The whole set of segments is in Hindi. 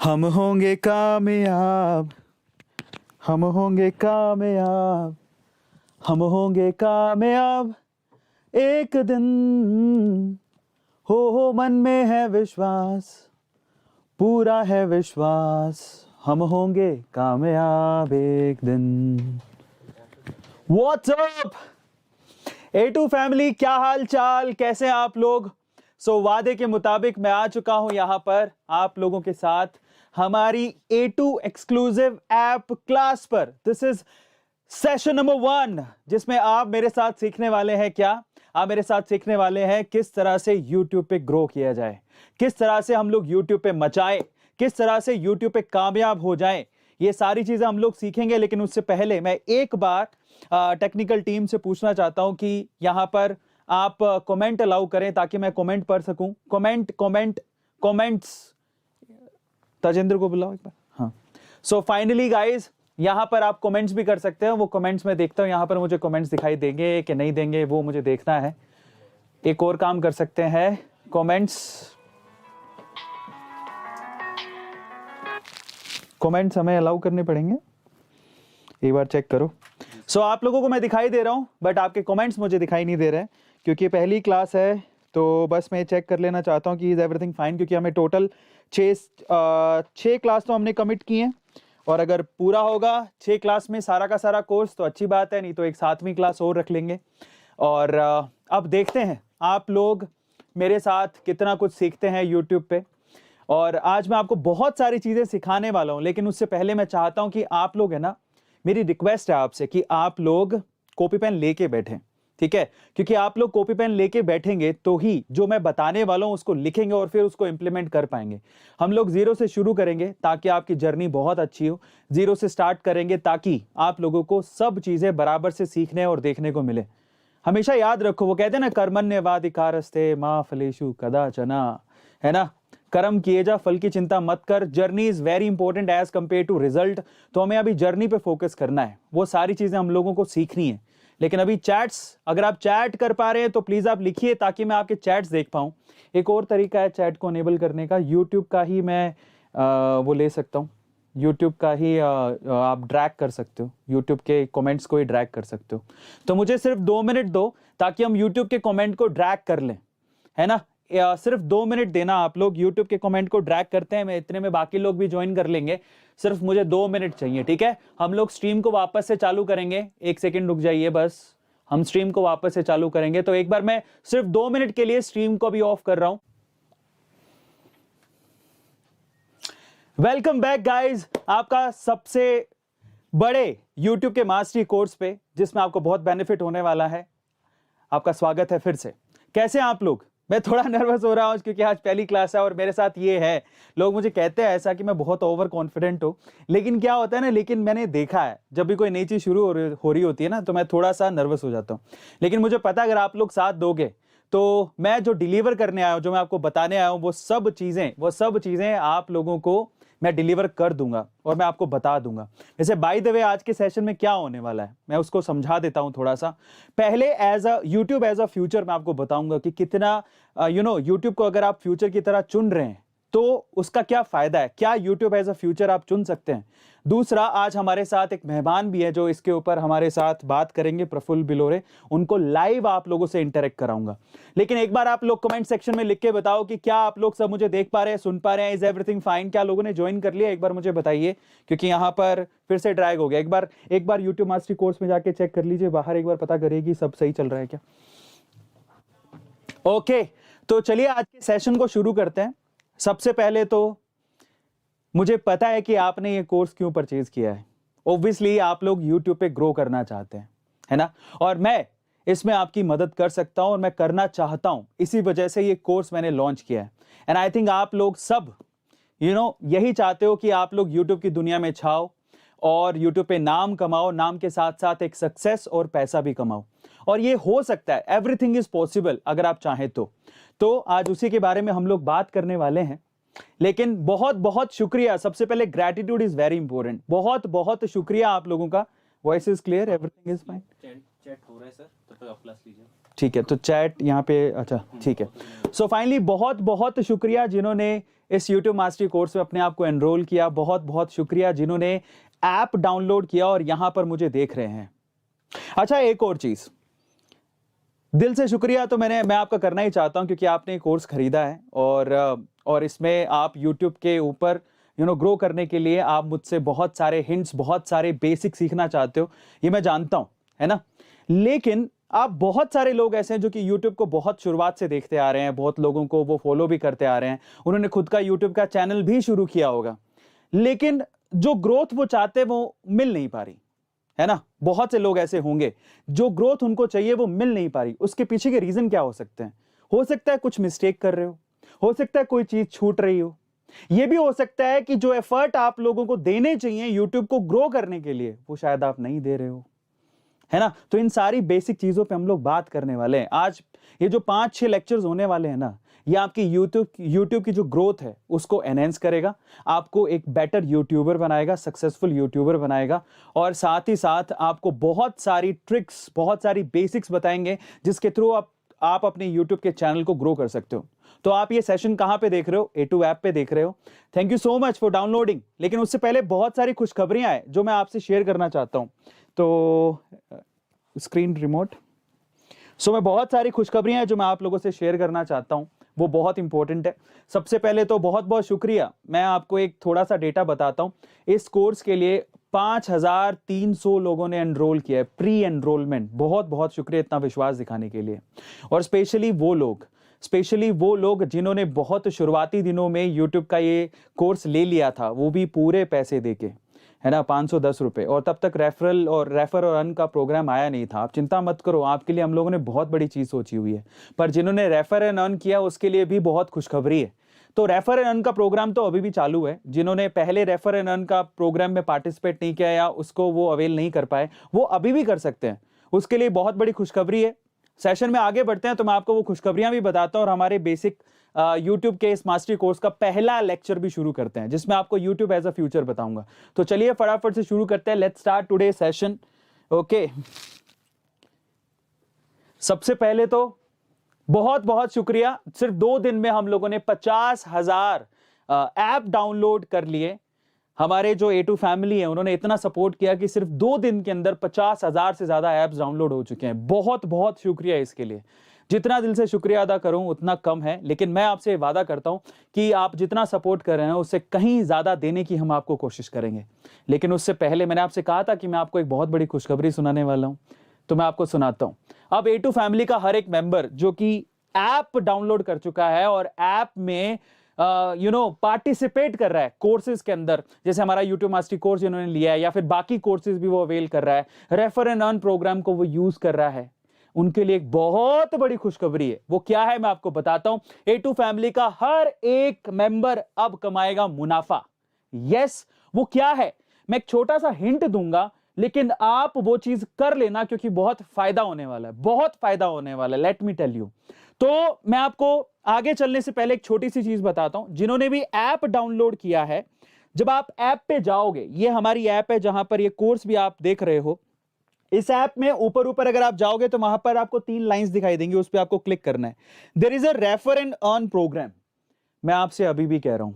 हम होंगे कामयाब, हम होंगे कामयाब, हम होंगे कामयाब एक दिन। हो मन में है विश्वास, पूरा है विश्वास, हम होंगे कामयाब एक दिन। व्हाट्स अप A2 फैमिली, क्या हाल चाल, कैसे हैं आप लोग? वादे के मुताबिक मैं आ चुका हूं यहां पर आप लोगों के साथ हमारी A2 एक्सक्लूसिव ऐप क्लास पर। दिस इज सेशन नंबर 1, जिसमें आप मेरे साथ सीखने वाले हैं क्या? आप मेरे साथ सीखने वाले हैं किस तरह से YouTube पे ग्रो किया जाए, किस तरह से हम लोग YouTube पे मचाए, किस तरह से YouTube पे कामयाब हो जाए। ये सारी चीजें हम लोग सीखेंगे, लेकिन उससे पहले मैं एक बार टेक्निकल टीम से पूछना चाहता हूं कि यहां पर आप कमेंट अलाउ करें ताकि मैं कमेंट पढ़ सकूं। कमेंट्स तजेंद्र को बुलाओ एक बार। हाँ, सो फाइनली गाइज, यहां पर आप कमेंट्स भी कर सकते हैं। वो कमेंट्स में देखता हूं, यहां पर मुझे कमेंट्स दिखाई देंगे कि नहीं देंगे वो मुझे देखना है। एक और काम कर सकते हैं, कमेंट्स हमें अलाउ करने पड़ेंगे। एक बार चेक करो। आप लोगों को मैं दिखाई दे रहा हूं, बट आपके कमेंट्स मुझे दिखाई नहीं दे रहे हैं क्योंकि पहली क्लास है। तो बस मैं चेक कर लेना चाहता हूं कि इज एवरीथिंग फाइन, क्योंकि हमें टोटल 6 क्लास तो हमने कमिट की हैं, और अगर पूरा होगा 6 क्लास में सारा का सारा कोर्स तो अच्छी बात है, नहीं तो एक 7वीं क्लास और रख लेंगे। और अब देखते हैं आप लोग मेरे साथ कितना कुछ सीखते हैं यूट्यूब पे। और आज मैं आपको बहुत सारी चीजें सिखाने वाला हूं, लेकिन उससे पहले मैं चाहता हूं कि आप लोग, है ना, मेरी रिक्वेस्ट है आपसे कि आप लोग कॉपी पेन लेके बैठें, ठीक है? क्योंकि आप लोग कॉपी पेन लेके बैठेंगे तो ही जो मैं बताने वाला हूं उसको लिखेंगे और फिर उसको इंप्लीमेंट कर पाएंगे। हम लोग 0 से शुरू करेंगे ताकि आपकी जर्नी बहुत अच्छी हो। 0 से स्टार्ट करेंगे ताकि आप लोगों को सब चीजें बराबर से सीखने और देखने को मिले। हमेशा याद रखो, वो कहते हैं ना, कर्मण्येवाधिकारस्ते मा फलेषु कदाचन, है ना? कर्म किए जा, फल की चिंता मत कर। Journey is very important as compare to result. तो हमें अभी जर्नी पे फोकस करना है, वो सारी चीजें हम लोगों को सीखनी है। लेकिन अभी चैट्स, अगर आप चैट कर पा रहे हैं तो प्लीज आप लिखिए ताकि मैं आपके चैट्स देख पाऊं। एक और तरीका है चैट को अनेबल करने का, यूट्यूब का ही मैं वो ले सकता हूँ। यूट्यूब का ही आप ड्रैग कर सकते हो, यूट्यूब के कमेंट्स को ही ड्रैग कर सकते हो। तो मुझे सिर्फ 2 मिनट दो ताकि हम यूट्यूब के कमेंट को ड्रैग कर लें, है ना? सिर्फ 2 मिनट देना आप लोग। YouTube के कमेंट को ड्रैग करते हैं, मैं इतने में बाकी लोग भी ज्वाइन कर लेंगे। सिर्फ मुझे 2 मिनट चाहिए, ठीक है? हम लोग स्ट्रीम को वापस से चालू करेंगे। 1 सेकंड रुक जाइए बस, हम स्ट्रीम को वापस से चालू करेंगे। तो एक बार मैं सिर्फ 2 मिनट के लिए स्ट्रीम को भी ऑफ कर रहा हूं। वेलकम बैक गाइज, आपका सबसे बड़े YouTube के मास्टरी कोर्स पे, जिसमें आपको बहुत बेनिफिट होने वाला है, आपका स्वागत है फिर से। कैसे हैं आप लोग? मैं थोड़ा नर्वस हो रहा हूं क्योंकि आज पहली क्लास है और मेरे साथ ये है। लोग मुझे कहते हैं ऐसा कि मैं बहुत ओवर कॉन्फिडेंट हूं, लेकिन क्या होता है ना, लेकिन मैंने देखा है जब भी कोई नई चीज शुरू हो रही होती है ना, तो मैं थोड़ा सा नर्वस हो जाता हूं। लेकिन मुझे पता है अगर आप लोग साथ दोगे तो मैं जो डिलीवर करने आया हूं, जो मैं आपको बताने आया हूं, वो सब चीजें आप लोगों को मैं डिलीवर कर दूंगा और मैं आपको बता दूंगा। वैसे बाय द वे आज के सेशन में क्या होने वाला है मैं उसको समझा देता हूं थोड़ा सा। पहले as a YouTube as a future मैं आपको बताऊंगा कि कितना यूट्यूब को अगर आप फ्यूचर की तरह चुन रहे हैं तो उसका क्या फायदा है, क्या यूट्यूब एज अ फ्यूचर आप चुन सकते हैं। दूसरा, आज हमारे साथ एक मेहमान भी है जो इसके ऊपर हमारे साथ बात करेंगे, प्रफुल्ल बिलोरे। उनको लाइव आप लोगों से इंटरेक्ट कराऊंगा। लेकिन एक बार आप लोग कमेंट सेक्शन में लिख के बताओ कि क्या आप लोग सब मुझे देख पा रहे हैं, सुन पा रहे हैं, इज एवरीथिंग फाइन? क्या लोगों ने ज्वाइन कर लिया? एक बार मुझे बताइए, क्योंकि यहां पर फिर से ड्रैग हो गया। एक बार यूट्यूब मास्टरी कोर्स में जाके चेक कर लीजिए, बाहर एक बार पता करिए सब सही चल रहा है क्या। ओके, तो चलिए आज के सेशन को शुरू करते हैं। सबसे पहले तो मुझे पता है कि आपने ये कोर्स क्यों परचेज किया है। ऑब्वियसली आप लोग YouTube पे ग्रो करना चाहते हैं, है ना? और मैं इसमें आपकी मदद कर सकता हूं और मैं करना चाहता हूं, इसी वजह से ये कोर्स मैंने लॉन्च किया है। एंड आई थिंक आप लोग सब यही चाहते हो कि आप लोग YouTube की दुनिया में छाओ और YouTube पे नाम कमाओ, नाम के साथ साथ एक सक्सेस और पैसा भी कमाओ। और ये हो सकता है, एवरीथिंग इज पॉसिबल अगर आप चाहें तो आज उसी के बारे में हम लोग बात करने वाले हैं। लेकिन बहुत बहुत शुक्रिया, सबसे पहले ग्रैटिट्यूड इज वेरी इंपॉर्टेंट। बहुत बहुत शुक्रिया आप लोगों का। Voice is clear, everything is fine? Chat हो रहा है सर, तो आप क्लास लीजिए। ठीक है, तो चैट यहाँ पे, अच्छा ठीक है। सो फाइनली बहुत बहुत शुक्रिया जिन्होंने इस YouTube मास्टरी कोर्स में अपने आप को एनरोल किया। बहुत बहुत शुक्रिया जिन्होंने ऐप डाउनलोड किया और यहां पर मुझे देख रहे हैं। अच्छा, एक और चीज, दिल से शुक्रिया तो मैं आपका करना ही चाहता हूं क्योंकि आपने कोर्स खरीदा है और इसमें आप YouTube के ऊपर ग्रो करने के लिए आप मुझसे बहुत सारे हिंट्स, बहुत सारे बेसिक सीखना चाहते हो, ये मैं जानता हूं, है ना। लेकिन आप बहुत सारे लोग ऐसे हैं जो कि YouTube को बहुत शुरुआत से देखते आ रहे हैं, बहुत लोगों को वो फॉलो भी करते आ रहे हैं, उन्होंने खुद का YouTube का चैनल भी शुरू किया होगा, लेकिन जो ग्रोथ वो चाहते हैं वो मिल नहीं पा रही, है ना। बहुत से लोग ऐसे होंगे जो ग्रोथ उनको चाहिए वो मिल नहीं पा रही। उसके पीछे के रीजन क्या हो सकते हैं? हो सकता है कुछ मिस्टेक कर रहे हो सकता है कोई चीज छूट रही हो, यह भी हो सकता है कि जो एफर्ट आप लोगों को देने चाहिए YouTube को ग्रो करने के लिए वो शायद आप नहीं दे रहे हो, है ना। तो इन सारी बेसिक चीजों पे हम लोग बात करने वाले हैं आज। ये जो 5-6 लेक्चर्स होने वाले हैं ना, ये आपकी YouTube की जो ग्रोथ है उसको एनहेंस करेगा, आपको एक बेटर यूट्यूबर बनाएगा, सक्सेसफुल यूट्यूबर बनाएगा, और साथ ही साथ आपको बहुत सारी ट्रिक्स, बहुत सारी बेसिक्स बताएंगे जिसके थ्रू आप अपने YouTube के चैनल को ग्रो कर सकते हो। तो आप ये सेशन कहां पे देख रहे हो? A2 ऐप पे देख रहे हो। Thank you so much for downloading. लेकिन उससे पहले बहुत सारी खुशखबरियां हैं जो मैं आपसे शेयर करना चाहता हूं। तो स्क्रीन रिमोट, मैं बहुत सारी खुशखबरियां हैं जो मैं आप लोगों से शेयर करना चाहता हूं, वो बहुत इंपॉर्टेंट है। सबसे पहले तो बहुत बहुत शुक्रिया, मैं आपको एक थोड़ा सा डेटा बताता हूं। इस कोर्स के लिए 5300 लोगों ने एनरोल किया है, प्री एनरोलमेंट। बहुत बहुत शुक्रिया इतना विश्वास दिखाने के लिए। और स्पेशली वो लोग जिन्होंने बहुत शुरुआती दिनों में YouTube का ये कोर्स ले लिया था, वो भी पूरे पैसे देके, है ना, 510 रुपए। और तब तक रेफर और अर्न का प्रोग्राम आया नहीं था। आप चिंता मत करो, आपके लिए हम लोगों ने बहुत बड़ी चीज सोची हुई है। पर जिन्होंने रेफर एंड अर्न किया उसके लिए भी बहुत खुशखबरी है। तो रेफर एंड अर्न का प्रोग्राम तो अभी भी चालू है। जिन्होंने पहले रेफर एंड अर्न का प्रोग्राम में पार्टिसिपेट नहीं किया या उसको वो अवेल नहीं कर पाए, वो अभी भी कर सकते हैं। उसके लिए बहुत बड़ी खुशखबरी है। सेशन में आगे बढ़ते हैं तो मैं आपको वो खुशखबरियां भी बताता हूं और हमारे बेसिक YouTube के इस मास्टरी कोर्स का पहला लेक्चर भी शुरू करते हैं जिसमें आपको YouTube एज अ फ्यूचर बताऊंगा। तो चलिए फटाफट से शुरू करते हैं। Let's start today session. Okay, सबसे पहले तो बहुत बहुत शुक्रिया, सिर्फ 2 दिन में हम लोगों ने 50,000 ऐप डाउनलोड कर लिए। हमारे जो A2 फैमिली है उन्होंने इतना सपोर्ट किया कि सिर्फ 2 दिन के अंदर 50,000 से ज्यादा ऐप्स डाउनलोड हो चुके हैं। बहुत बहुत शुक्रिया इसके लिए। जितना दिल से शुक्रिया अदा करूं उतना कम है, लेकिन मैं आपसे वादा करता हूं कि आप जितना सपोर्ट कर रहे हैं उससे कहीं ज्यादा देने की हम आपको कोशिश करेंगे। लेकिन उससे पहले मैंने आपसे कहा था कि मैं आपको एक बहुत बड़ी खुशखबरी सुनाने वाला हूं, तो मैं आपको सुनाता हूं। अब A2 फैमिली का हर एक मेंबर जो कि ऐप डाउनलोड कर चुका है और ऐप में पार्टिसिपेट कर रहा है कोर्सेज के अंदर, जैसे हमारा YouTube मास्टरी कोर्स जिन्होंने लिया है या फिर बाकी कोर्सेज भी वो अवेल कर रहा है, रेफर एंड अर्न प्रोग्राम को वो यूज कर रहा है, उनके लिए एक बहुत बड़ी खुशखबरी है। वो क्या है मैं आपको बताता हूं। A2 फैमिली का हर एक मेंबर अब कमाएगा मुनाफा। यस, वो क्या है मैं एक छोटा सा हिंट दूंगा, लेकिन आप वो चीज कर लेना क्योंकि बहुत फायदा होने वाला है, बहुत फायदा होने वाला है। Let me tell you. तो मैं आपको आगे चलने से पहले एक छोटी सी चीज बताता हूं। जिन्होंने भी ऐप डाउनलोड किया है, जब आप ऐप पे जाओगे, ये हमारी ऐप है जहां पर ये कोर्स भी आप देख रहे हो। इस ऐप में ऊपर अगर आप जाओगे तो वहां पर आपको 3 लाइंस दिखाई देंगी, उस पर आपको क्लिक करना है। There is a refer and earn programme. मैं आपसे अभी भी कह रहा हूं,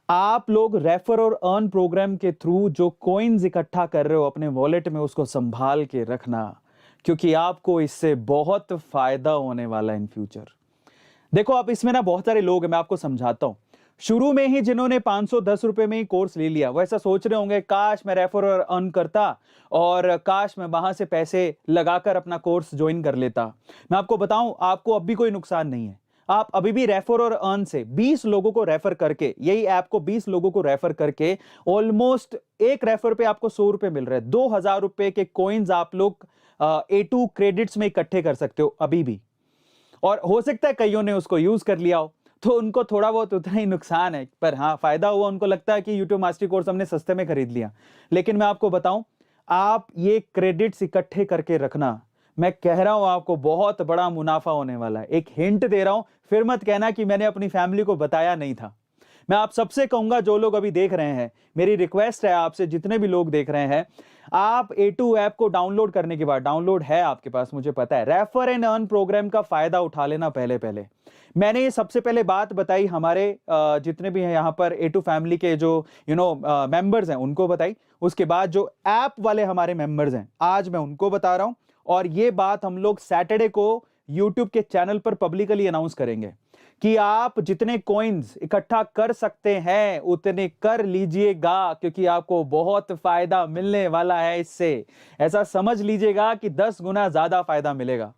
आप लोग रेफर और अर्न प्रोग्राम के थ्रू जो कॉइन्स इकट्ठा कर रहे हो अपने वॉलेट में, उसको संभाल के रखना, क्योंकि आपको इससे बहुत फायदा होने वाला है इन फ्यूचर। देखो, आप इसमें ना बहुत सारे लोग हैं, मैं आपको समझाता हूं। शुरू में ही जिन्होंने 510 रुपए में ही कोर्स ले लिया, वो ऐसा सोच रहे होंगे काश मैं रेफर और अर्न करता और काश मैं वहां से पैसे लगाकर अपना कोर्स ज्वाइन कर लेता। मैं आपको बताऊं, आपको अब भी कोई नुकसान नहीं है। आप अभी भी रेफर और अर्न से 20 लोगों को रेफर करके, यही ऐप को 20 लोगों को रेफर करके ऑलमोस्ट एक रेफर पे आपको 100 रुपए मिल रहे हैं। 2000 रुपए के कॉइन्स आप लोग A2 क्रेडिट्स में इकट्ठे कर सकते हो अभी भी। और हो सकता है कईयों ने उसको यूज कर लिया हो तो उनको थोड़ा बहुत उतना ही नुकसान है, पर हाँ फायदा हुआ। उनको लगता है कि YouTube मास्टरी कोर्स हमने सस्ते में खरीद लिया। लेकिन मैं आपको बताऊं, आप ये क्रेडिट्स इकट्ठे करके रखना, मैं कह रहा हूं आपको बहुत बड़ा मुनाफा होने वाला है। एक हिंट दे रहा हूं, फिर मत कहना कि मैंने अपनी फैमिली को बताया नहीं था। मैं आप सबसे कहूंगा, जो लोग अभी देख रहे हैं, मेरी रिक्वेस्ट है आपसे, जितने भी लोग देख रहे हैं, आप A2 ऐप को डाउनलोड करने के बाद, डाउनलोड है आपके पास मुझे पता है, रेफर एंड अर्न प्रोग्राम का फायदा उठा लेना। पहले पहले मैंने ये सबसे पहले बात बताई हमारे जितने भी हैं यहाँ पर A2 फैमिली के जो मेंबर्स हैं उनको बताई। उसके बाद जो ऐप वाले हमारे मेंबर्स हैं आज मैं उनको बता रहा हूं, और ये बात हम लोग सैटरडे को यूट्यूब के चैनल पर पब्लिकली अनाउंस करेंगे कि आप जितने कॉइन्स इकट्ठा कर सकते हैं उतने कर लीजिएगा, क्योंकि आपको बहुत फायदा मिलने वाला है इससे। ऐसा समझ लीजिएगा कि 10 गुना ज्यादा फायदा मिलेगा।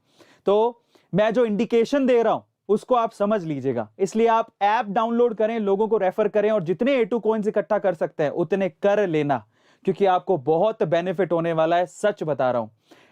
तो मैं जो इंडिकेशन दे रहा हूं उसको आप समझ लीजिएगा, इसलिए आप ऐप डाउनलोड करें, लोगों को रेफर करें, और जितने A2 कॉइन्स इकट्ठा कर सकते हैं उतने कर लेना, क्योंकि आपको बहुत बेनिफिट होने वाला है। सच बता रहा हूं,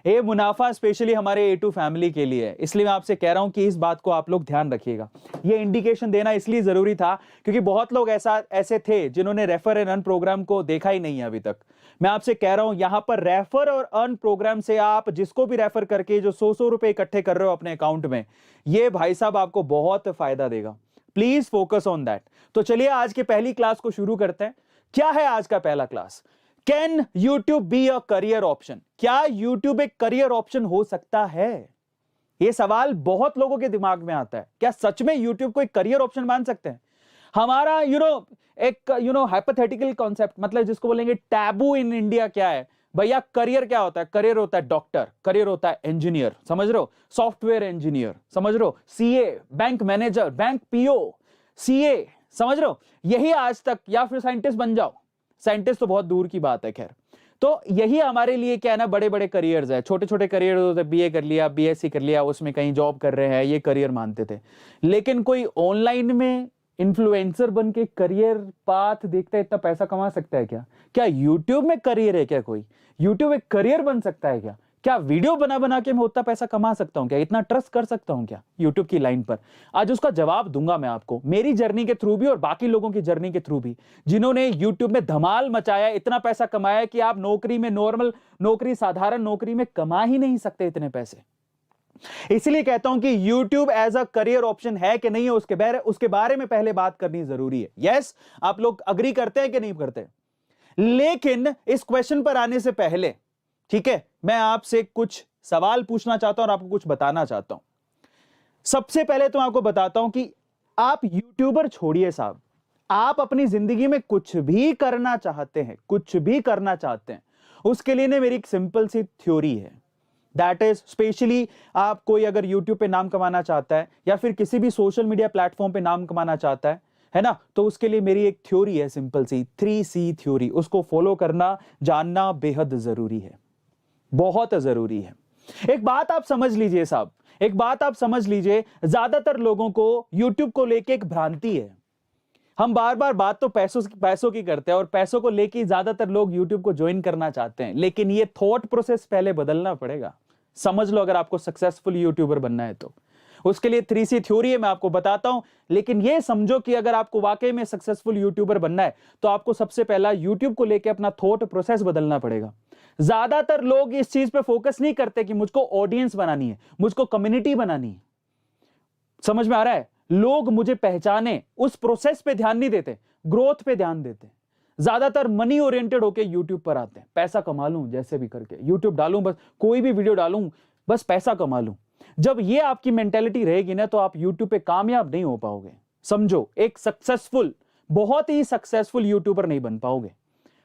ये मुनाफा स्पेशली हमारे A2 फैमिली के लिए है, इसलिए मैं आपसे कह रहा हूं कि इस बात को आप लोग ध्यान रखिएगा। ये इंडिकेशन देना इसलिए जरूरी था क्योंकि बहुत लोग ऐसे थे जिन्होंने रेफर एंड अर्न प्रोग्राम को देखा ही नहीं है अभी तक। मैं आपसे कह रहा हूं यहां पर रेफर और अर्न प्रोग्राम से आप जिसको भी रेफर करके जो 100 रुपए इकट्ठे कर रहे हो अपने अकाउंट में, ये भाई साहब आपको बहुत फायदा देगा। Please focus on that. तो चलिए आज की पहली क्लास को शुरू करते हैं। क्या है आज का पहला class? Can YouTube be a career option? क्या यूट्यूब एक करियर ऑप्शन हो सकता है? यह सवाल बहुत लोगों के दिमाग में आता है। क्या सच में यूट्यूब को एक करियर ऑप्शन मान सकते हैं? हमारा एक हाइपोथेटिकल कॉन्सेप्ट, मतलब जिसको बोलेंगे टैबू इन इंडिया, क्या है भैया? करियर क्या होता है? करियर होता है डॉक्टर, करियर होता है इंजीनियर, समझ रहे हो, सॉफ्टवेयर इंजीनियर, समझ रहे हो, CA, bank manager, bank PO, CA, समझ रहे हो, यही आज तक, या फिर साइंटिस्ट बन जाओ। साइंटिस्ट तो बहुत दूर की बात है, खैर। तो यही हमारे लिए क्या है ना, बड़े बड़े करियर्स है। छोटे छोटे करियर होते, बीए कर लिया, बीएससी कर लिया, उसमें कहीं जॉब कर रहे हैं, ये करियर मानते थे। लेकिन कोई ऑनलाइन में इन्फ्लुएंसर बन के करियर पाथ देखता है, इतना पैसा कमा सकता है क्या? क्या यूट्यूब में करियर है क्या? कोई यूट्यूब एक करियर बन सकता है क्या? क्या वीडियो बना बना के मैं उतना पैसा कमा सकता हूं क्या? इतना ट्रस्ट कर सकता हूं क्या यूट्यूब की लाइन पर? आज उसका जवाब दूंगा मैं आपको, मेरी जर्नी के थ्रू भी और बाकी लोगों की जर्नी के थ्रू भी, जिन्होंने यूट्यूब में धमाल मचाया, इतना पैसा कमाया कि आप नौकरी में, नॉर्मल नौकरी, साधारण नौकरी में कमा ही नहीं सकते इतने पैसे। इसलिए कहता हूं कि YouTube as a career option है कि नहीं है, उसके बारे में पहले बात करनी जरूरी है। यस, आप लोग अग्री करते हैं कि नहीं करते? लेकिन इस क्वेश्चन पर आने से पहले, ठीक है, मैं आपसे कुछ सवाल पूछना चाहता हूं और आपको कुछ बताना चाहता हूं। सबसे पहले तो आपको बताता हूं कि आप यूट्यूबर छोड़िए साहब, आप अपनी जिंदगी में कुछ भी करना चाहते हैं, कुछ भी करना चाहते हैं, उसके लिए ना मेरी एक सिंपल सी थ्योरी है। दैट इज, स्पेशली आप कोई अगर यूट्यूब पे नाम कमाना चाहता है या फिर किसी भी सोशल मीडिया प्लेटफॉर्म पे नाम कमाना चाहता है ना, तो उसके लिए मेरी एक थ्योरी है, सिंपल सी 3C थ्योरी। उसको फॉलो करना, जानना बेहद जरूरी है, बहुत जरूरी है। एक बात आप समझ लीजिए साहब, एक बात आप समझ लीजिए, ज्यादातर लोगों को यूट्यूब को लेके एक भ्रांति है। हम बार बार बात तो पैसों की करते हैं, और पैसों को लेके ज्यादातर लोग यूट्यूब को ज्वाइन करना चाहते हैं, लेकिन ये थॉट प्रोसेस पहले बदलना पड़ेगा। समझ लो, अगर आपको सक्सेसफुल यूट्यूबर बनना है तो उसके लिए 3C थ्योरी है, मैं आपको बताता हूं। लेकिन ये समझो कि अगर आपको वाकई में सक्सेसफुल यूट्यूबर बनना है तो आपको सबसे पहला यूट्यूब को लेके अपना थॉट प्रोसेस बदलना पड़ेगा। ज्यादातर लोग इस चीज पे फोकस नहीं करते कि मुझको ऑडियंस बनानी है, मुझको कम्युनिटी बनानी है। समझ में आ रहा है? लोग मुझे पहचाने, उस प्रोसेस पे ध्यान नहीं देते, ग्रोथ पे ध्यान देते। ज्यादातर मनी ओरिएंटेड होके यूट्यूब पर आते हैं, पैसा कमा लूं जैसे भी करके, यूट्यूब डालूं, बस कोई भी वीडियो डालूं, बस पैसा कमा लूं। जब ये आपकी मेंटेलिटी रहेगी ना, तो आप यूट्यूब पे कामयाब नहीं हो पाओगे। समझो, एक सक्सेसफुल, बहुत ही सक्सेसफुल यूट्यूबर नहीं बन पाओगे।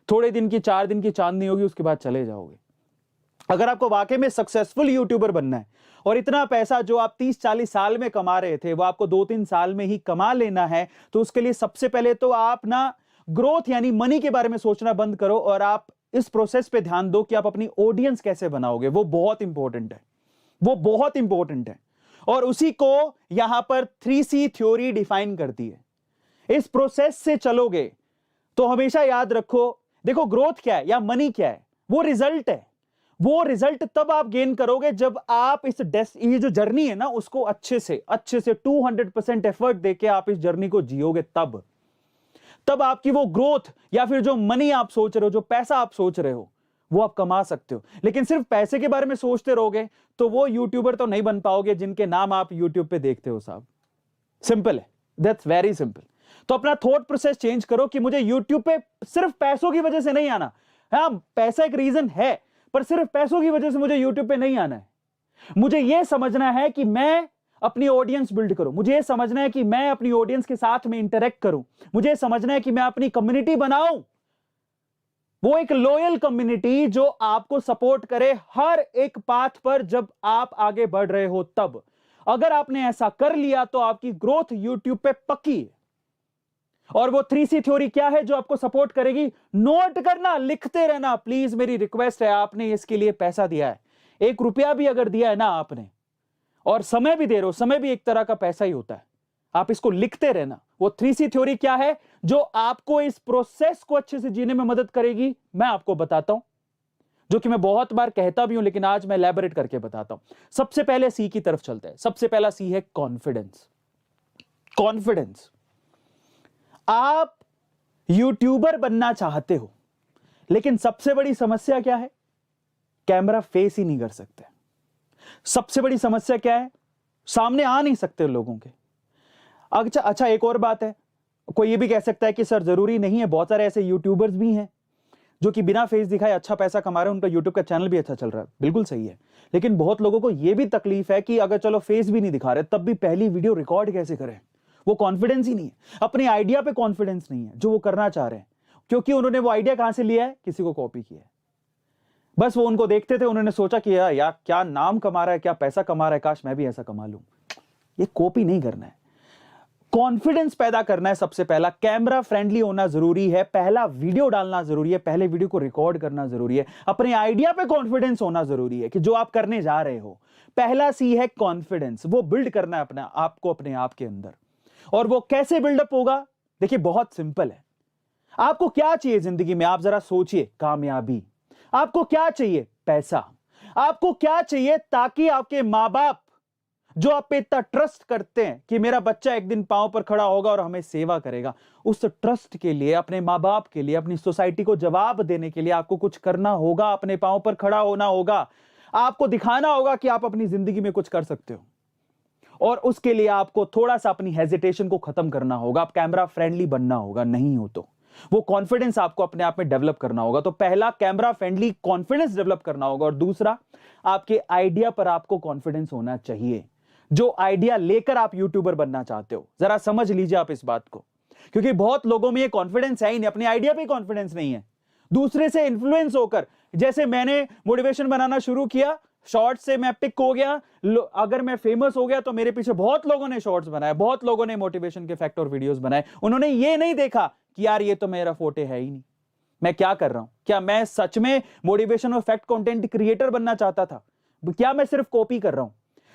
थोड़े दिन की, 4 दिन की चांदनी होगी, उसके बाद चले जाओगे। अगर आपको वाकई में सक्सेसफुल यूट्यूबर बनना है और इतना पैसा जो आप 30-40 साल में कमा रहे थे वो आपको 2-3 साल में ही कमा लेना है, तो उसके लिए सबसे पहले तो आप ना ग्रोथ यानी मनी के बारे में सोचना बंद करो, और आप इस प्रोसेस पे ध्यान दो कि आप अपनी ऑडियंस कैसे बनाओगे। वो बहुत इंपॉर्टेंट है, वो बहुत इंपॉर्टेंट है, और उसी को यहां पर 3C थ्योरी डिफाइन करती है। इस प्रोसेस से चलोगे तो हमेशा याद रखो, देखो ग्रोथ क्या है या मनी क्या है, वो रिजल्ट है। वो रिजल्ट तब आप गेन करोगे जब आप ये जो जर्नी है ना, उसको अच्छे से 200% एफर्ट देके आप इस जर्नी को जियोगे, तब आपकी वो ग्रोथ या फिर जो मनी आप सोच रहे हो, जो पैसा आप सोच रहे हो, वो आप कमा सकते हो। लेकिन सिर्फ पैसे के बारे में सोचते रहोगे तो वो यूट्यूबर तो नहीं बन पाओगे जिनके नाम आप यूट्यूब पे देखते हो साहब। सिंपल है, दैट्स वेरी सिंपल। तो अपना थॉट प्रोसेस चेंज करो कि मुझे यूट्यूब पे सिर्फ पैसों की वजह से नहीं आना, हाँ, पैसा एक रीजन है, पर सिर्फ पैसों की वजह से मुझे यूट्यूब पे नहीं आना है। मुझे यह समझना है कि मैं अपनी ऑडियंस बिल्ड करूं, मुझे यह समझना है कि मैं अपनी ऑडियंस के साथ में इंटरेक्ट करूं, मुझे समझना है कि मैं अपनी कम्युनिटी बनाऊं, वो एक लॉयल कम्युनिटी जो आपको सपोर्ट करे हर एक पाथ पर जब आप आगे बढ़ रहे हो। तब अगर आपने ऐसा कर लिया तो आपकी ग्रोथ यूट्यूब पे पक्की है। और वो 3C थ्योरी क्या है जो आपको सपोर्ट करेगी? नोट करना, लिखते रहना प्लीज, मेरी रिक्वेस्ट है। आपने इसके लिए पैसा दिया है, 1 रुपया भी अगर दिया है ना आपने, और समय भी दे रहे हो, समय भी एक तरह का पैसा ही होता है, आप इसको लिखते रहना। वो 3C थ्योरी क्या है जो आपको इस प्रोसेस को अच्छे से जीने में मदद करेगी, मैं आपको बताता हूं, जो कि मैं बहुत बार कहता भी हूं, लेकिन आज मैं एलैबोरेट करके बताता हूं। सबसे पहले सी की तरफ चलते हैं। सबसे पहला सी है कॉन्फिडेंस। कॉन्फिडेंस। आप यूट्यूबर बनना चाहते हो, लेकिन सबसे बड़ी समस्या क्या है? कैमरा फेस ही नहीं कर सकते। सबसे बड़ी समस्या क्या है? सामने आ नहीं सकते लोगों के। अच्छा, एक और बात है, कोई ये भी कह सकता है कि सर जरूरी नहीं है, बहुत सारे ऐसे यूट्यूबर्स भी हैं जो कि बिना फेस दिखाए अच्छा पैसा कमा रहे हैं, उनका यूट्यूब का चैनल भी अच्छा चल रहा है। बिल्कुल सही है, लेकिन बहुत लोगों को यह भी तकलीफ है कि अगर चलो फेस भी नहीं दिखा रहे, तब भी पहली वीडियो रिकॉर्ड कैसे करें? वो कॉन्फिडेंस ही नहीं है, अपने आइडिया पे कॉन्फिडेंस नहीं है जो वो करना चाह रहे हैं, क्योंकि उन्होंने वो आइडिया कहां से लिया है? किसी को कॉपी किया है। बस वो उनको देखते थे, उन्होंने सोचा कि यार क्या नाम कमा रहा है, क्या पैसा कमा रहा है, काश मैं भी ऐसा कमा लूं। ये कॉपी नहीं करना है, कॉन्फिडेंस पैदा करना है। सबसे पहला कैमरा फ्रेंडली होना जरूरी है, पहला वीडियो डालना जरूरी है, पहले वीडियो को रिकॉर्ड करना जरूरी है, अपने आइडिया पे कॉन्फिडेंस होना जरूरी है कि जो आप करने जा रहे हो। पहला सी है कॉन्फिडेंस, वो बिल्ड करना है अपने आप को, अपने आप के अंदर। और वो कैसे बिल्डअप होगा? देखिए बहुत सिंपल है। आपको क्या चाहिए जिंदगी में? आप जरा सोचिए। कामयाबी। आपको क्या चाहिए? पैसा। आपको क्या चाहिए ताकि आपके मां बाप जो आप पे इतना ट्रस्ट करते हैं कि मेरा बच्चा एक दिन पांव पर खड़ा होगा और हमें सेवा करेगा, उस ट्रस्ट के लिए, अपने मां बाप के लिए, अपनी सोसाइटी को जवाब देने के लिए आपको कुछ करना होगा, अपने पांव पर खड़ा होना होगा, आपको दिखाना होगा कि आप अपनी जिंदगी में कुछ कर सकते हो। और उसके लिए आपको थोड़ा सा अपनी हेजिटेशन को खत्म करना होगा, आप कैमरा फ्रेंडली बनना होगा। नहीं हो तो वो कॉन्फिडेंस आपको अपने आप में डेवलप करना होगा। तो पहला कैमरा फ्रेंडली कॉन्फिडेंस डेवलप करना होगा, और दूसरा आपके आइडिया पर आपको कॉन्फिडेंस होना चाहिए। जो आइडिया लेकर आप यूट्यूबर बनना चाहते हो, जरा समझ लीजिए आप इस बात को, क्योंकि बहुत लोगों में ये कॉन्फिडेंस है ही नहीं, अपने आइडिया पे कॉन्फिडेंस नहीं है। दूसरे से इन्फ्लुएंस होकर, जैसे मैंने मोटिवेशन बनाना शुरू किया, शॉर्ट्स से मैं पिक हो गया, अगर मैं फेमस हो गया तो मेरे पीछे बहुत लोगों ने शॉर्ट्स बनाए, बहुत लोगों ने मोटिवेशन के फैक्ट और वीडियोस बनाए। उन्होंने ये नहीं देखा कि यार ये तो मेरा फोटे है ही नहीं, मैं क्या कर रहा हूं? क्या मैं सच में मोटिवेशन और फैक्ट कंटेंट क्रिएटर बनना चाहता था? क्या मैं सिर्फ कॉपी कर रहा हूं?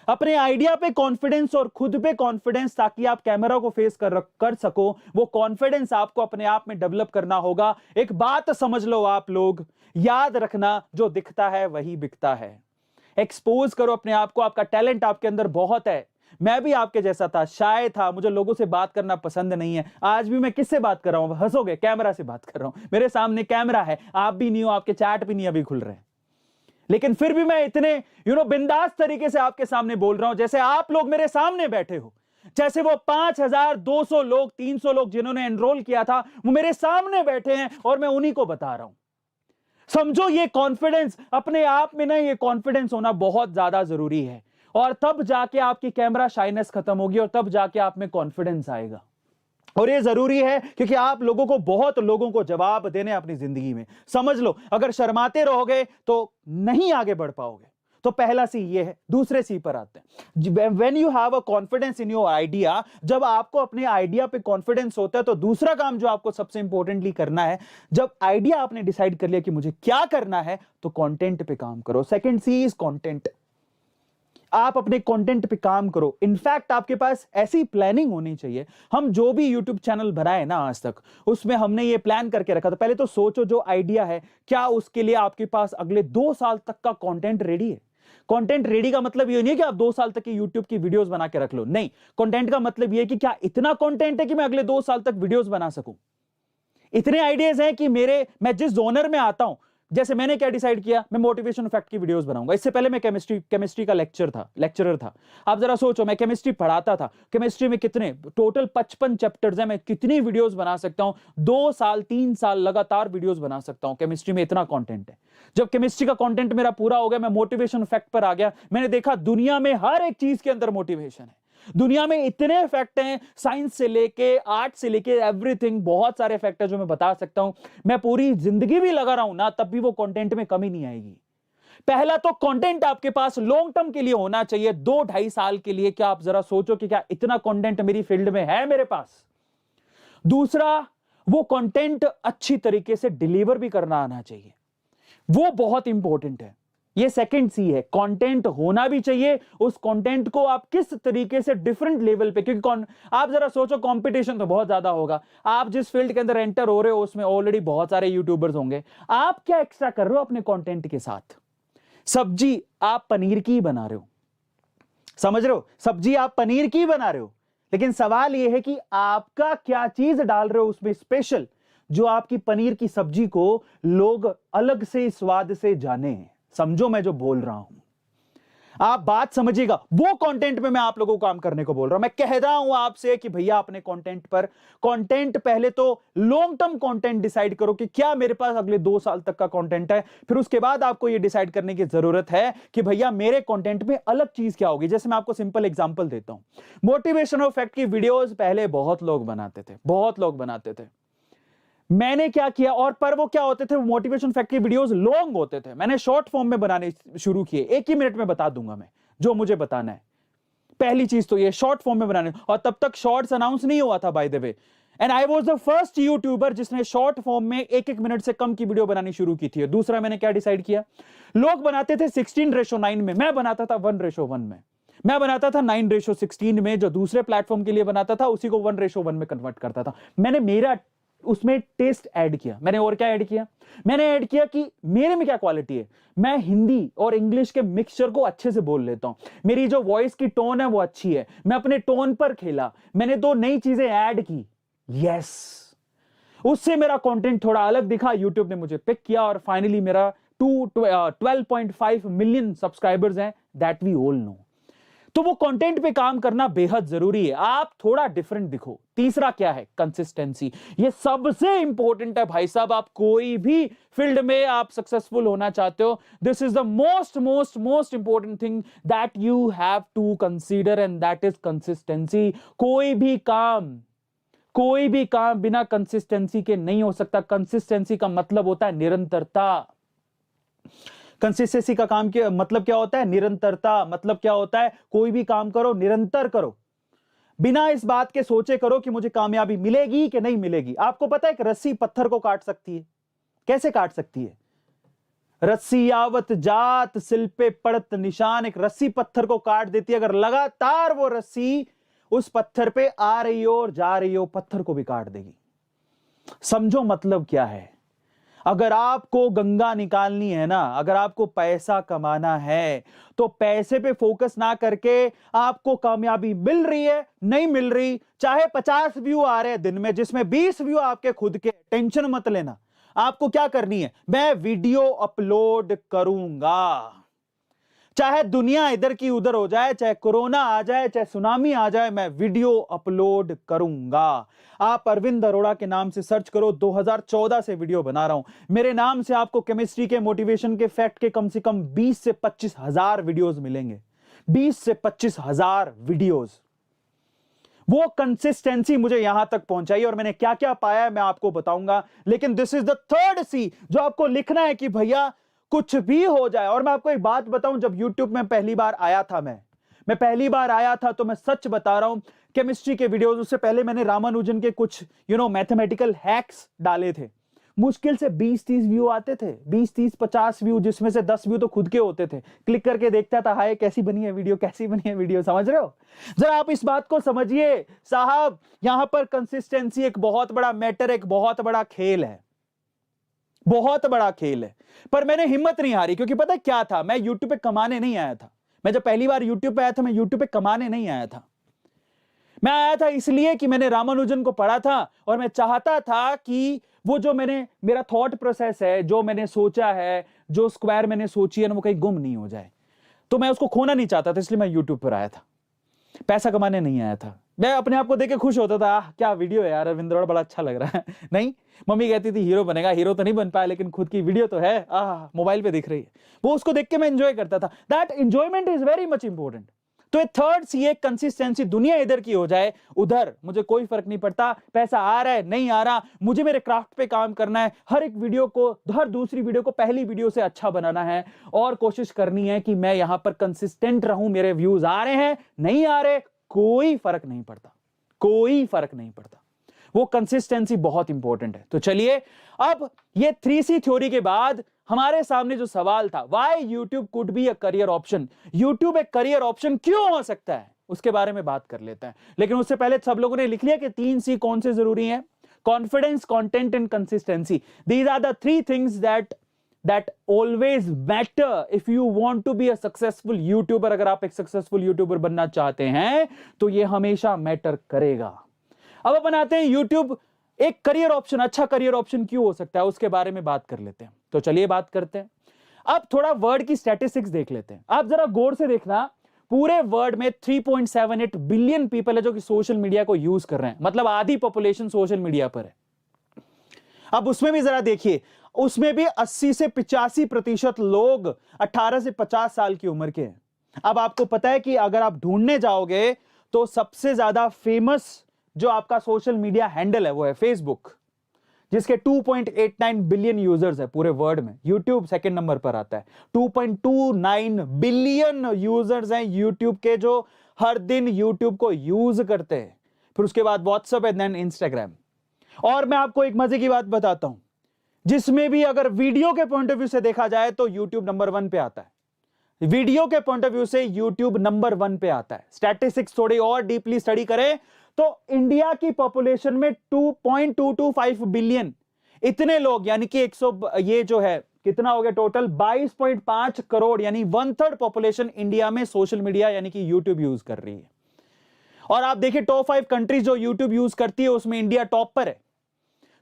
अपने आइडिया पे कॉन्फिडेंस और खुद पे कॉन्फिडेंस, ताकि आप कैमरा को फेस कर सको, वो कॉन्फिडेंस आपको अपने आप में डेवलप करना होगा। एक बात समझ लो आप लोग, याद रखना, जो दिखता है वही बिकता है। एक्सपोज करो अपने आप को, आपका टैलेंट आपके अंदर बहुत है। मैं भी आपके जैसा था, शाय था, मुझे लोगों से बात करना पसंद नहीं है। आज भी मैं किससे बात कर रहा हूं? हंसोगे, कैमरा से बात कर रहा हूं। मेरे सामने कैमरा है, आप भी नहीं हो, आपके चैट भी नहीं अभी खुल रहे हैं, लेकिन फिर भी मैं इतने बिंदास तरीके से आपके सामने बोल रहा हूं, जैसे आप लोग मेरे सामने बैठे हो, जैसे वो 5200 लोग, 300 लोग जिन्होंने एनरोल किया था, वो मेरे सामने बैठे हैं और मैं उन्हीं को बता रहा हूं। समझो, ये कॉन्फिडेंस अपने आप में ना, ये कॉन्फिडेंस होना बहुत ज्यादा जरूरी है, और तब जाके आपकी कैमरा शाइनेस खत्म होगी, और तब जाके आप में कॉन्फिडेंस आएगा। और ये जरूरी है क्योंकि आप लोगों को, बहुत लोगों को जवाब देने अपनी जिंदगी में। समझ लो, अगर शर्माते रहोगे तो नहीं आगे बढ़ पाओगे। तो पहला सी ये है। दूसरे सी पर आते हैं। When you have a confidence in your idea, जब आपको अपने आइडिया पे कॉन्फिडेंस होता है, तो दूसरा काम जो आपको सबसे इंपॉर्टेंटली करना है, जब आइडिया आपने डिसाइड कर लिया कि मुझे क्या करना है, तो कंटेंट पे काम करो। Second C is content. आप अपने कंटेंट पे काम करो। इनफैक्ट आपके पास ऐसी प्लानिंग होनी चाहिए। हम जो भी यूट्यूब चैनल बनाए ना आज तक, उसमें हमने ये प्लान करके रखा था। पहले तो सोचो, जो आइडिया है, क्या उसके लिए आपके पास अगले 2 साल तक का कंटेंट रेडी है? कंटेंट रेडी का मतलब ये नहीं है कि आप 2 साल तक की यूट्यूब की वीडियोस बना के रख लो। नहीं, कंटेंट का मतलब ये है कि क्या इतना कंटेंट है कि मैं अगले 2 साल तक वीडियोस बना सकूं। इतने आइडियाज हैं कि मैं जिस जोनर में आता हूं, जैसे मैंने क्या डिसाइड किया, मैं मोटिवेशन फैक्ट की वीडियोस बनाऊंगा। इससे पहले मैं केमिस्ट्री का लेक्चरर था। आप जरा सोचो, मैं केमिस्ट्री पढ़ाता था। केमिस्ट्री में कितने टोटल 55 चैप्टर्स हैं। मैं कितनी वीडियोस बना सकता हूं? 2 साल 3 साल लगातार वीडियोस बना सकता हूं। केमिस्ट्री में इतना कंटेंट है। जब केमिस्ट्री का कंटेंट मेरा पूरा हो गया, मैं मोटिवेशन फैक्ट पर आ गया। मैंने देखा दुनिया में हर एक चीज के अंदर मोटिवेशन है। दुनिया में इतने फैक्ट हैं, साइंस से लेके आर्ट से लेके एवरीथिंग, बहुत सारे फैक्ट है जो मैं बता सकता हूं। मैं पूरी जिंदगी भी लगा रहा हूं ना, तब भी वो कंटेंट में कमी नहीं आएगी। पहला तो कंटेंट आपके पास लॉन्ग टर्म के लिए होना चाहिए, 2-2.5 साल के लिए। क्या आप जरा सोचो कि क्या इतना कंटेंट मेरी फील्ड में है मेरे पास? दूसरा, वो कंटेंट अच्छी तरीके से डिलीवर भी करना आना चाहिए, वो बहुत इंपॉर्टेंट है। ये सेकंड सी है, कंटेंट होना भी चाहिए। उस कंटेंट को आप किस तरीके से डिफरेंट लेवल पे, क्योंकि आप जरा सोचो, कंपटीशन तो बहुत ज्यादा होगा। आप जिस फील्ड के अंदर एंटर हो रहे हो उसमें ऑलरेडी बहुत सारे यूट्यूबर्स होंगे। आप क्या एक्स्ट्रा कर रहे हो अपने कंटेंट के साथ? सब्जी आप पनीर की बना रहे हो, समझ रहे हो? सब्जी आप पनीर की बना रहे हो, लेकिन सवाल यह है कि आपका क्या चीज डाल रहे हो उसमें स्पेशल, जो आपकी पनीर की सब्जी को लोग अलग से स्वाद से जाने। समझो मैं जो बोल रहा हूं, आप बात समझिएगा। वो कंटेंट में मैं आप लोगों को काम करने को बोल रहा हूं। मैं कह रहा हूं आपसे कि भैया अपने कंटेंट पर, कंटेंट पहले तो लॉन्ग टर्म कंटेंट डिसाइड करो कि क्या मेरे पास अगले 2 साल तक का कंटेंट है। फिर उसके बाद आपको यह डिसाइड करने की जरूरत है कि भैया मेरे कंटेंट में अलग चीज क्या होगी। जैसे मैं आपको सिंपल एग्जांपल देता हूं, मोटिवेशनल फैक्ट की वीडियोस पहले बहुत लोग बनाते थे। मैंने क्या किया, और पर वो क्या होते थे, मोटिवेशन फैक्ट की वीडियोस लॉन्ग होते थे। मैंने शॉर्ट फॉर्म में बनाने शुरू किए। 1 ही मिनट में बता दूंगा मैं जो मुझे बताना है। पहली चीज तो ये शॉर्ट फॉर्म में बनाने, और तब तक शॉर्ट्स अनाउंस नहीं हुआ था by the way. And I was the first YouTuber जिसने शॉर्ट फॉर्म में 1-1 मिनट से कम की वीडियो बनानी शुरू की थी। दूसरा, मैंने क्या डिसाइड किया, लोग बनाते थे 16:9 में, मैं बनाता था 1:1 में। मैं बनाता था 9:16 में, जो दूसरे प्लेटफॉर्म के लिए बनाता था उसी को 1:1 में कन्वर्ट करता था। मैंने मेरा उसमें टेस्ट ऐड किया। मैंने और क्या ऐड किया, मैंने ऐड किया कि मेरे में क्या क्वालिटी है। मैं हिंदी और इंग्लिश के मिक्सचर को अच्छे से बोल लेता हूं। मेरी जो वॉइस की टोन है वो अच्छी है। मैं अपने टोन पर खेला, मैंने 2 नई चीजें ऐड की। यस, उससे मेरा कंटेंट थोड़ा अलग दिखा, यूट्यूब ने मुझे पिक किया, और फाइनली मेरा 12.5 मिलियन सब्सक्राइबर्स हैं, दैट वी ऑल नो। तो वो कंटेंट पे काम करना बेहद जरूरी है, आप थोड़ा डिफरेंट दिखो। तीसरा क्या है, कंसिस्टेंसी। ये सबसे इंपॉर्टेंट है भाई साहब। आप कोई भी फील्ड में आप सक्सेसफुल होना चाहते हो, this is the most important thing that you have to consider, and that is consistency. कोई भी काम बिना कंसिस्टेंसी के नहीं हो सकता। कंसिस्टेंसी का मतलब होता है निरंतरता। कंसिस्टेंसी का काम क्या मतलब, क्या होता है, निरंतरता। मतलब क्या होता है, कोई भी काम करो निरंतर करो, बिना इस बात के सोचे करो कि मुझे कामयाबी मिलेगी कि नहीं मिलेगी। आपको पता है कि रस्सी पत्थर को काट सकती है, कैसे काट सकती है? रस्सी आवत जात सिल पे पड़त निशान, एक रस्सी पत्थर को काट देती है। अगर लगातार वो रस्सी उस पत्थर पे आ रही हो और जा रही हो, पत्थर को भी काट देगी। समझो मतलब क्या है। अगर आपको गंगा निकालनी है ना, अगर आपको पैसा कमाना है, तो पैसे पे फोकस ना करके आपको कामयाबी मिल रही है नहीं मिल रही, चाहे 50 व्यू आ रहे हैं दिन में, जिसमें 20 व्यू आपके खुद के, टेंशन मत लेना। आपको क्या करनी है, मैं वीडियो अपलोड करूंगा, चाहे दुनिया इधर की उधर हो जाए, चाहे कोरोना आ जाए, चाहे सुनामी आ जाए, मैं वीडियो अपलोड करूंगा। आप अरविंद अरोड़ा के नाम से सर्च करो, 2014 से वीडियो बना रहा हूं। मेरे नाम से आपको केमिस्ट्री के, मोटिवेशन के, फैक्ट के कम से कम 20 से 25 हजार वीडियोस मिलेंगे। 20 से 25 हजार वीडियोस। वो कंसिस्टेंसी मुझे यहां तक पहुंचाई, और मैंने क्या क्या पाया है मैं आपको बताऊंगा। लेकिन this is the third C जो आपको लिखना है कि भैया कुछ भी हो जाए। और मैं आपको एक बात बताऊं, जब YouTube में पहली बार आया था, मैं पहली बार आया था, तो मैं सच बता रहा हूं, केमिस्ट्री के वीडियोस, उससे पहले मैंने रामानुजन के कुछ मैथमेटिकल हैक्स डाले थे। मुश्किल से 20-30 व्यू आते थे, 20-30-50 व्यू, जिसमें से 10 व्यू तो खुद के होते थे। क्लिक करके देखता था, हाय कैसी बनी है वीडियो, कैसी बनी है वीडियो। समझ रहे हो? जरा आप इस बात को समझिए साहब, यहां पर कंसिस्टेंसी एक बहुत बड़ा मैटर, एक बहुत बड़ा खेल है, बहुत बड़ा खेल है। पर मैंने हिम्मत नहीं हारी, क्योंकि पता क्या था, मैं YouTube पे कमाने नहीं आया था। मैं जब पहली बार YouTube पे आया था, मैं YouTube पे कमाने नहीं आया था। मैं आया था इसलिए कि मैंने रामानुजन को पढ़ा था, और मैं चाहता था कि वो जो मेरा थॉट प्रोसेस है, जो मैंने सोचा है, जो स्क्वायर मैंने सोची है ना, वो कहीं गुम नहीं हो जाए। तो मैं उसको खोना नहीं चाहता था, इसलिए मैं यूट्यूब पर आया था, पैसा कमाने नहीं आया था। मैं अपने आप को देख के खुश होता था, क्या वीडियो है यार, अरविंद रोड बड़ा अच्छा लग रहा है। नहीं, मम्मी कहती थी हीरो बनेगा, हीरो तो नहीं बन पाया, लेकिन खुद की वीडियो तो है, मोबाइल पे दिख रही है, वो उसको देख के मैं एंजॉय करता था। That enjoyment is very much important. तो ये थर्ड सी एक कंसिस्टेंसी, दुनिया इधर की हो जाए उधर, मुझे कोई फर्क नहीं पड़ता, पैसा आ रहा है नहीं आ रहा, मुझे मेरे क्राफ्ट पे काम करना है, हर एक वीडियो को, हर दूसरी वीडियो को पहली वीडियो से अच्छा बनाना है, और कोशिश करनी है कि मैं यहां पर कंसिस्टेंट रहूं। मेरे व्यूज आ रहे हैं नहीं आ रहे, कोई फर्क नहीं पड़ता, कोई फर्क नहीं पड़ता। वो कंसिस्टेंसी बहुत इंपॉर्टेंट है। तो चलिए, अब ये 3C थ्योरी के बाद हमारे सामने जो सवाल था, why YouTube could be a career option, YouTube एक करियर ऑप्शन क्यों हो सकता है, उसके बारे में बात कर लेते हैं। लेकिन उससे पहले सब लोगों ने लिख लिया कि 3C कौन से जरूरी हैं? Confidence, content and consistency. These are the 3 things that always matter if you want to be a successful YouTuber। अगर आप एक सक्सेसफुल यूट्यूबर बनना चाहते हैं तो ये हमेशा मैटर करेगा। अब अपन आते हैं YouTube एक करियर ऑप्शन, अच्छा करियर ऑप्शन क्यों हो सकता है, उसके बारे में बात कर लेते हैं। तो चलिए बात करते हैं। अब थोड़ा वर्ड की स्टैटिस्टिक्स देख लेते हैं। आप जरा गौर से देखना, पूरे वर्ल्ड में 3.78 बिलियन पीपल है जो कि सोशल मीडिया को यूज कर रहे हैं, मतलब आधी पॉपुलेशन सोशल मीडिया पर है। अब उसमें भी जरा देखिए, उसमें भी 80 से 85% लोग 18 से 50 साल की उम्र के हैं। अब आपको पता है कि अगर आप ढूंढने जाओगे तो सबसे ज्यादा फेमस जो आपका सोशल मीडिया हैंडल है वो है फेसबुक, जिसके 2.89 बिलियन यूजर्स है पूरे वर्ल्ड में। यूट्यूब सेकंड नंबर पर आता है, 2.29 बिलियन यूजर्स हैं यूट्यूब के, जो हर दिन यूट्यूब को यूज करते हैं। फिर उसके बाद व्हाट्सएप एंड देन इंस्टाग्राम। और मैं आपको एक मजे की बात बताता हूं, जिसमें भी अगर वीडियो के पॉइंट ऑफ व्यू से देखा जाए तो यूट्यूब नंबर 1 पे आता है। वीडियो के पॉइंट ऑफ व्यू से यूट्यूब नंबर 1 पे आता है। स्टैटिस्टिक्स थोड़ी और डीपली स्टडी करें तो इंडिया की पॉपुलेशन में 2.225 बिलियन, इतने लोग, यानी कि 100, ये जो है कितना हो गया टोटल, 22.5 करोड़, यानी 1/3 पॉपुलेशन इंडिया में सोशल मीडिया यानी कि यूट्यूब यूज कर रही है। और आप देखिए टॉप 5 कंट्रीज जो यूट्यूब यूज करती है उसमें इंडिया टॉप पर है।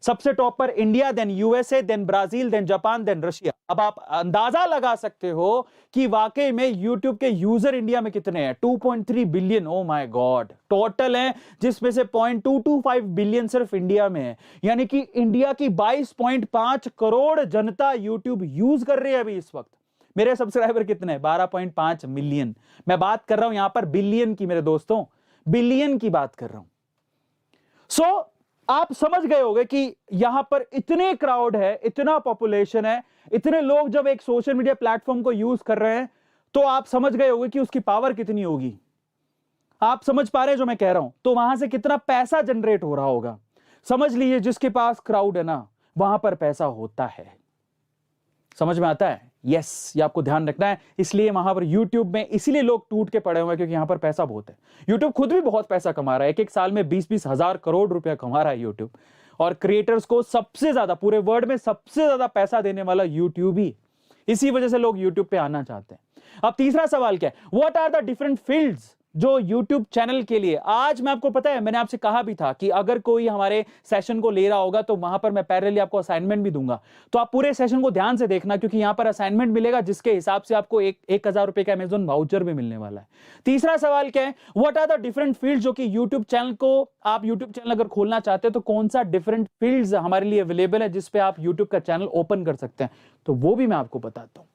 सबसे टॉप पर India, then USA, then Brazil, then Japan, then Russia. अब आप अंदाजा लगा सकते हो कि वाकई में यूट्यूब के यूजर इंडिया में कितने हैं, 2.3 billion. Oh my God, total है, जिसमें से 0.225 बिलियन सिर्फ इंडिया में है। यानी कि इंडिया की 22.5 करोड़ जनता यूट्यूब यूज कर रही है अभी इस वक्त। मेरे सब्सक्राइबर कितने हैं? 12.5 मिलियन। मैं बात कर रहा हूं यहां पर बिलियन की, मेरे दोस्तों, बिलियन की बात कर रहा हूं। सो आप समझ गए होंगे कि यहां पर इतने क्राउड है, इतना पॉपुलेशन है, इतने लोग जब एक सोशल मीडिया प्लेटफॉर्म को यूज कर रहे हैं तो आप समझ गए होंगे कि उसकी पावर कितनी होगी। आप समझ पा रहे हैं जो मैं कह रहा हूं? तो वहां से कितना पैसा जनरेट हो रहा होगा। समझ लीजिए जिसके पास क्राउड है ना, वहां पर पैसा होता है। समझ में आता है? यस, ये आपको ध्यान रखना है। इसलिए वहां पर YouTube में इसीलिए लोग टूट के पड़े हुए हैं, क्योंकि यहां पर पैसा बहुत है। YouTube खुद भी बहुत पैसा कमा रहा है, एक साल में 20-20 हजार करोड़ रुपया कमा रहा है YouTube। और क्रिएटर्स को सबसे ज्यादा, पूरे वर्ल्ड में सबसे ज्यादा पैसा देने वाला YouTube ही। इसी वजह से लोग YouTube पे आना चाहते हैं। अब तीसरा सवाल क्या है, what are the different fields जो YouTube चैनल के लिए। आज मैं आपको पता है, मैंने आपसे कहा भी था कि अगर कोई हमारे सेशन को ले रहा होगा तो वहां पर मैं पैरेलली आपको असाइनमेंट भी दूंगा। तो आप पूरे सेशन को ध्यान से देखना, क्योंकि यहां पर असाइनमेंट मिलेगा जिसके हिसाब से आपको 1,000 रुपए का अमेजोन वाउचर भी मिलने वाला है। तीसरा सवाल क्या है, what are the different field जो कि YouTube चैनल को, आप YouTube चैनल अगर खोलना चाहते हैं तो कौन सा डिफरेंट फील्ड हमारे लिए अवेलेबल है जिसपे आप YouTube का चैनल ओपन कर सकते हैं, तो वो भी मैं आपको बताता हूं।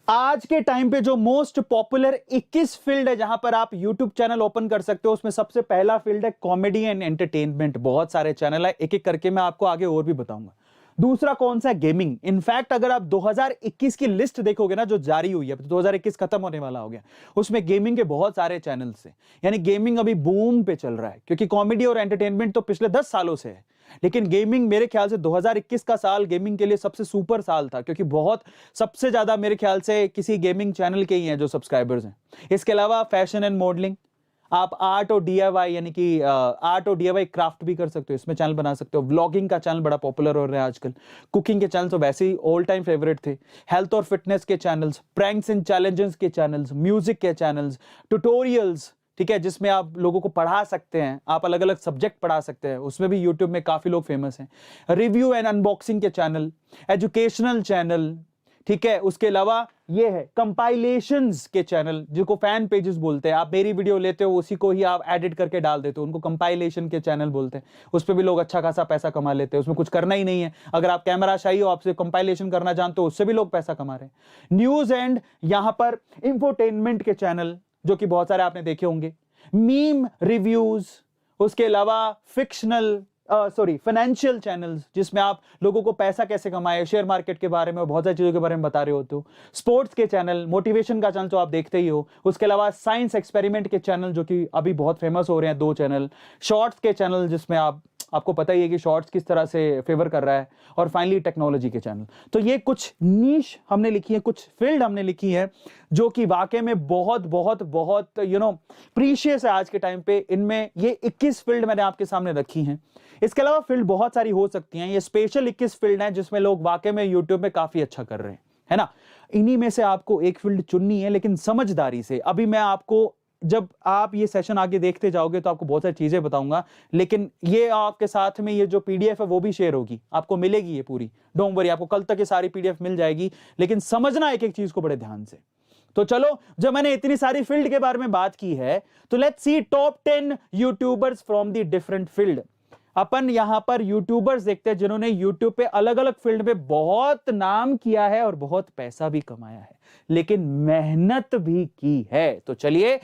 आज के टाइम पे जो मोस्ट पॉपुलर 21 फील्ड है जहां पर आप YouTube चैनल ओपन कर सकते हो, उसमें सबसे पहला फील्ड है कॉमेडी एंड एंटरटेनमेंट। बहुत सारे चैनल है, एक एक करके मैं आपको आगे और भी बताऊंगा। दूसरा कौन सा है, गेमिंग। इनफैक्ट अगर आप 2021 की लिस्ट देखोगे ना जो जारी हुई है, 2021 खत्म होने वाला हो गया, उसमें गेमिंग के बहुत सारे चैनल्स हैं। यानी गेमिंग अभी बूम पे चल रहा है, क्योंकि कॉमेडी और एंटरटेनमेंट तो पिछले 10 सालों से है, लेकिन गेमिंग मेरे ख्याल से 2021 का साल गेमिंग के लिए सबसे सुपर साल था, क्योंकि बहुत सबसे ज्यादा मेरे ख्याल से किसी गेमिंग चैनल के ही हैं जो सब्सक्राइबर्स हैं। इसके अलावा फैशन एंड मॉडलिंग, आप आर्ट और डीआईवाई यानी कि आर्ट और डीआईवाई क्राफ्ट भी कर सकते हो, इसमें चैनल बना सकते हो। व्लॉगिंग का चैनल बड़ा पॉपुलर हो रहा है आजकल। कुकिंग के चैनल तो वैसे ही ऑल टाइम फेवरेट थे। हेल्थ और फिटनेस के चैनल्स, प्रैंक्स एंड चैलेंजेस के चैनल्स, म्यूजिक के चैनल्स, ट्यूटोरियल्स, ठीक है, जिसमें आप लोगों को पढ़ा सकते हैं, आप अलग अलग सब्जेक्ट पढ़ा सकते हैं, उसमें भी यूट्यूब में काफी लोग फेमस हैं। रिव्यू एंड अनबॉक्सिंग के चैनल, एजुकेशनल चैनल, ठीक है, उसके अलावा ये है कंपाइलेशंस के चैनल, जिनको फैन पेजेस बोलते हैं। आप मेरी वीडियो लेते हो, उसी को ही आप एडिट करके डाल देते हो, उनको कंपाइलेशन के चैनल बोलते हैं। उस पर भी लोग अच्छा खासा पैसा कमा लेते हैं, उसमें कुछ करना ही नहीं है। अगर आप कैमरा शाही हो, आपसे कंपाइलेशन करना जानते हो, उससे भी लोग पैसा कमा रहे हैं। न्यूज एंड यहां पर इंफोटेनमेंट के चैनल, जो कि बहुत सारे आपने देखे होंगे। मीम रिव्यूज, उसके अलावा फिक्शनल फाइनेंशियल चैनल्स, जिसमें आप लोगों को पैसा कैसे कमाए, शेयर मार्केट के बारे में, बहुत सारी चीजों के बारे में बता रहे होते हो। स्पोर्ट्स के चैनल, मोटिवेशन का चैनल तो आप देखते ही हो। उसके अलावा साइंस एक्सपेरिमेंट के चैनल, जो कि अभी बहुत फेमस हो रहे हैं, 2 चैनल। शॉर्ट्स के चैनल, जिसमें आपको पता ही है कि शॉर्ट्स किस तरह से फेवर कर रहा है। और फाइनली टेक्नोलॉजी के चैनल। तो ये कुछ नीश हमने लिखी है, कुछ फील्ड हमने लिखी है, जो कि वाकई में बहुत बहुत बहुत प्रीशियस है आज के टाइम पे। इनमें ये 21 फील्ड मैंने आपके सामने रखी हैं। इसके अलावा फील्ड बहुत सारी हो सकती हैं। ये स्पेशल 21 फील्ड हैं जिसमें लोग वाकई में यूट्यूब में काफी अच्छा कर रहे हैं, है ना। इन्हीं में से आपको एक फील्ड चुननी है, लेकिन समझदारी से। अभी मैं आपको, जब आप ये सेशन आगे देखते जाओगे तो आपको बहुत सारी चीजें बताऊंगा, लेकिन ये आपके साथ में ये जो पीडीएफ है वो भी शेयर होगी, आपको मिलेगी ये पूरी। डोंट वरी, आपको कल तक ये सारी पीडीएफ मिल जाएगी, लेकिन समझना एक एक चीज को बड़े ध्यान से। तो चलो, जब मैंने इतनी सारी फील्ड के बारे में बात की है, तो let's see top 10 YouTubers from the different field. अपन यहां पर यूट्यूबर्स देखते हैं जिन्होंने यूट्यूब पे अलग अलग फील्ड में बहुत नाम किया है और बहुत पैसा भी कमाया है, लेकिन मेहनत भी की है। तो चलिए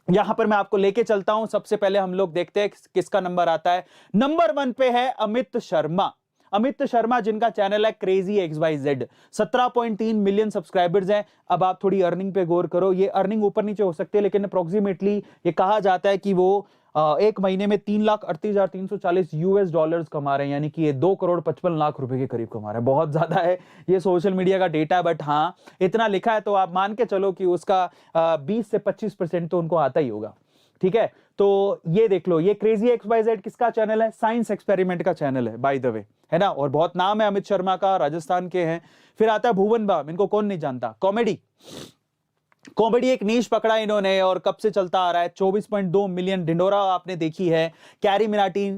यहां पर मैं आपको लेके चलता हूं। सबसे पहले हम लोग देखते हैं किसका नंबर आता है। नंबर 1 पे है अमित शर्मा। अमित शर्मा, जिनका चैनल है क्रेजी XYZ, 17.3 मिलियन सब्सक्राइबर्स हैं। अब आप थोड़ी अर्निंग पे गौर करो। ये अर्निंग ऊपर नीचे हो सकती है, लेकिन अप्रोक्सीमेटली ये कहा जाता है कि वो एक महीने में 3,38,340 US डॉलर्स कमा रहे हैं, यानी कि ये 2,55,00,000 रुपए के करीब कमा रहे हैं। बहुत ज्यादा है, ये सोशल मीडिया का डेटा है, बट हाँ इतना लिखा है तो आप मान के चलो कि उसका 20 से 25% तो उनको आता ही होगा, ठीक है। तो ये देख लो, ये क्रेजी XYZ किसका चैनल है? साइंस एक्सपेरिमेंट का चैनल है, बाय द वे, है ना। और बहुत नाम है अमित शर्मा का, राजस्थान के हैं। फिर आता है भुवन बाम, इनको कौन नहीं जानता। कॉमेडी एक नीश पकड़ा इन्होंने, और कब से चलता आ रहा है। 24.2 मिलियन। ढिंडोरा आपने देखी है। कैरी मिनाटी,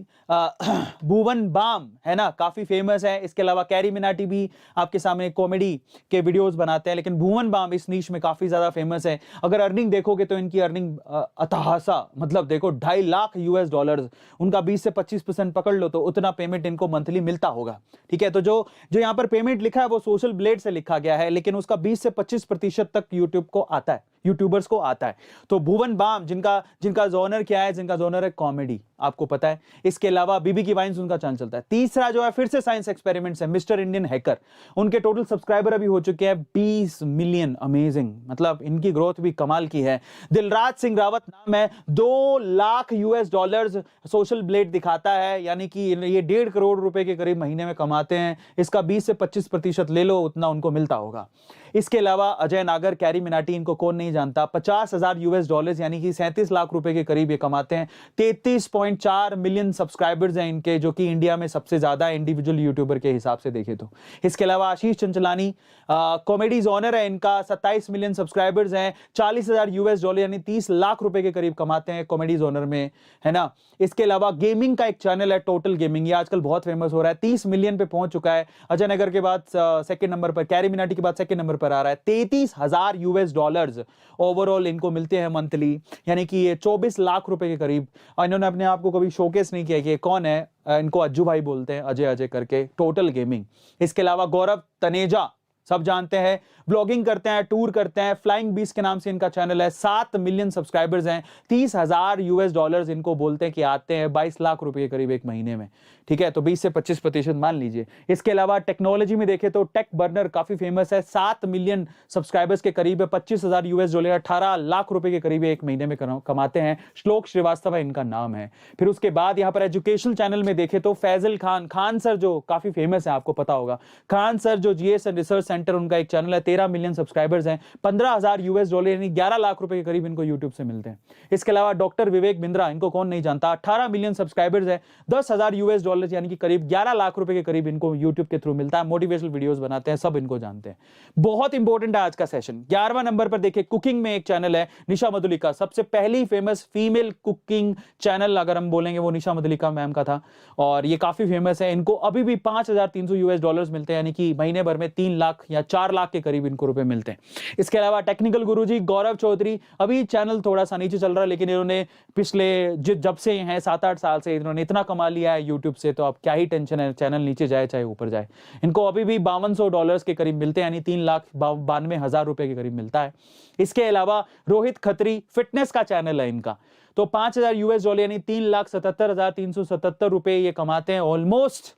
भुवन बाम, है ना, काफी फेमस है। इसके अलावा कैरी मिनाटी भी आपके सामने कॉमेडी के वीडियोस बनाते हैं, लेकिन भुवन बाम इस नीश में काफी ज्यादा फेमस है। अगर अर्निंग देखोगे तो इनकी अर्निंग अतहासा, मतलब देखो 2.5 लाख US डॉलर्स, उनका 20 से 25% पकड़ लो तो उतना पेमेंट इनको मंथली मिलता होगा, ठीक है। तो जो यहाँ पर पेमेंट लिखा है वो सोशल ब्लेड से लिखा गया है, लेकिन उसका 20 से 25% तक यूट्यूब को आता है, यूट्यूबर्स को आता है। तो भुवन बाम, जिनका जॉनर क्या है? जिनका जॉनर है कॉमेडी, आपको पता है। इसके अलावा बीबी की वाइन्स उनका चैनल चलता है। तीसरा जो है फिर से साइंस एक्सपेरिमेंट्स है, मिस्टर इंडियन हैकर। उनके टोटल सब्सक्राइबर अभी हो चुके हैं 20 मिलियन। अमेजिंग, मतलब इनकी ग्रोथ भी कमाल की है। दिलराज सिंह रावत नाम है, 2 lakh US dollars social blade दिखाता है, यानी कि ये 1.5 करोड़ रुपए के करीब महीने में कमाते हैं। इसका 20 से 25% ले लो, उतना उनको मिलता होगा। इसके अलावा अजय नागर, कैरी मिनाटी, इनको कौन नहीं जानता। 50,000 US डॉलर्स, यानी कि 37 लाख रुपए के करीब ये कमाते हैं। 33.4 मिलियन सब्सक्राइबर्स हैं इनके, जो कि इंडिया में सबसे ज्यादा इंडिविजुअल यूट्यूबर के हिसाब से देखे तो। इसके अलावा आशीष चंचलानी, कॉमेडी जॉनर है इनका, 27 मिलियन सब्सक्राइबर्स हैं। 40,000 US डॉलर, यानी 30 लाख रुपए के करीब कमाते हैं कॉमेडी जॉनर में, है ना। इसके अलावा गेमिंग का एक चैनल है टोटल गेमिंग, ये आजकल बहुत फेमस हो रहा है, 30 मिलियन पे पहुंच चुका है। अजय नगर के बाद सेकंड नंबर पर, कैरी मिनाटी के बाद सेकंड नंबर पर आ रहा है। 33,000 US डॉलर्स ओवरऑल इनको मिलते हैं मंथली, यानी कि ये 24 लाख रुपए के करीब। इन्होंने अपने आप को कभी शोकेस नहीं किया कि ये कौन है। इनको अज्जू भाई बोलते हैं, अजय अजय करके, टोटल गेमिंग। इसके अलावा गौरव तनेजा, सब जानते हैं, ब्लॉगिंग करते हैं, टूर करते हैं, फ्लाइंग बीस्ट के नाम से इनका चैनल है। 7 मिलियन सब्सक्राइबर्स हैं। 30,000 US डॉलर्स इनको बोलते हैं कि आते हैं, 22 लाख रुपए के करीब एक महीने में, ठीक है। तो 20 से 25% मान लीजिए। इसके अलावा टेक्नोलॉजी में देखें तो टेक बर्नर काफी फेमस है, 7 मिलियन सब्सक्राइबर्स के करीब है। 25,000 US डॉलर, 18 लाख रुपए के करीब एक महीने में कमाते हैं। श्लोक श्रीवास्तव इनका नाम है। फिर उसके बाद यहाँ पर एजुकेशनल चैनल में देखें तो फैजल खान सर, जो काफी फेमस है, आपको पता होगा। खान सर जो GS एंड रिसर्च मेंटर उनका एक चैनल है, 13 मिलियन सब्सक्राइबर्स हैं, $15,000 यानी 11 लाख रुपए के करीब इनको यूट्यूब से मिलते हैं। इसके अलावा डॉक्टर विवेक बिंद्रा, इनको कौन नहीं जानता, 18 मिलियन सब्सक्राइबर्स हैं, $10,000 यानी कि करीब 11 लाख रुपए के करीब इनको यूट्यूब के थ्रू मिलता है। मोटिवेशनल वीडियोस बनाते हैं, सब इनको जानते हैं। बहुत इंपॉर्टेंट है आज का सेशन। 11वां नंबर पर देखिए, कुकिंग में एक चैनल है निशा मधुलिका, सबसे पहली फेमस फीमेल कुकिंग चैनल अगर हम बोलेंगे वो निशा मधुलिका मैम का था, और ये काफी फेमस है। इनको अभी भी $5,300 मिलते हैं, यानी कि महीने भर में 3 लाख या 4 लाख के करीब इनको रुपए मिलते हैं। इसके अलावा टेक्निकल गुरुजी गौरव चौधरी, अभी चैनल थोड़ा सा नीचे चल रहा है, लेकिन इन्होंने पिछले जब से हैं 7-8 साल से इन्होंने इतना कमा लिया है यूट्यूब से, तो अब क्या ही टेंशन है, चैनल नीचे जाए चाहे ऊपर जाए। इनको अभी भी $5200 के करीब मिलते हैं, यानी 3,92,000 रुपए के करीब मिलता है। इसके अलावा रोहित खत्री, फिटनेस का चैनल है इनका, तो $5,000 यानी 3,77,377 रुपए ये कमाते हैं ऑलमोस्ट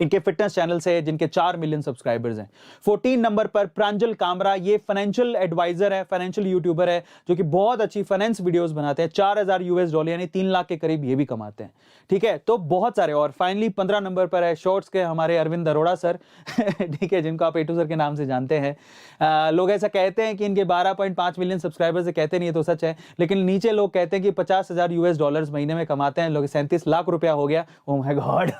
इनके फिटनेस चैनल से, जिनके 4 मिलियन सब्सक्राइबर्स हैं। 14 नंबर पर प्रांजल कामरा, ये फाइनेंशियल एडवाइजर है, फाइनेंशियल यूट्यूबर है, जो कि बहुत अच्छी फाइनेंस वीडियोस बनाते हैं। $4,000 यानी 3 लाख के करीब ये भी कमाते हैं। ठीक है, तो बहुत सारे। और फाइनली 15 नंबर पर है शॉर्ट्स के हमारे अरविंद अरोड़ा सर ठीक है, जिनको आप एटू सर के नाम से जानते हैं। लोग ऐसा कहते हैं कि इनके 12.5 मिलियन सब्सक्राइबर्स से, कहते नहीं है तो सच है, लेकिन नीचे लोग कहते हैं कि $50,000 महीने में कमाते हैं लोग। 37 लाख रुपया हो गया, ओह माय गॉड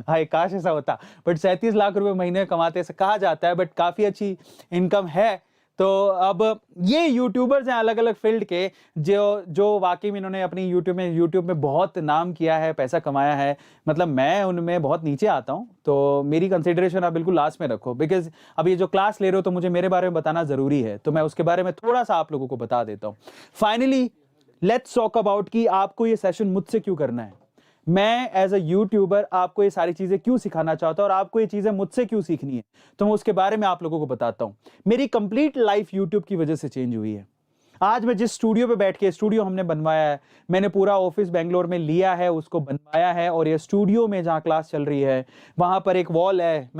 हाय, काश ऐसा होता, बट 37 लाख रुपए महीने में कमाते ऐसा कहा जाता है, बट काफी अच्छी इनकम है। तो अब ये यूट्यूबर्स हैं अलग अलग फील्ड के, जो वाकई में इन्होंने अपनी यूट्यूब में बहुत नाम किया है, पैसा कमाया है। मतलब मैं उनमें बहुत नीचे आता हूं, तो मेरी कंसिडरेशन आप बिल्कुल लास्ट में रखो, बिकॉज अब ये जो क्लास ले रहे हो तो मुझे मेरे बारे में बताना जरूरी है, तो मैं उसके बारे में थोड़ा सा आप लोगों को बता देता हूं। फाइनली लेट्स टॉक अबाउट कि आपको ये सेशन मुझसे क्यों करना है, मैं एज अ यूट्यूबर आपको ये सारी चीजें क्यों सिखाना चाहता हूं, और आपको ये चीजें मुझसे क्यों सीखनी है, तो मैं उसके बारे में आप लोगों को बताता हूं। मेरी कंप्लीट लाइफ यूट्यूब की वजह से चेंज हुई है। आज मैं जिस स्टूडियो पे बैठ के, स्टूडियो हमने बनवाया है, मैंने पूरा ऑफिस बेंगलोर में लिया है, उसको बनवाया है, और ये स्टूडियो में जहाँ क्लास चल रही है वहां पर एक वॉल है,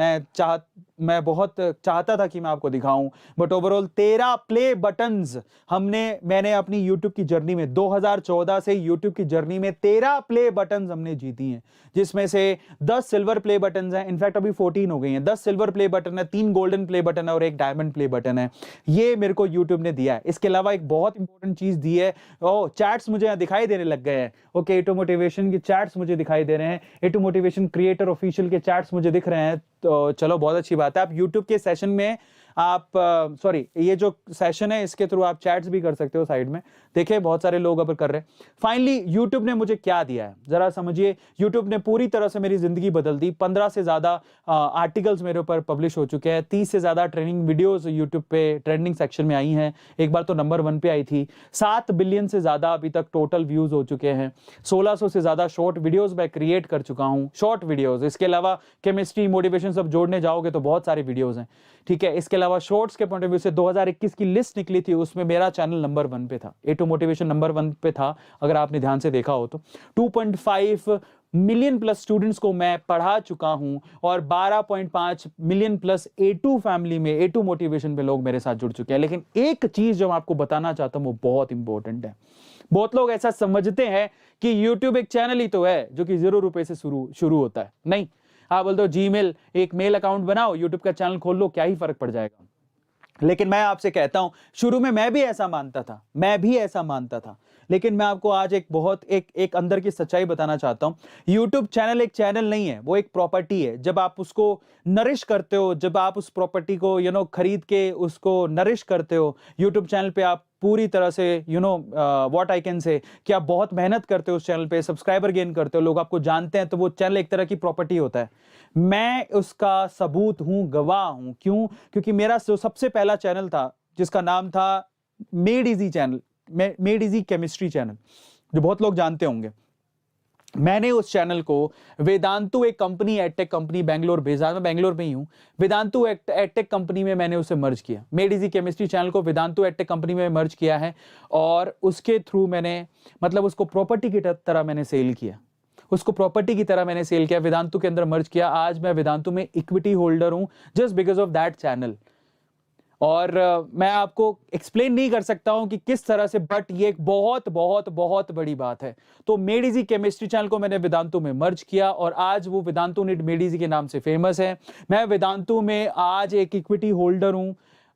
मैं बहुत चाहता था कि मैं आपको दिखाऊं, बट ओवरऑल 13 प्ले बटन्स मैंने अपनी यूट्यूब की जर्नी में 2014 से यूट्यूब की जर्नी में 13 प्ले बटन्स हमने जीती हैं, जिसमें से 10 सिल्वर प्ले बटन्स हैं, इनफैक्ट अभी 14 हो गई हैं। 10 सिल्वर प्ले बटन है, 3 गोल्डन प्ले बटन है और 1 डायमंड प्ले बटन है। ये मेरे को यूट्यूब ने दिया है। इसके अलावा एक बहुत इंपॉर्टेंट चीज दी है, चैट्स मुझे दिखाई देने लग गए हैं। ओके, एटू मोटिवेशन के चैट्स मुझे दिखाई दे रहे हैं, एटू मोटिवेशन क्रिएटर ऑफिशियल के चैट्स मुझे दिख रहे हैं, तो चलो बहुत अच्छी बात है। आप यूट्यूब के सेशन में आप ये जो सेशन है इसके थ्रू आप चैट्स भी कर सकते हो साइड में, देखिए बहुत सारे लोग अब कर रहे हैं। फाइनली यूट्यूब ने मुझे क्या दिया है जरा समझिए। यूट्यूब ने पूरी तरह से मेरी जिंदगी बदल दी। 15 से ज्यादा आर्टिकल्स मेरे ऊपर पब्लिश हो चुके हैं, 30 से ज्यादा ट्रेनिंग वीडियोस यूट्यूब पे ट्रेंडिंग सेक्शन में आई हैं, एक बार तो नंबर 1 पे आई थी। 7 बिलियन से ज्यादा अभी तक टोटल व्यूज हो चुके हैं। 1600 से ज्यादा शॉर्ट वीडियोस मैं क्रिएट कर चुका हूं, शॉर्ट वीडियोस। इसके अलावा केमिस्ट्री, मोटिवेशन सब जोड़ने जाओगे तो बहुत सारे वीडियोस हैं, ठीक है। इसके अलावा शॉर्ट्स के पॉइंट ऑफ व्यू से 2021 की लिस्ट निकली थी, उसमें मेरा चैनल नंबर 1 पे था, एटू मोटिवेशन नंबर 1 पे था, अगर आपने ध्यान से देखा हो तो। 2.5 मिलियन प्लस स्टूडेंट्स को मैं पढ़ा चुका हूं, और 12.5 मिलियन प्लस एटू फैमिली में, एटू मोटिवेशन पे लोग मेरे साथ जुड़ चुके हैं। लेकिन एक चीज जो मैं आपको बताना चाहता हूं वो बहुत इंपॉर्टेंट है। बहुत लोग ऐसा समझते हैं कि यूट्यूब एक चैनल ही तो है जो कि 0 रुपए से शुरू होता है। नहीं, आप बोलते हो जीमेल, एक मेल अकाउंट बनाओ, यूट्यूब का चैनल खोल लो, क्या ही फर्क पड़ जाएगा। लेकिन मैं आपसे कहता हूं, शुरू में मैं भी ऐसा मानता था, लेकिन मैं आपको आज एक अंदर की सच्चाई बताना चाहता हूं। यूट्यूब चैनल एक चैनल नहीं है, वो एक प्रॉपर्टी है। जब आप उसको नरिश करते हो, जब आप उस प्रॉपर्टी को खरीद के उसको नरिश करते हो, यूट्यूब चैनल पे आप पूरी तरह से व्हाट आई कैन से कि आप बहुत मेहनत करते हो उस चैनल पे, सब्सक्राइबर गेन करते हो, लोग आपको जानते हैं, तो वो चैनल एक तरह की प्रॉपर्टी होता है। मैं उसका सबूत हूं, गवाह हूं। क्यों? क्योंकि मेरा जो सबसे पहला चैनल था जिसका नाम था made easy channel, made easy chemistry channel, जो बहुत लोग जानते होंगे। मैंने उस चैनल को वेदांतु, एक कंपनी, एडटेक कंपनी, बेंगलोर भेजा, मैं बेंगलोर में ही हूं, वेदांतु एडटेक कंपनी में मैंने उसे मर्ज किया। मेड इजी केमिस्ट्री चैनल को वेदांतु एडटेक कंपनी में मर्ज किया है, और उसके थ्रू मैंने उसको प्रॉपर्टी की तरह मैंने सेल किया, वेदांतु के अंदर मर्ज किया। आज मैं वेदांतु में इक्विटी होल्डर हूं, just because of that channel. और मैं आपको एक्सप्लेन नहीं कर सकता हूं कि किस तरह से, बट ये एक बहुत बहुत बहुत बड़ी बात है। तो मेडिजी केमिस्ट्री चैनल को मैंने वेदांतु में मर्ज किया और आज वो वेदांतु नीट मेडिजी के नाम से फेमस है। मैं वेदांतु में आज एक इक्विटी होल्डर हूं।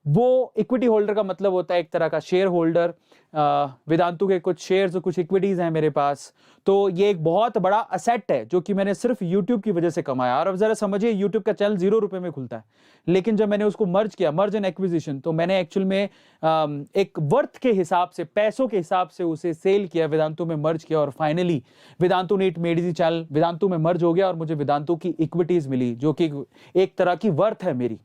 वो इक्विटी होल्डर का मतलब होता है एक तरह का शेयर होल्डर। वेदांतु के कुछ शेयर्स और कुछ इक्विटीज हैं मेरे पास। तो ये एक बहुत बड़ा असेट है जो कि मैंने सिर्फ यूट्यूब की वजह से कमाया। और अब जरा समझिए, यूट्यूब का चैनल 0 रुपए में खुलता है, लेकिन जब मैंने उसको मर्ज किया, मर्ज एंड एक्विजिशन, तो मैंने एक्चुअल में एक वर्थ के हिसाब से, पैसों के हिसाब से उसे सेल किया, वेदांतु में मर्ज किया और finally Vedantu NEET made ejee channel Vedantu में मर्ज हो गया और मुझे वेदांतु की इक्विटीज मिली जो कि एक तरह की वर्थ है मेरी।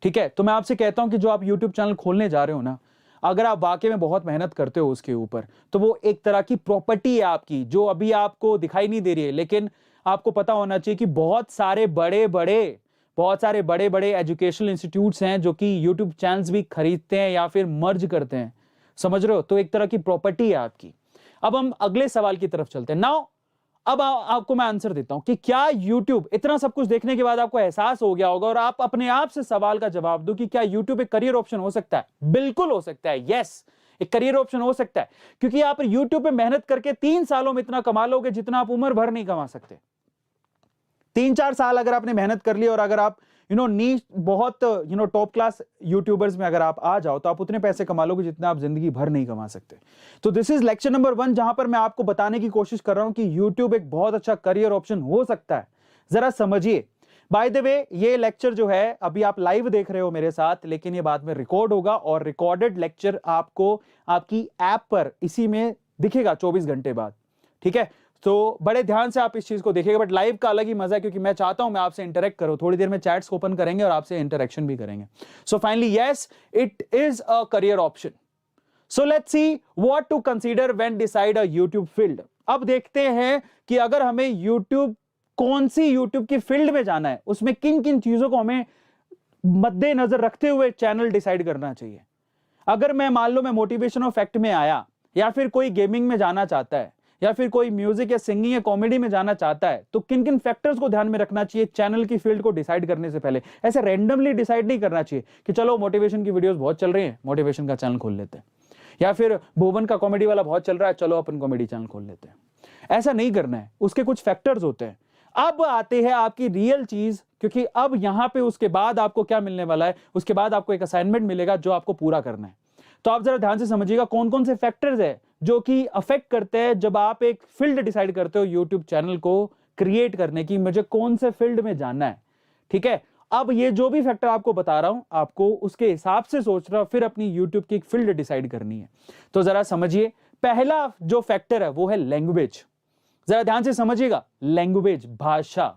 ठीक है, तो मैं आपसे कहता हूं कि जो आप यूट्यूब चैनल खोलने जा रहे हो ना, अगर आप वाकई में बहुत मेहनत करते हो उसके ऊपर, तो वो एक तरह की प्रॉपर्टी है आपकी जो अभी आपको दिखाई नहीं दे रही है। लेकिन आपको पता होना चाहिए कि बहुत सारे बड़े बड़े एजुकेशनल इंस्टीट्यूट्स हैं जो कि यूट्यूब चैनल्स भी खरीदते हैं या फिर मर्ज करते हैं, समझ रहे हो? तो एक तरह की प्रॉपर्टी है आपकी। अब हम अगले सवाल की तरफ चलते हैं। नाउ अब आपको मैं आंसर देता हूं कि क्या YouTube, इतना सब कुछ देखने के बाद आपको एहसास हो गया होगा और आप अपने आप से सवाल का जवाब दो कि क्या YouTube एक करियर ऑप्शन हो सकता है? बिल्कुल हो सकता है, यस, एक करियर ऑप्शन हो सकता है, क्योंकि आप YouTube पे मेहनत करके 3 सालों में इतना कमा लोगे जितना आप उम्र भर नहीं कमा सकते। 3-4 साल अगर आपने मेहनत कर ली और अगर आप नीच बहुत टॉप क्लास यूट्यूबर्स में अगर आप आ जाओ तो आप उतने पैसे कमा लोगे जितना आप जिंदगी भर नहीं कमा सकते। तो दिस इज लेक्चर नंबर 1 जहां पर मैं आपको बताने की कोशिश कर रहा हूं कि यूट्यूब एक बहुत अच्छा करियर ऑप्शन हो सकता है। जरा समझिए। बाय द वे, ये लेक्चर जो है अभी आप लाइव देख रहे हो मेरे साथ, लेकिन ये बाद में रिकॉर्ड होगा और रिकॉर्डेड लेक्चर आपको आपकी ऐप पर इसी में दिखेगा 24 घंटे बाद। ठीक है, तो बड़े ध्यान से आप इस चीज को देखिएगा। बट लाइव का अलग ही मजा है क्योंकि मैं चाहता हूं मैं आपसे इंटरेक्ट करूं। थोड़ी देर में चैट्स ओपन करेंगे और आपसे इंटरेक्शन भी करेंगे। So finally yes, it is a career option. So let's see what to consider when decide a YouTube field. अब देखते हैं कि अगर हमें यूट्यूब, कौन सी यूट्यूब की फील्ड में जाना है, उसमें किन किन चीजों को हमें मद्देनजर रखते हुए चैनल डिसाइड करना चाहिए। अगर मैं मान लो मैं मोटिवेशन और फैक्ट में आया, या फिर कोई गेमिंग में जाना चाहता है, या फिर कोई म्यूजिक या सिंगिंग या कॉमेडी में जाना चाहता है, तो किन किन फैक्टर्स को ध्यान में रखना चाहिए चैनल की फील्ड को डिसाइड करने से पहले। ऐसे रैंडमली डिसाइड नहीं करना चाहिए कि चलो मोटिवेशन की वीडियोस बहुत चल रही हैं, मोटिवेशन का चैनल खोल लेते हैं, या फिर भुवन का कॉमेडी वाला बहुत चल रहा है, चलो अपन कॉमेडी चैनल खोल लेते हैं। ऐसा नहीं करना है, उसके कुछ फैक्टर्स होते हैं। अब आते हैं आपकी रियल चीज, क्योंकि अब यहां पे उसके बाद आपको क्या मिलने वाला है, उसके बाद आपको एक असाइनमेंट मिलेगा जो आपको पूरा करना है। तो आप जरा ध्यान से समझिएगा कौन कौन से फैक्टर्स है जो कि अफेक्ट करते हैं जब आप एक फील्ड डिसाइड करते हो यूट्यूब चैनल को क्रिएट करने की, मुझे कौन से फील्ड में जाना है। ठीक है, अब ये जो भी फैक्टर आपको बता रहा हूं, आपको उसके हिसाब से सोचना, फिर अपनी यूट्यूब की एक फील्ड डिसाइड करनी है। तो जरा समझिए, पहला जो फैक्टर है वो है लैंग्वेज। जरा ध्यान से समझिएगा, लैंग्वेज, भाषा।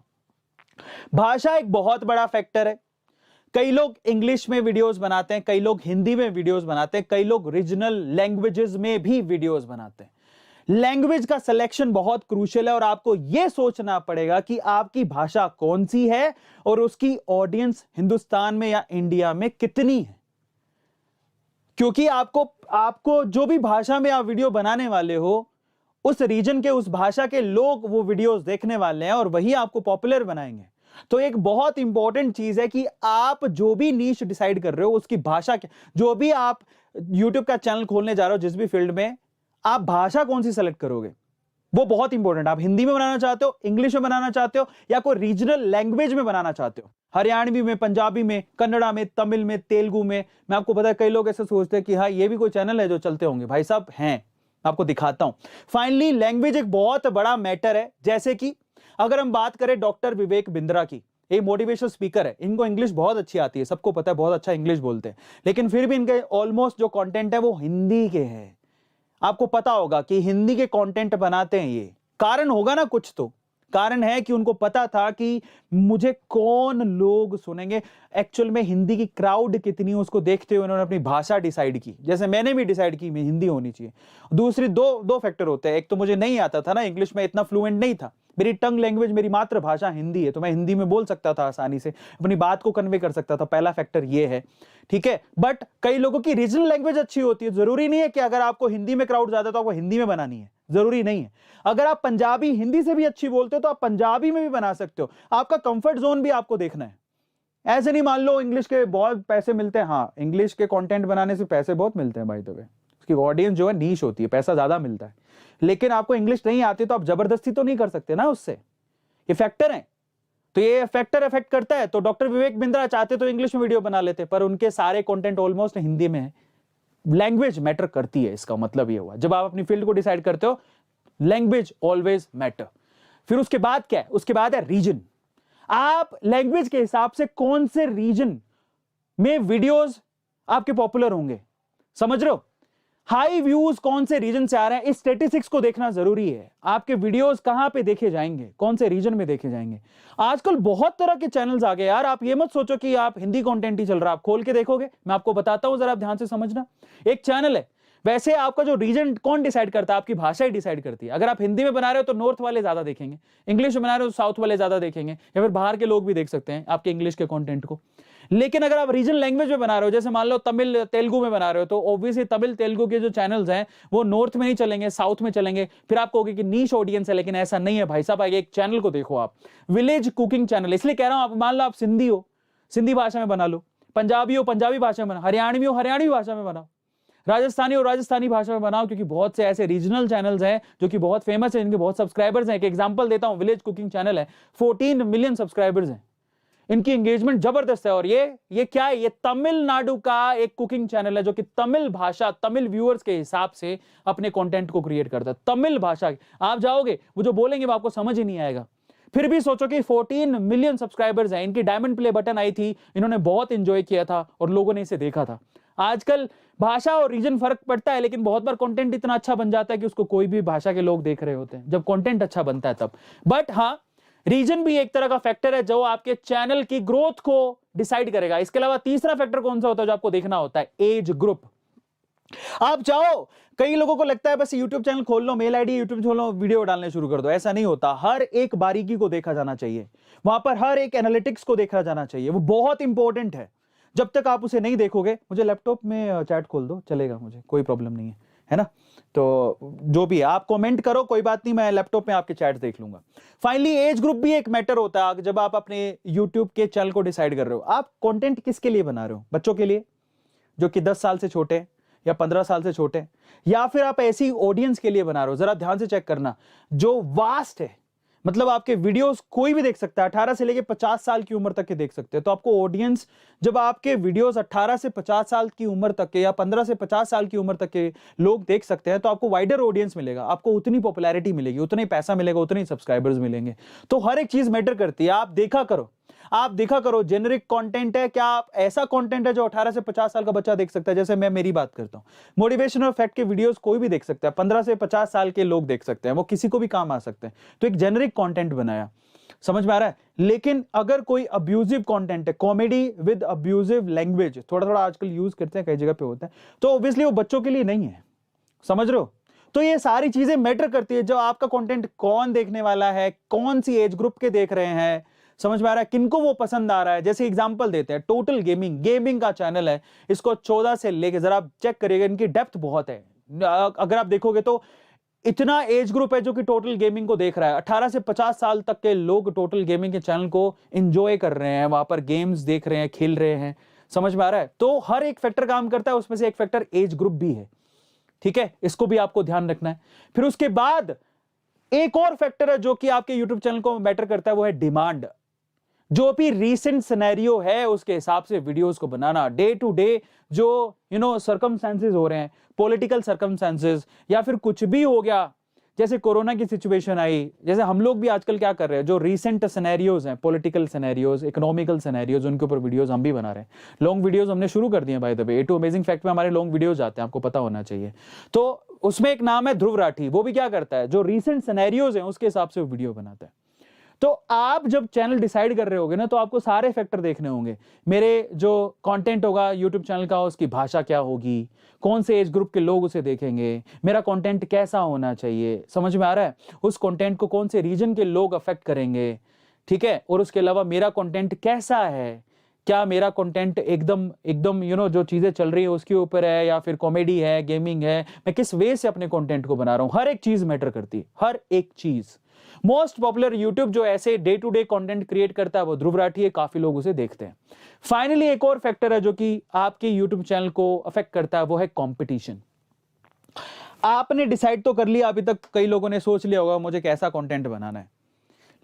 भाषा एक बहुत बड़ा फैक्टर है। कई लोग इंग्लिश में वीडियोस बनाते हैं, कई लोग हिंदी में वीडियोस बनाते हैं, कई लोग रीजनल लैंग्वेजेस में भी वीडियोस बनाते हैं। लैंग्वेज का सिलेक्शन बहुत क्रूशियल है और आपको यह सोचना पड़ेगा कि आपकी भाषा कौन सी है और उसकी ऑडियंस हिंदुस्तान में या इंडिया में कितनी है। क्योंकि आपको जो भी भाषा में आप वीडियो बनाने वाले हो, उस रीजन के, उस भाषा के लोग वो वीडियोस देखने वाले हैं और वही आपको पॉपुलर बनाएंगे। तो एक बहुत इंपॉर्टेंट चीज है कि आप जो भी नीश डिसाइड कर रहे हो उसकी भाषा, जो भी आप यूट्यूब का चैनल खोलने जा रहे हो, जिस भी फील्ड में, आप भाषा कौन सी सेलेक्ट करोगे वो बहुत इंपॉर्टेंट। आप हिंदी में बनाना चाहते हो, इंग्लिश में बनाना चाहते हो, या कोई रीजनल लैंग्वेज में बनाना चाहते हो, हरियाणवी में, पंजाबी में, कन्नड़ा में, तमिल में, तेलुगु में। मैं आपको पता है कई लोग ऐसे सोचते हैं कि हाँ ये भी कोई चैनल है जो चलते होंगे। भाई साहब हैं, आपको दिखाता हूं। फाइनली लैंग्वेज एक बहुत बड़ा मैटर है। जैसे कि अगर हम बात करें डॉक्टर विवेक बिंद्रा की, ये मोटिवेशनल स्पीकर है, इनको इंग्लिश बहुत अच्छी आती है, सबको पता है, बहुत अच्छा इंग्लिश बोलते हैं, लेकिन फिर भी इनके ऑलमोस्ट जो कंटेंट है वो हिंदी के हैं। आपको पता होगा कि हिंदी के कंटेंट बनाते हैं, ये कारण होगा ना, कुछ तो कारण है कि उनको पता था कि मुझे कौन लोग सुनेंगे, एक्चुअल में हिंदी की क्राउड कितनी है, उसको देखते हुए उन्होंने अपनी भाषा डिसाइड की। जैसे मैंने भी डिसाइड की हिंदी होनी चाहिए। दूसरी दो फैक्टर होते हैं। एक तो मुझे नहीं आता था ना, इंग्लिश में इतना फ्लुएंट नहीं था, मेरी टंग लैंग्वेज, मेरी मातृभाषा हिंदी है, तो मैं हिंदी में बोल सकता था आसानी से, अपनी बात को कन्वे कर सकता था। पहला फैक्टर ये है, ठीक है। बट कई लोगों की रीजनल लैंग्वेज अच्छी होती है। जरूरी नहीं है कि अगर आपको हिंदी में क्राउड ज्यादा तो आपको हिंदी में बनानी है, जरूरी नहीं है। अगर आप पंजाबी हिंदी से भी अच्छी बोलते हो तो आप पंजाबी में भी बना सकते हो। आपका कंफर्ट जोन भी आपको देखना है। ऐसे नहीं मान लो इंग्लिश के बहुत पैसे मिलते हैं, हाँ इंग्लिश के कंटेंट बनाने से पैसे बहुत मिलते हैं बाय द वे, उसकी ऑडियंस जो है नीश होती है, पैसा ज्यादा मिलता है, लेकिन आपको इंग्लिश नहीं आती तो आप जबरदस्ती तो नहीं कर सकते ना उससे, ये फैक्टर है। तो ये फैक्टर इफेक्ट करता है। तो डॉक्टर विवेक बिंद्रा चाहते तो इंग्लिश में वीडियो बना लेते, पर उनके सारे कंटेंट ऑलमोस्ट हिंदी में है। लैंग्वेज मैटर करती है, इसका मतलब ये हुआ, जब आप अपनी फील्ड को डिसाइड करते हो लैंग्वेज ऑलवेज मैटर। फिर उसके बाद क्या है, उसके बाद है रीजन। आप लैंग्वेज के हिसाब से कौन से रीजन में वीडियोस आपके पॉपुलर होंगे, समझ रहे हो? हाई व्यूज कौन से रीजन से आ रहे हैं, इस स्टैटिस्टिक्स को देखना जरूरी है। आपके वीडियोस कहां पे देखे जाएंगे, कौन से रीजन में देखे जाएंगे। आजकल बहुत तरह के चैनल्स आ गए यार, आप ये मत सोचो कि आप हिंदी कंटेंट ही चल रहा है, आप खोल के देखोगे, मैं आपको बताता हूं, जरा आप ध्यान से समझना। एक चैनल है, वैसे आपका जो रीजन कौन डिसाइड करता है, आपकी भाषा ही डिसाइड करती है। अगर आप हिंदी में बना रहे हो तो नॉर्थ वाले ज्यादा देखेंगे, इंग्लिश में बना रहे हो तो साउथ वाले ज्यादा देखेंगे, या फिर बाहर के लोग भी देख सकते हैं आपके इंग्लिश के कंटेंट को। लेकिन अगर आप रीजन लैंग्वेज में बना रहे हो, जैसे मान लो तमिल तेलुगु में बना रहे हो, तो ऑब्वियसली तमिल तेलुगु के जो चैनल्स हैं वो नॉर्थ में नहीं चलेंगे, साउथ में चलेंगे। फिर आप कहोगे कि नीश ऑडियंस है, लेकिन ऐसा नहीं है भाई साहब। एक चैनल को देखो आप, विलेज कुकिंग चैनल, इसलिए कह रहा हूं, आप मान लो आप सिंधी हो, सिंधी भाषा में बना लो, पंजाबी हो पंजाबी भाषा में बनाओ, हरियाणवी हो हरियाणवी भाषा में बनाओ, राजस्थानी और राजस्थानी भाषा में बनाओ, क्योंकि बहुत से ऐसे रीजनल चैनल्स हैं जो कि बहुत फेमस है, इनके बहुत सब्सक्राइबर्स हैं। एक एग्जांपल देता हूं, विलेज कुकिंग चैनल है, 14 मिलियन सब्सक्राइबर्स हैं, इनकी एंगेजमेंट जबरदस्त है। और ये क्या है, ये तमिलनाडु का एक कुकिंग चैनल है जो कि तमिल भाषा, तमिल व्यूअर्स के हिसाब से अपने कंटेंट को क्रिएट करता है। तमिल भाषा, आप जाओगे वो जो बोलेंगे वो आपको समझ ही नहीं आएगा। फिर भी सोचो कि 14 मिलियन सब्सक्राइबर्स हैं, इनकी डायमंड प्ले बटन आई थी, इन्होंने बहुत एंजॉय किया था और लोगों ने इसे देखा था। आजकल भाषा और रीजन फर्क पड़ता है, लेकिन बहुत बार कंटेंट इतना अच्छा बन जाता है कि उसको कोई भी भाषा के लोग देख रहे होते हैं, जब कंटेंट अच्छा बनता है तब। बट हाँ, रीजन भी एक तरह का फैक्टर है जो आपके चैनल की ग्रोथ को डिसाइड करेगा। इसके अलावा तीसरा फैक्टर कौन सा होता है जो आपको देखना होता है, एज ग्रुप। आप चाहो, कई लोगों को लगता है बस यूट्यूब चैनल खोल लो, मेल आईडी यूट्यूब खोल लो, वीडियो डालने शुरू कर दो। ऐसा नहीं होता, हर एक बारीकी को देखा जाना चाहिए, वहां पर हर एक एनालिटिक्स को देखा जाना चाहिए, वो बहुत इंपॉर्टेंट है। जब तक आप उसे नहीं देखोगे, मुझे लैपटॉप में चैट खोल दो चलेगा, मुझे कोई प्रॉब्लम नहीं है ना। तो जो भी आप कमेंट करो, कोई बात नहीं, मैं लैपटॉप में आपके चैट देख लूंगा। फाइनली एज ग्रुप भी एक मैटर होता है जब आप अपने यूट्यूब के चैनल को डिसाइड कर रहे हो। आप कंटेंट किसके लिए बना रहे हो, बच्चों के लिए जो कि 10 साल से छोटे हैं या 15 साल से छोटे हैं, या फिर आप ऐसी ऑडियंस के लिए बना रहे हो? जरा ध्यान से चेक करना, जो वास्ट है, मतलब आपके वीडियोस कोई भी देख सकता है, 18 से लेके 50 साल की उम्र तक के देख सकते हैं। तो आपको ऑडियंस, जब आपके वीडियोस 18 से 50 साल की उम्र तक के या 15 से 50 साल की उम्र तक के लोग देख सकते हैं, तो आपको वाइडर ऑडियंस मिलेगा, आपको उतनी पॉपुलैरिटी मिलेगी, उतना ही पैसा मिलेगा, उतने ही सब्सक्राइबर्स मिलेंगे। तो हर एक चीज मैटर करती है। आप देखा करो जेनरिक कंटेंट है क्या, आप ऐसा कंटेंट है जो 18 से 50 साल का बच्चा देख सकता है। जैसे मैं मेरी बात करता हूं, मोटिवेशनल फैक्ट के वीडियोस कोई भी देख सकता है, 15 से 50 साल के लोग देख सकते हैं, वो किसी को भी काम आ सकते हैं। तो एक जेनरिक कंटेंट बनाया, समझ में आ रहा है। लेकिन अगर कोई अब्यूजिव कंटेंट है, कॉमेडी विद अब्यूजिव लैंग्वेज, थोड़ा थोड़ा आजकल यूज करते हैं, कई जगह पे होता है, तो ऑब्वियसली वो बच्चों के लिए नहीं है, समझ रहे हो। तो ये सारी चीजें मैटर करती है, जो आपका कंटेंट कौन देखने वाला है, कौन सी एज ग्रुप के देख रहे हैं, समझ में आ रहा है, किनको वो पसंद आ रहा है। जैसे एग्जांपल देते हैं, टोटल गेमिंग का चैनल है, इसको 14 से लेके, जरा आप चेक करिएगा, इनकी डेप्थ बहुत है। अगर आप देखोगे तो इतना एज ग्रुप है जो कि टोटल गेमिंग को देख रहा है। 18 से 50 साल तक के लोग टोटल गेमिंग के चैनल को एंजॉय कर रहे हैं, वहां पर गेम्स देख रहे हैं, खेल रहे हैं, समझ में आ रहा है। तो हर एक फैक्टर काम करता है, उसमें से एक फैक्टर एज ग्रुप भी है, ठीक है, इसको भी आपको ध्यान रखना है। फिर उसके बाद एक और फैक्टर है जो कि आपके यूट्यूब चैनल को मैटर करता है, वो है डिमांड। जो भी रीसेंट सिनेरियो है उसके हिसाब से वीडियोस को बनाना। डे टू डे जो सर्कमस्टेंसेस हो रहे हैं, पॉलिटिकल सर्कमस्टेंसेस, या फिर कुछ भी हो गया, जैसे कोरोना की सिचुएशन आई, जैसे हम लोग भी आजकल क्या कर रहे हैं, जो रीसेंट सिनेरियोज हैं, पॉलिटिकल सिनेरियोज, इकोनॉमिकल सिनेरियोज, उनके ऊपर वीडियोस हम भी बना रहे हैं। लॉन्ग वीडियोस हमने शुरू कर दिए by the way, A2 amazing fact में हमारे लॉन्ग वीडियोस आते हैं, आपको पता होना चाहिए। तो उसमें एक नाम है ध्रुव राठी, वो भी क्या करता है, जो रीसेंट सिनेरियोज हैं उसके हिसाब से वो वीडियो बनाता है। तो आप जब चैनल डिसाइड कर रहे होगे ना, तो आपको सारे फैक्टर देखने होंगे। मेरे जो कंटेंट होगा यूट्यूब चैनल का, उसकी भाषा क्या होगी, कौन से एज ग्रुप के लोग उसे देखेंगे, मेरा कंटेंट कैसा होना चाहिए, समझ में आ रहा है, उस कंटेंट को कौन से रीजन के लोग अफेक्ट करेंगे, ठीक है, और उसके अलावा मेरा कंटेंट कैसा है, क्या मेरा कंटेंट एकदम एकदम जो चीजें चल रही है उसके ऊपर है, या फिर कॉमेडी है, गेमिंग है, मैं किस वे से अपने कंटेंट को बना रहा हूं। हर एक चीज मैटर करती है, हर एक चीज। मोस्ट पॉपुलर यूट्यूब जो ऐसे day to day content create करता है वो ध्रुव राठी है, काफी लोग उसे देखते हैं। फाइनली एक और फैक्टर है जो कि आपके यूट्यूब चैनल को अफेक्ट करता है, वो है कंपटीशन। आपने डिसाइड तो कर लिया, अभी तक कई लोगों ने सोच लिया होगा मुझे कैसा कंटेंट बनाना है।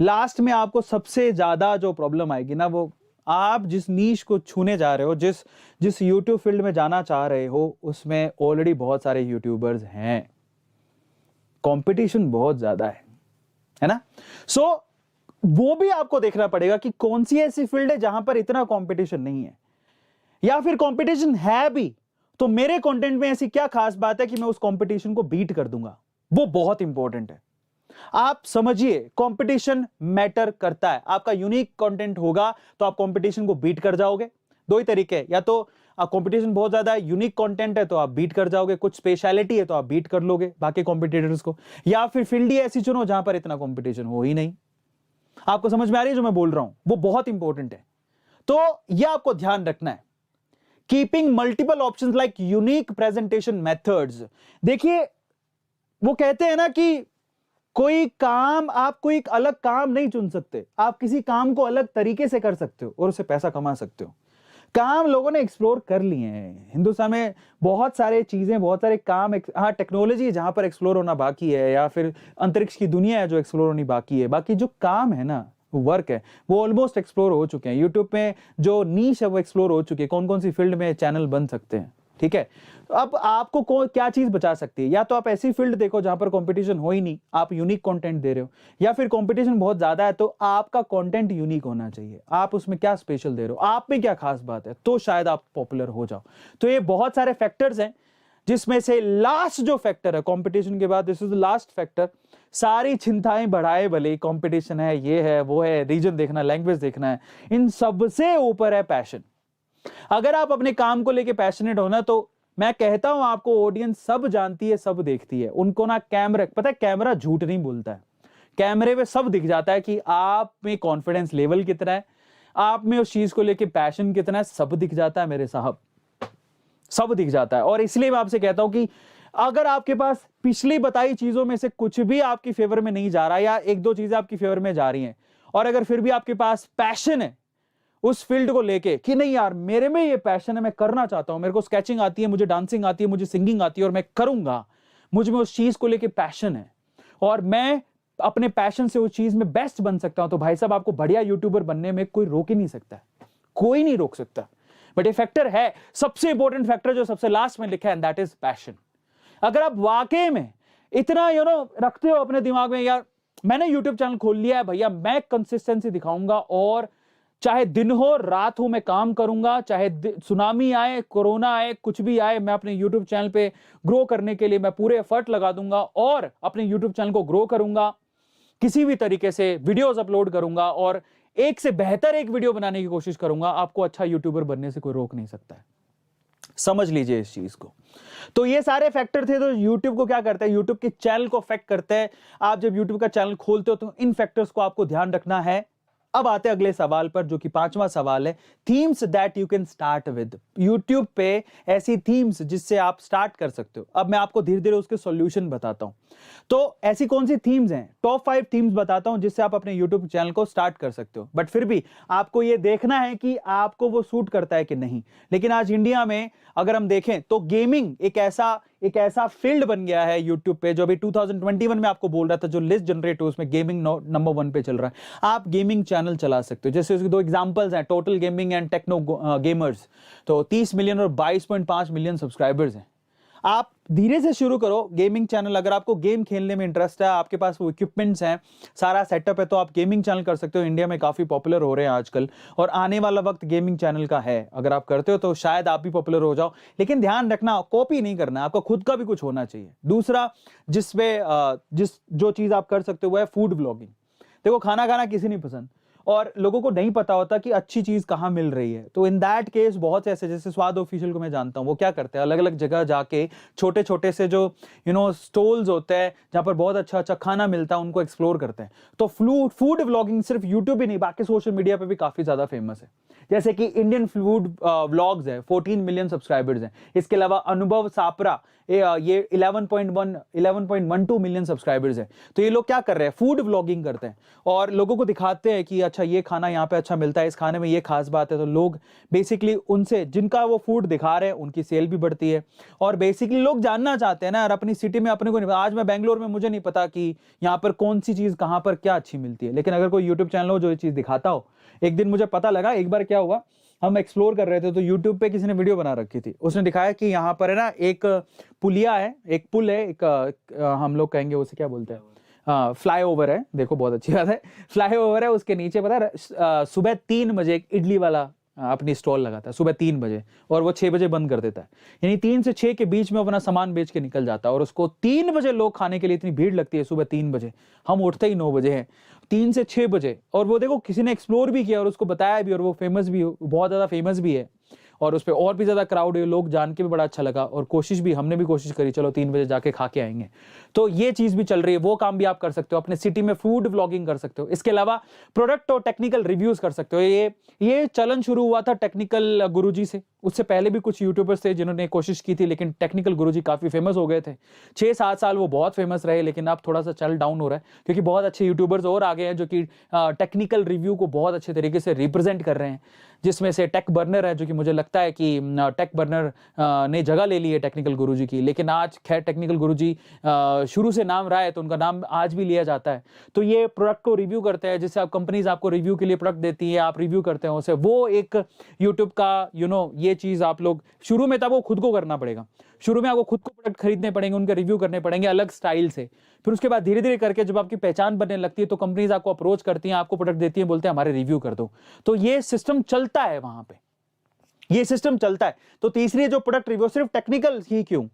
लास्ट में आपको सबसे ज्यादा जो प्रॉब्लम आएगी ना, वो आप जिस नीश को छूने जा रहे हो, जिस यूट्यूब फील्ड में जाना चाह रहे हो, उसमें ऑलरेडी बहुत सारे यूट्यूबर्स हैं, कंपटीशन बहुत ज्यादा है ना। सो वो भी आपको देखना पड़ेगा कि कौन सी ऐसी फील्ड है जहां पर इतना कंपटीशन नहीं है, या फिर कंपटीशन है भी तो मेरे कंटेंट में ऐसी क्या खास बात है कि मैं उस कंपटीशन को बीट कर दूंगा। वो बहुत इंपॉर्टेंट है। आप समझिए, कंपटीशन मैटर करता है। आपका यूनिक कंटेंट होगा तो आप कंपटीशन को बीट कर जाओगे। दो ही तरीके हैं, या तो कंपटीशन बहुत ज्यादा है, यूनिक कंटेंट है तो आप बीट कर जाओगे, कुछ स्पेशलिटी है तो आप बीट कर लोगे बाकी कॉम्पिटिटर्स को, या फिर फील्ड ही ऐसी चुनो जहां पर इतना कॉम्पिटिशन हो ही नहीं। आपको समझ में आ रही है जो मैं बोल रहा हूं, वो बहुत इंपॉर्टेंट है। तो यह आपको ध्यान रखना है। Keeping multiple options like unique presentation methods. देखिए, वो कहते हैं ना कि कोई काम, आप कोई एक अलग काम नहीं चुन सकते, आप किसी काम को अलग तरीके से कर सकते हो और उससे पैसा कमा सकते हो। काम लोगों ने एक्सप्लोर कर लिए हैं हिंदुस्तान में, बहुत सारे चीजें, बहुत सारे काम। हाँ, टेक्नोलॉजी जहां पर एक्सप्लोर होना बाकी है, या फिर अंतरिक्ष की दुनिया है जो एक्सप्लोर होनी बाकी है। बाकी जो काम है ना, वर्क है, वो ऑलमोस्ट एक्सप्लोर हो चुके हैं। यूट्यूब में जो नीश है वो एक्सप्लोर हो चुकी है, कौन कौन सी फील्ड में चैनल बन सकते हैं। ठीक है, अब आपको क्या चीज बचा सकती है? या तो आप ऐसी फील्ड देखो जहां पर कंपटीशन हो ही नहीं, आप यूनिक कंटेंट दे रहे हो, या फिर कंपटीशन बहुत ज्यादा है तो आपका कंटेंट यूनिक होना चाहिए। आप उसमें क्या स्पेशल दे रहे हो, आप में क्या खास बात है, तो शायद आप पॉपुलर हो जाओ। तो ये बहुत सारे फैक्टर्स हैं, जिसमें से लास्ट जो फैक्टर है कंपटीशन के बाद, this is the last factor. सारी चिंताएं बढ़ाए भले, कंपटीशन है, ये है, वो है, रीजन देखना, लैंग्वेज देखना है, इन सबसे ऊपर है पैशन। अगर आप अपने काम को लेके पैशनेट हो ना, तो मैं कहता हूं आपको, ऑडियंस सब जानती है, सब देखती है। उनको ना कैमरा, पता है कैमरा झूठ नहीं बोलता है, कैमरे में सब दिख जाता है कि आप में कॉन्फिडेंस लेवल कितना है, आप में उस चीज को लेके पैशन कितना है, सब दिख जाता है मेरे साहब, सब दिख जाता है। और इसलिए मैं आपसे कहता हूं कि अगर आपके पास पिछली बताई चीजों में से कुछ भी आपकी फेवर में नहीं जा रहा, या एक दो चीजें आपकी फेवर में जा रही हैं, और अगर फिर भी आपके पास पैशन है उस फील्ड को लेके कि नहीं यार मेरे में ये पैशन है, मैं करना चाहता हूं, मेरे को स्केचिंग आती है, मुझे डांसिंग आती है, मुझे सिंगिंग आती है और मैं करूंगा, मुझ में उस चीज को लेके पैशन है और मैं अपने पैशन से उस चीज में बेस्ट बन सकता हूं, तो भाई साहब आपको बढ़िया यूट्यूबर बनने में कोई रोक ही नहीं सकता, कोई नहीं रोक सकता। बट ये फैक्टर है, सबसे इंपॉर्टेंट फैक्टर जो सबसे लास्ट में लिखा है, दैट इज पैशन। अगर आप वाकई में इतना रखते हो अपने दिमाग में, यार मैंने यूट्यूब चैनल खोल लिया है भैया, मैं कंसिस्टेंसी दिखाऊंगा और चाहे दिन हो रात हो मैं काम करूंगा, चाहे सुनामी आए, कोरोना आए, कुछ भी आए, मैं अपने YouTube चैनल पे ग्रो करने के लिए मैं पूरे एफर्ट लगा दूंगा और अपने YouTube चैनल को ग्रो करूंगा, किसी भी तरीके से वीडियोस अपलोड करूंगा और एक से बेहतर एक वीडियो बनाने की कोशिश करूंगा। आपको अच्छा यूट्यूबर बनने से कोई रोक नहीं सकता है, समझ लीजिए इस चीज को। तो ये सारे फैक्टर थे। तो YouTube को क्या करता है, YouTube के चैनल को अफेक्ट करते हैं। आप जब YouTube का चैनल खोलते हो तो इन फैक्टर्स को आपको ध्यान रखना है। अब आते हैं अगले सवाल पर, जो कि 5वां सवाल है, themes that you can start with. YouTube पे ऐसी थीम्स जिससे आप स्टार्ट कर सकते हो। अब मैं आपको धीरे धीरे उसके सॉल्यूशन बताता हूं। तो ऐसी कौन सी थीम्स हैं, टॉप 5 थीम्स बताता हूं जिससे आप अपने यूट्यूब चैनल को स्टार्ट कर सकते हो। बट फिर भी आपको यह देखना है कि आपको वो सूट करता है कि नहीं। लेकिन आज इंडिया में अगर हम देखें तो गेमिंग एक ऐसा फील्ड बन गया है यूट्यूब पे, जो अभी 2021 में आपको बोल रहा था, जो लिस्ट जनरेट हो उसमें गेमिंग नंबर 1 पे चल रहा है। आप गेमिंग चैनल चला सकते हो। जैसे उसके दो एग्जांपल्स हैं, total gaming and techno gamers. तो 30 मिलियन और 22.5 मिलियन सब्सक्राइबर्स हैं। आप धीरे से शुरू करो गेमिंग चैनल। अगर आपको गेम खेलने में इंटरेस्ट है, आपके पास वो इक्विपमेंट्स हैं, सारा सेटअप है, तो आप गेमिंग चैनल कर सकते हो। इंडिया में काफी पॉपुलर हो रहे हैं आजकल और आने वाला वक्त गेमिंग चैनल का है। अगर आप करते हो तो शायद आप भी पॉपुलर हो जाओ। लेकिन ध्यान रखना, कॉपी नहीं करना, आपका खुद का भी कुछ होना चाहिए। दूसरा जो चीज आप कर सकते हो वो है फूड ब्लॉगिंग। देखो, खाना खाना किसी नहीं पसंद और लोगों को नहीं पता होता कि अच्छी चीज कहां मिल रही है। तो इन दैट केस बहुत ऐसे, जैसे स्वाद ऑफिशियल को मैं जानता हूं, वो क्या करते हैं, अलग अलग जगह जाके छोटे छोटे से जो स्टॉल्स होते हैं जहां पर बहुत अच्छा अच्छा खाना मिलता है, उनको एक्सप्लोर करते हैं। तो फूड व्लॉगिंग सिर्फ यूट्यूब ही नहीं, बाकी सोशल मीडिया पे भी काफी ज्यादा फेमस है। जैसे कि इंडियन फूड व्लॉग्स है, 14 मिलियन सब्सक्राइबर्स हैं। इसके अलावा अनुभव सापरा, ये 11.12 मिलियन सब्सक्राइबर्स हैं। तो ये लोग क्या कर रहे हैं, फूड व्लॉगिंग करते हैं और लोगों को दिखाते हैं कि अच्छा ये खाना यहाँ पे अच्छा मिलता है, इस खाने में ये खास बात है। तो लोग बेसिकली उनसे, जिनका वो फूड दिखा रहे हैं, उनकी सेल भी बढ़ती है। और बेसिकली लोग जानना चाहते हैं ना यार, अपनी सिटी में अपने को नहीं पता। आज मैं बेंगलोर में, मुझे नहीं पता कि यहाँ पर कौन सी चीज कहाँ पर क्या अच्छी मिलती है, लेकिन अगर कोई यूट्यूब चैनल हो जो ये चीज दिखाता हो। एक दिन मुझे पता लगा, एक बार क्या हुआ, हम एक्सप्लोर कर रहे थे तो यूट्यूब पे किसी ने वीडियो बना रखी थी, उसने दिखाया कि यहाँ पर है ना एक पुलिया है, एक पुल है, एक हम लोग कहेंगे उसे क्या बोलते हैं, फ्लाईओवर है। देखो बहुत अच्छी बात है, फ्लाईओवर है, उसके नीचे पता है सुबह 3 बजे एक इडली वाला अपनी स्टॉल लगाता है, सुबह 3 बजे, और वो 6 बजे बंद कर देता है। यानी 3 से 6 के बीच में अपना सामान बेच के निकल जाता है, और उसको 3 बजे लोग खाने के लिए इतनी भीड़ लगती है, सुबह 3 बजे। हम उठते ही 9 बजे हैं, 3 से 6 बजे। और वो देखो किसी ने एक्सप्लोर भी किया और उसको बताया भी, और वो फेमस भी, बहुत ज्यादा फेमस भी है, और उस पर और भी ज्यादा क्राउड है, लोग जान के भी बड़ा अच्छा लगा। और कोशिश भी, हमने भी कोशिश करी, चलो 3 बजे जाके खा के आएंगे। तो ये चीज भी चल रही है, वो काम भी आप कर सकते हो, अपने सिटी में फूड व्लॉगिंग कर सकते हो। इसके अलावा प्रोडक्ट और टेक्निकल रिव्यूज कर सकते हो। ये चलन शुरू हुआ था टेक्निकल गुरुजी से, उससे पहले भी कुछ यूट्यूबर्स थे जिन्होंने कोशिश की थी, लेकिन टेक्निकल गुरुजी काफी फेमस हो गए थे। 6-7 साल वो बहुत फेमस रहे, लेकिन अब थोड़ा सा चल डाउन हो रहा है, क्योंकि बहुत अच्छे यूट्यूबर्स और आ गए हैं जो कि टेक्निकल रिव्यू को बहुत अच्छे तरीके से रिप्रेजेंट कर रहे हैं। जिसमें से टेक बर्नर है, जो कि मुझे लगता है कि टेक बर्नर ने जगह ले ली है टेक्निकल गुरुजी की। लेकिन आज खैर टेक्निकल गुरुजी शुरू से नाम रहा है, तो उनका नाम आज भी लिया जाता है। तो ये प्रोडक्ट को रिव्यू करते हैं, जिससे आप कंपनीज आपको रिव्यू के लिए प्रोडक्ट देती है, आप रिव्यू करते हैं उसे। वो एक यूट्यूब का ये चीज आप लोग शुरू में, तब वो खुद को करना पड़ेगा। शुरू में आपको खुद को प्रोडक्ट खरीदने पड़ेंगे, उनके रिव्यू करने पड़ेंगे अलग स्टाइल से। फिर उसके बाद धीरे धीरे करके जब आपकी पहचान बनने लगती है, तो कंपनीज आपको अप्रोच करती हैं, आपको प्रोडक्ट देती हैं, बोलते हैं हमारे रिव्यू कर दो। तो ये सिस्टम चलता है वहां पे, ये सिस्टम चलता है। तो तीसरी जो प्रोडक्ट रिव्यू, सिर्फ टेक्निकल ही क्यों,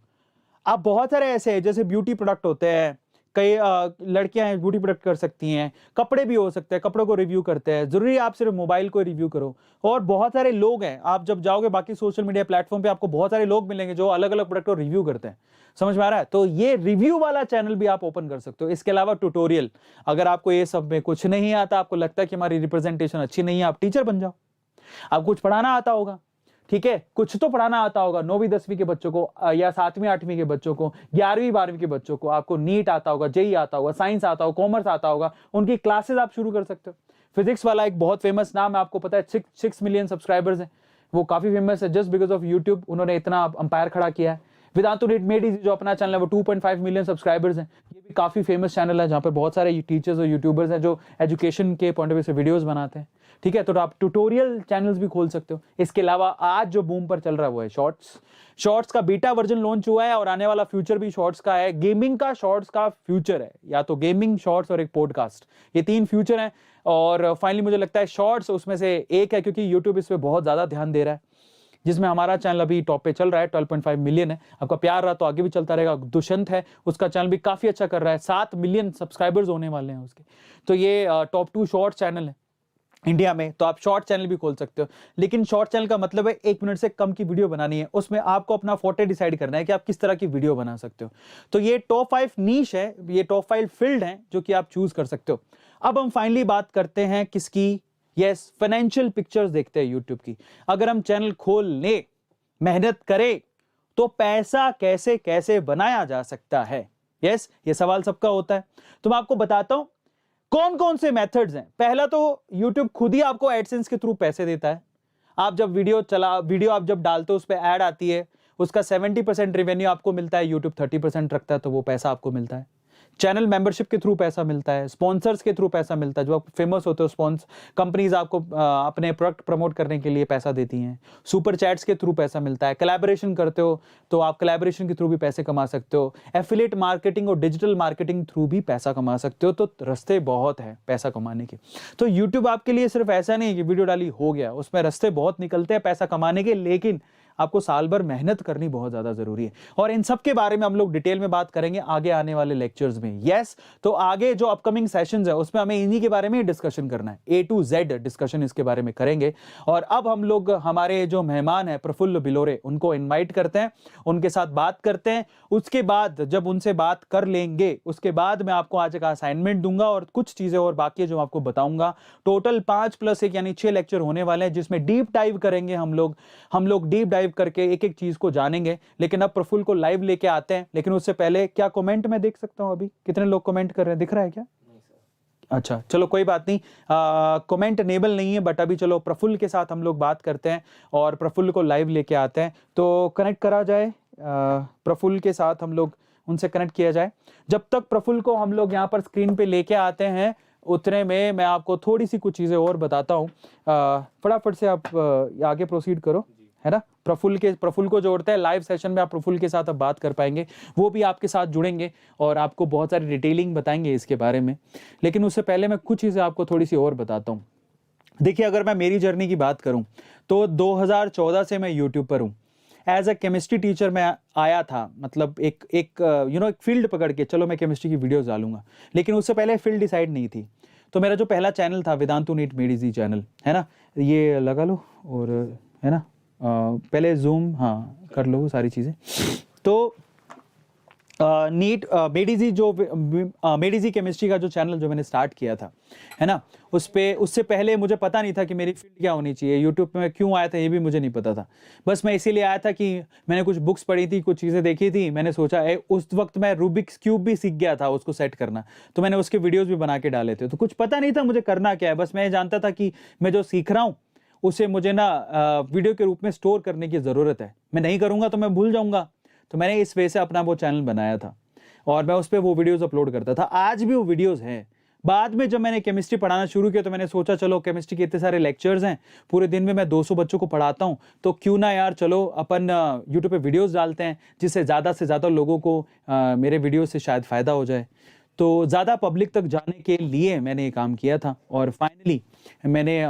आप बहुत सारे ऐसे हैं, जैसे ब्यूटी प्रोडक्ट होते हैं, कई लड़कियां हैं ब्यूटी प्रोडक्ट कर सकती हैं, कपड़े भी हो सकते हैं, कपड़ों को रिव्यू करते हैं। जरूरी आप सिर्फ मोबाइल को रिव्यू करो। और बहुत सारे लोग हैं, आप जब जाओगे बाकी सोशल मीडिया प्लेटफॉर्म पे, आपको बहुत सारे लोग मिलेंगे जो अलग अलग प्रोडक्ट को रिव्यू करते हैं। समझ में आ रहा है? तो ये रिव्यू वाला चैनल भी आप ओपन कर सकते हो। इसके अलावा ट्यूटोरियल, अगर आपको ये सब में कुछ नहीं आता, आपको लगता है कि हमारी रिप्रेजेंटेशन अच्छी नहीं है, आप टीचर बन जाओ। आप कुछ पढ़ाना आता होगा, ठीक है, कुछ तो पढ़ाना आता होगा 9वीं 10वीं के बच्चों को, या 7वीं 8वीं के बच्चों को, 11वीं 12वीं के बच्चों को। आपको नीट आता होगा, जेई आता होगा, साइंस आता होगा, कॉमर्स आता होगा, उनकी क्लासेस आप शुरू कर सकते हो। फिजिक्स वाला एक बहुत फेमस नाम है, आपको पता है, 6 मिलियन सब्सक्राइबर्स हैं, वो काफी फेमस है जस्ट बिकॉज ऑफ यूट्यूब। उन्होंने इतना अंपायर खड़ा किया है। वेदांतु मेड जो अपना चैनल है, वो 2.5 मिलियन सब्सक्राइबर्स हैं। ये भी काफी फेमस चैनल है, जहां पर बहुत सारे टीचर्स और यूट्यूबर्स हैं जो एजुकेशन के पॉइंट ऑफ व्यू से वीडियोस बनाते हैं। ठीक है, तो आप ट्यूटोरियल चैनल्स भी खोल सकते हो। इसके अलावा आज जो बूम पर चल रहा है वो है शॉर्ट्स का बीटा वर्जन लॉन्च हुआ है, और आने वाला फ्यूचर भी शॉर्ट्स का है। गेमिंग का शॉर्ट्स का फ्यूचर है, या तो गेमिंग, शॉर्ट्स और एक पॉडकास्ट, ये 3 फ्यूचर हैं। और फाइनली मुझे लगता है शॉर्ट्स उसमें से एक है, क्योंकि यूट्यूब इस पे बहुत ज्यादा ध्यान दे रहा है, जिसमें हमारा चैनल अभी टॉप पे चल रहा है, 12.5 मिलियन है। आपका प्यार रहा तो आगे भी चलता रहेगा। दुष्यंत है, उसका चैनल भी काफी अच्छा कर रहा है, 7 मिलियन सब्सक्राइबर्स होने वाले हैं उसके। तो ये टॉप 2 शॉर्ट चैनल है इंडिया में। तो आप शॉर्ट चैनल भी खोल सकते हो, लेकिन शॉर्ट चैनल का मतलब है 1 मिनट से कम की वीडियो बनानी है। उसमें आपको अपना फोर्टे डिसाइड करना है कि आप किस तरह की वीडियो बना सकते हो। तो ये टॉप 5 नीश है, ये टॉप 5 फील्ड है जो कि आप चूज कर सकते हो। अब हम फाइनली बात करते हैं किसकी, यस, फाइनेंशियल पिक्चर्स देखते हैं यूट्यूब की। अगर हम चैनल खोल ले, मेहनत करें, तो पैसा कैसे कैसे बनाया जा सकता है, यस, ये सवाल सबका होता है। तो मैं आपको बताता हूं कौन कौन से मेथड्स हैं। पहला तो YouTube खुद ही आपको एडसेंस के थ्रू पैसे देता है। आप जब वीडियो आप जब डालते हो, उस पर ऐड आती है, उसका 70% रेवेन्यू आपको मिलता है, YouTube 30% रखता है, तो वो पैसा आपको मिलता है। चैनल मेंबरशिप के थ्रू पैसा मिलता है, स्पॉन्सर्स के थ्रू पैसा मिलता है, जो आप फेमस होते हो, कंपनीज आपको अपने प्रोडक्ट प्रमोट करने के लिए पैसा देती हैं। सुपर चैट्स के थ्रू पैसा मिलता है। कोलैबोरेशन करते हो तो आप कोलैबोरेशन के थ्रू भी पैसे कमा सकते हो। एफिलिएट मार्केटिंग और डिजिटल मार्केटिंग थ्रू भी पैसा कमा सकते हो। तो रास्ते बहुत है पैसा कमाने के। तो यूट्यूब आपके लिए सिर्फ ऐसा नहीं कि वीडियो डाली हो गया, उसमें रास्ते बहुत निकलते हैं पैसा कमाने के। लेकिन आपको साल भर मेहनत करनी बहुत ज़्यादा ज़रूरी है। और इन सब के बारे में हम लोग डिटेल में बात करेंगे आगे आने वाले लेक्चर्स में। यस, तो आगे जो अपकमिंग सेशंस है उसमें हमें इन्हीं के बारे में डिस्कशन करना है, A to Z डिस्कशन इसके बारे में करेंगे। और अब हम लोग हमारे जो मेहमान हैं प्रफुल्ल बिलोरे, उनको इन्वाइट करते हैं, उनके साथ बात करते हैं। उसके बाद जब उनसे बात कर लेंगे उसके बाद मैं आपको आज का असाइनमेंट दूंगा और कुछ चीज़ें और बाकी जो आपको बताऊंगा। टोटल 5+1 यानी 6 लेक्चर होने वाले हैं जिसमें डीप डाइव करेंगे हम लोग डीप डाइव करके एक एक चीज को जानेंगे। लेकिन अब प्रफुल्ल को लाइव लेके आते हैं, लेकिन उससे पहले क्या कमेंट मैं देख सकता हूं अभी कितने लोग कमेंट कर रहे हैं, दिख रहा है क्या? अच्छा चलो कोई बात नहीं, कमेंट एनेबल नहीं है, बट अभी चलो प्रफुल्ल के साथ हम लोग बात करते हैं और प्रफुल्ल को लाइव लेके आते हैं। तो कनेक्ट करा जाए प्रफुल्ल के साथ, हम लोग उनसे कनेक्ट किया जाए। जब तक प्रफुल्ल को हम लोग यहाँ पर स्क्रीन पे लेके आते हैं उतने में मैं आपको थोड़ी सी कुछ चीज़ें और बताता हूँ। फटाफट से आप आगे प्रोसीड करो, है ना। प्रफुल्ल को जोड़ते हैं लाइव सेशन में, आप प्रफुल्ल के साथ अब बात कर पाएंगे, वो भी आपके साथ जुड़ेंगे और आपको बहुत सारी डिटेलिंग बताएंगे इसके बारे में। लेकिन उससे पहले मैं कुछ चीज़ें आपको थोड़ी सी और बताता हूँ। देखिए, अगर मैं मेरी जर्नी की बात करूँ तो 2014 से मैं यूट्यूब पर हूँ। एज अ केमिस्ट्री टीचर मैं आया था, मतलब एक फील्ड पकड़ के चलो मैं केमिस्ट्री की वीडियोस डालूंगा, लेकिन उससे पहले फील्ड डिसाइड नहीं थी। तो मेरा जो पहला चैनल था वेदांतु नीट मेडिजी चैनल, है ना, ये लगा लो और है ना, पहले जूम हाँ कर लो सारी चीज़ें। तो नीट मेडिजी केमिस्ट्री का जो चैनल जो मैंने स्टार्ट किया था, है ना, उससे पहले मुझे पता नहीं था कि मेरी फील्ड क्या होनी चाहिए। यूट्यूब पे मैं क्यों आया था ये भी मुझे नहीं पता था। बस मैं इसीलिए आया था कि मैंने कुछ बुक्स पढ़ी थी, कुछ चीज़ें देखी थी, मैंने सोचा उस वक्त मैं रूबिक्स क्यूब भी सीख गया था उसको सेट करना, तो मैंने उसके वीडियोज़ भी बना के डाले थे। तो कुछ पता नहीं था मुझे करना क्या है, बस मैं जानता था कि मैं जो सीख रहा हूँ उसे मुझे ना वीडियो के रूप में स्टोर करने की ज़रूरत है। मैं नहीं करूँगा तो मैं भूल जाऊँगा। तो मैंने इस वजह से अपना वो चैनल बनाया था और मैं उस पर वो वीडियोस अपलोड करता था। आज भी वो वीडियोस हैं। बाद में जब मैंने केमिस्ट्री पढ़ाना शुरू किया तो मैंने सोचा चलो केमिस्ट्री के इतने सारे लेक्चर्स हैं, पूरे दिन में मैं 200 बच्चों को पढ़ाता हूँ, तो क्यों ना यार चलो अपन यूट्यूब पे वीडियोस डालते हैं जिससे ज़्यादा से ज़्यादा लोगों को मेरे वीडियो से शायद फ़ायदा हो जाए। तो ज़्यादा पब्लिक तक जाने के लिए मैंने ये काम किया था और फाइनली मैंने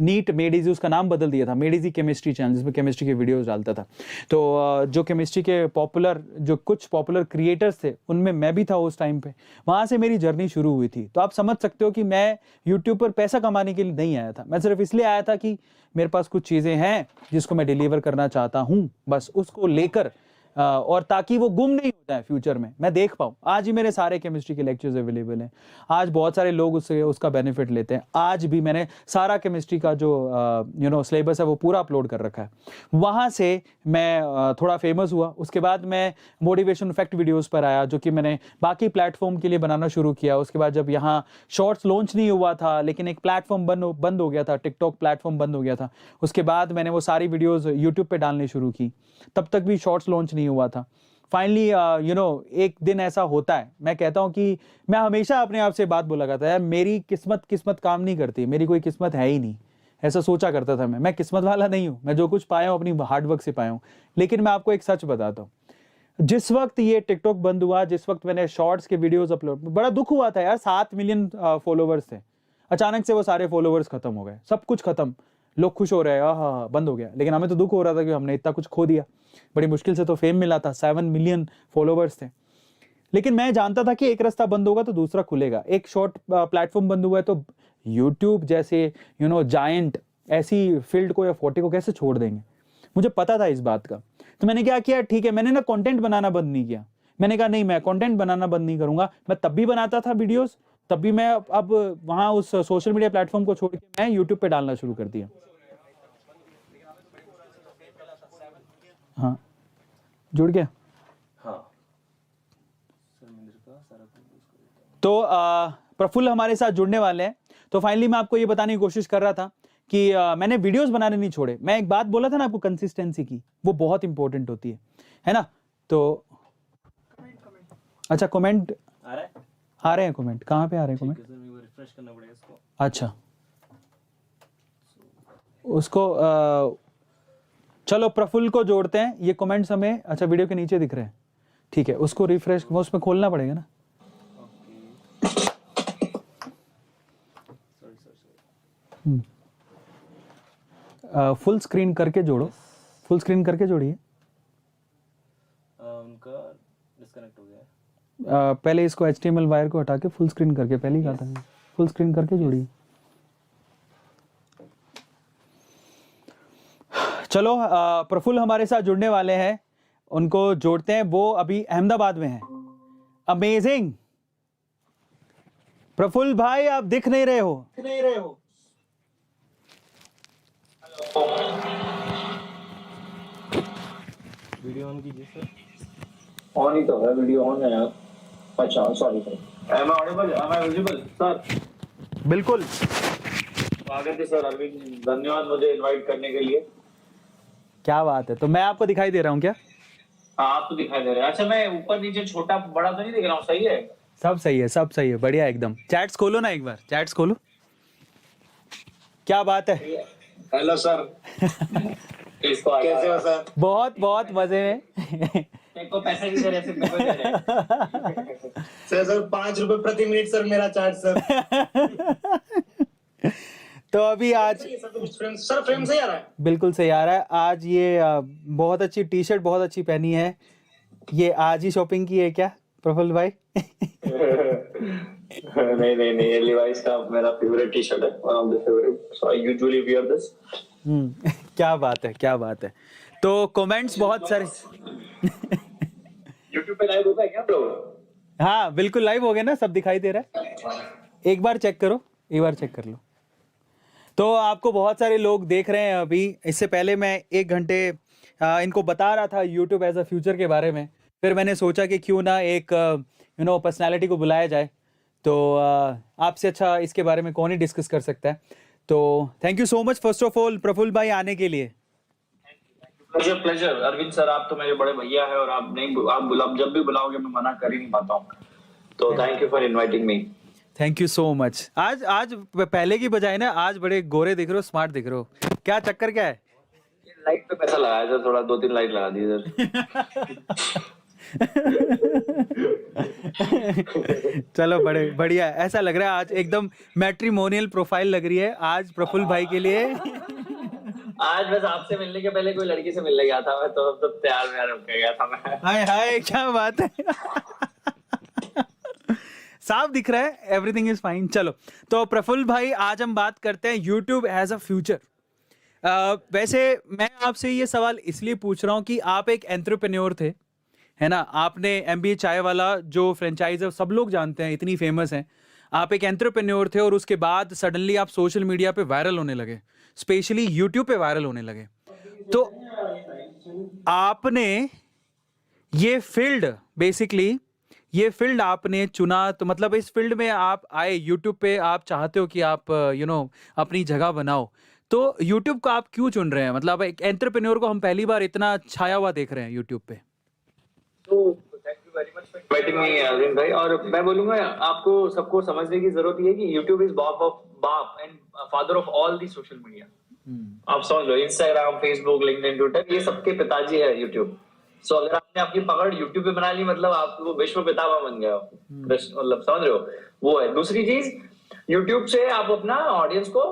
नीट मेडिजी, उसका नाम बदल दिया था, मेडिजी केमिस्ट्री चैनल, जिसमें केमिस्ट्री के वीडियोस डालता था। तो जो केमिस्ट्री के कुछ पॉपुलर क्रिएटर्स थे उनमें मैं भी था उस टाइम पे, वहाँ से मेरी जर्नी शुरू हुई थी। तो आप समझ सकते हो कि मैं यूट्यूब पर पैसा कमाने के लिए नहीं आया था, मैं सिर्फ इसलिए आया था कि मेरे पास कुछ चीज़ें हैं जिसको मैं डिलीवर करना चाहता हूँ, बस उसको लेकर और ताकि वो गुम नहीं होता है फ्यूचर में, मैं देख पाऊँ। आज ही मेरे सारे केमिस्ट्री के लेक्चर्स अवेलेबल हैं, आज बहुत सारे लोग उसका बेनिफिट लेते हैं। आज भी मैंने सारा केमिस्ट्री का जो सिलेबस है वो पूरा अपलोड कर रखा है। वहाँ से मैं थोड़ा फेमस हुआ, उसके बाद मैं मोटिवेशन फैक्ट वीडियोज़ पर आया जो कि मैंने बाकी प्लेटफॉर्म के लिए बनाना शुरू किया। उसके बाद जब यहाँ शॉर्ट्स लॉन्च नहीं हुआ था, लेकिन एक प्लेटफॉर्म बंद हो गया था, टिकटॉक प्लेटफॉर्म बंद हो गया था, उसके बाद मैंने वो सारी वीडियोज़ यूट्यूब पर डालनी शुरू की। तब तक भी शॉर्ट्स लॉन्च नहीं हुआ था। फाइनली एक दिन ऐसा होता है, मैं कहता हूं कि मैं हमेशा अपने आप से बात बोला करता है, यार मेरी किस्मत काम नहीं करती, मेरी कोई किस्मत है ही नहीं, ऐसा सोचा करता था मैं किस्मत वाला नहीं हूं, मैं जो कुछ पाया हूं अपनी हार्डवर्क से पाया हूं। लेकिन मैं आपको एक सच बताता हूं, जिस वक्त ये टिकटॉक बंद हुआ, जिस वक्त मैंने शॉर्ट्स के वीडियोस अपलोड, बड़ा दुख हुआ था यार। 7 मिलियन फॉलोवर्स थे, अचानक से वो सारे फॉलोवर्स खत्म हो गए, सब कुछ खत्म। लोग खुश हो रहे हैं, हाँ बंद हो गया, लेकिन हमें तो दुख हो रहा था कि हमने इतना कुछ खो दिया। बड़ी मुश्किल से तो फेम मिला था, 7 मिलियन फॉलोवर्स थे। लेकिन मैं जानता था कि एक रास्ता बंद होगा तो दूसरा खुलेगा। एक शॉर्ट प्लेटफॉर्म बंद हुआ है तो यूट्यूब जैसे जायंट ऐसी फील्ड को या 40 को कैसे छोड़ देंगे, मुझे पता था इस बात का। तो मैंने क्या किया, ठीक है, मैंने ना कंटेंट बनाना बंद नहीं किया। मैंने कहा नहीं, मैं कंटेंट बनाना बंद नहीं करूंगा। मैं तब भी बनाता था वीडियोस, तब भी मैं अब वहां उस सोशल मीडिया प्लेटफॉर्म को छोड़ के मैं यूट्यूब पे डालना शुरू कर दिया। हाँ जुड़ गया। हाँ तो प्रफुल्ल हमारे साथ जुड़ने वाले हैं। तो फाइनली मैं आपको ये बताने की कोशिश कर रहा था कि मैंने वीडियोस बनाने नहीं छोड़े। मैं एक बात बोला था ना आपको, कंसिस्टेंसी की, वो बहुत इंपॉर्टेंट होती है ना। तो अच्छा, कमेंट आ रहे हैं कमेंट, कहाँ पे आ रहे हैं कमेंट? रिफ्रेश करना पड़ेगा इसको। अच्छा, उसको चलो प्रफुल्ल को जोड़ते हैं। ये कमेंट्स हमें अच्छा वीडियो के नीचे दिख रहे हैं, ठीक है, उसको रिफ्रेश, वो उसमें खोलना पड़ेगा ना। फुल स्क्रीन करके जोड़ो, फुल स्क्रीन करके जोड़िए। उनका डिस्कनेक्ट हो गया है। पहले इसको HTML वायर को हटा के फुल स्क्रीन करके, पहले ही कहा था, फुल स्क्रीन करके जोड़िए। चलो प्रफुल्ल हमारे साथ जुड़ने वाले हैं, उनको जोड़ते हैं। वो अभी अहमदाबाद में हैं। अमेजिंग प्रफुल्ल भाई, आप दिख नहीं रहे हो। वीडियो ऑन कीजिए सर। ऑन ही तो है, वीडियो ऑन है यार। अच्छा sorry sir. Am I audible, am I visible sir? बिल्कुल। स्वागत है सर अरविंद, धन्यवाद मुझे इनवाइट करने के लिए। क्या बात है, तो मैं आपको दिखाई दे रहा हूँ क्या? हाँ आप तो दिखाई दे रहे हैं। अच्छा मैं ऊपर नीचे छोटा बड़ा तो नहीं दिख रहा हूँ, सही है? सब सही है, सब सही है, बढ़िया एकदम। चैट्स खोलो ना एक बार, चैट्स खोलो। क्या बात है। Hello sir. कैसे हो सर? बहुत बहुत मजे में। मेरे को पैसे भी दे रहे, सिर्फ मेरे को दे रहे। सर 5 रुपए प्रति मिनट सर मेरा चार्ज सर। तो अभी आज सर फ्रेम सही आ रहा है? बिल्कुल सही आ रहा है। आज ये बहुत अच्छी टी शर्ट बहुत अच्छी पहनी है। ये आज ही शॉपिंग की है क्या प्रफुल्ल भाई? नहीं ये लिवाइस का मेरा फेवरेट टी शर्ट है, one of the favourite, so I usually wear this. क्या बात है, क्या बात है। तो कमेंट्स बहुत सारे। YouTube पे लाइव होता है क्या ब्रो? हाँ बिल्कुल लाइव हो गए ना, सब दिखाई दे रहा है। एक बार चेक करो, एक बार चेक कर लो। तो आपको बहुत सारे लोग देख रहे हैं अभी। इससे पहले मैं 1 घंटे इनको बता रहा था YouTube एज अ फ्यूचर के बारे में। फिर मैंने सोचा कि क्यों ना एक पर्सनालिटी को बुलाया जाए। तो आपसे अच्छा इसके बारे में कौन ही डिस्कस कर सकता है। तो thank you so much first of all Prafull भाई आने के लिए। प्लेजर अरविंद सर, आप तो मेरे बड़े भैया है और आप जब भी बुलाओगे मैं मना कर ही नहीं पाता हूँ। तो thank you for inviting me. Thank you so much. आज पहले की बजाय ना आज बड़े गोरे दिख रहे हो, स्मार्ट दिख रहे हो। क्या चक्कर क्या है? लाइट पे पैसा लगाया सर, थोड़ा 2-3 लाइट लगा दी सर। चलो बड़े बढ़िया, ऐसा लग रहा है आज एकदम मैट्रिमोनियल प्रोफाइल लग रही है आज प्रफुल्ल भाई के लिए। आज बस आपसे मिलने के पहले कोई लड़की से मिलने गया था मैं, तो प्यार व्यार हो गया था मैं। हाय हाय क्या बात है। साफ दिख रहा है, एवरीथिंग इज फाइन। चलो तो प्रफुल्ल भाई आज हम बात करते हैं यूट्यूब एज अ फ्यूचर। वैसे मैं आपसे ये सवाल इसलिए पूछ रहा हूँ कि आप एक एंटरप्रेन्योर थे, है ना। आपने MBA चाय वाला जो फ्रेंचाइज है सब लोग जानते हैं, इतनी फेमस है। आप एक एंटरप्रेन्योर थे और उसके बाद सडनली आप सोशल मीडिया पे वायरल होने लगे, स्पेशली यूट्यूब पे वायरल होने लगे। तो आपने ये फील्ड आपने चुना, तो मतलब इस फील्ड में आप आए यूट्यूब पे, आप चाहते हो कि आप अपनी जगह बनाओ। तो यूट्यूब को आप क्यों चुन रहे हैं? मतलब एक एंटरप्रेन्योर को हम पहली बार इतना छाया हुआ देख रहे हैं यूट्यूब पे। तो thank you very much for inviting me Arvind भाई। और मैं बोलूंगा आपको सबको समझने की जरूरत है कि यूट्यूब इज बाप and father of all the social media. आप समझ लो, इंस्टाग्राम, फेसबुक, लिंक्डइन, ट्विटर, ये सबके पिताजी है यूट्यूब। सो अगर आपने आपकी पकड़ यूट्यूब पे बना ली, मतलब आप वो विश्व पितामह बन गए हो। मतलब समझ रहे हो, वो है। दूसरी चीज, यूट्यूब से आप अपना ऑडियंस को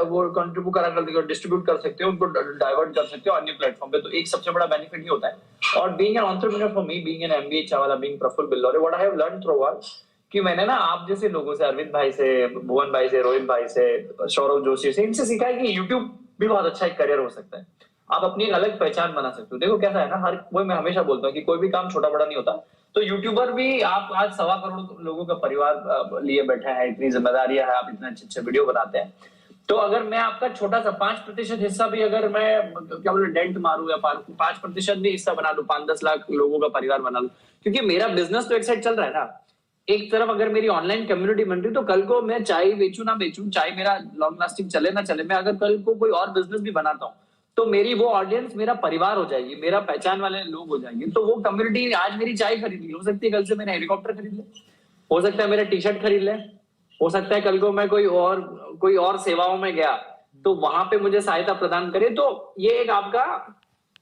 वो कंट्रीब्यूट करा कर डिस्ट्रीब्यूट कर सकते हो, उनको डाइवर्ट कर सकते हो अन्य प्लेटफॉर्म पे। तो एक सबसे बड़ा बेनिफिट ये होता है। और being an entrepreneur for me, being an MBA Chawla, being Prafull Billore, what I have learn through work, कि मैंने ना आप जैसे लोगों से, अरविंद भाई से, भुवन भाई से, रोहित भाई से, सौरभ जोशी से, इनसे सीखा है कि यूट्यूब भी बहुत अच्छा एक करियर हो सकता है। आप अपनी एक अलग पहचान बना सकते हो। देखो कैसा है ना, हर कोई, मैं हमेशा बोलता हूँ कि कोई भी काम छोटा बड़ा नहीं होता। तो यूट्यूबर भी, आप आज 1.25 करोड़ लोगों का परिवार लिए बैठे हैं, इतनी जिम्मेदारियां है, आप इतने अच्छे वीडियो बनाते हैं। तो अगर मैं आपका छोटा सा 5% हिस्सा भी, अगर मैं क्या बोले डेंट मारूं या 5% भी हिस्सा बना लूं, 5-10 लाख लोगों का परिवार बना लूं, क्योंकि मेरा बिजनेस तो एक साइड चल रहा है ना। एक तरफ अगर मेरी ऑनलाइन कम्युनिटी बन रही, तो कल को मैं चाय बेचूं ना बेचूं, चाय मेरा लॉन्ग लास्टिंग चले ना चले, मैं अगर कल को कोई और बिजनेस भी बनाता हूँ, तो मेरी वो ऑडियंस मेरा परिवार हो जाएगी, मेरा पहचान वाले लोग हो जाएंगे। तो वो कम्युनिटी आज मेरी चाय खरीद ली, हो सकती है कल से मेरा हेलीकॉप्टर खरीद ले, हो सकता है मेरा टी-शर्ट खरीद ले, हो सकता है कल को मैं कोई और सेवाओं में गया तो वहां पे मुझे सहायता प्रदान करे। तो ये एक आपका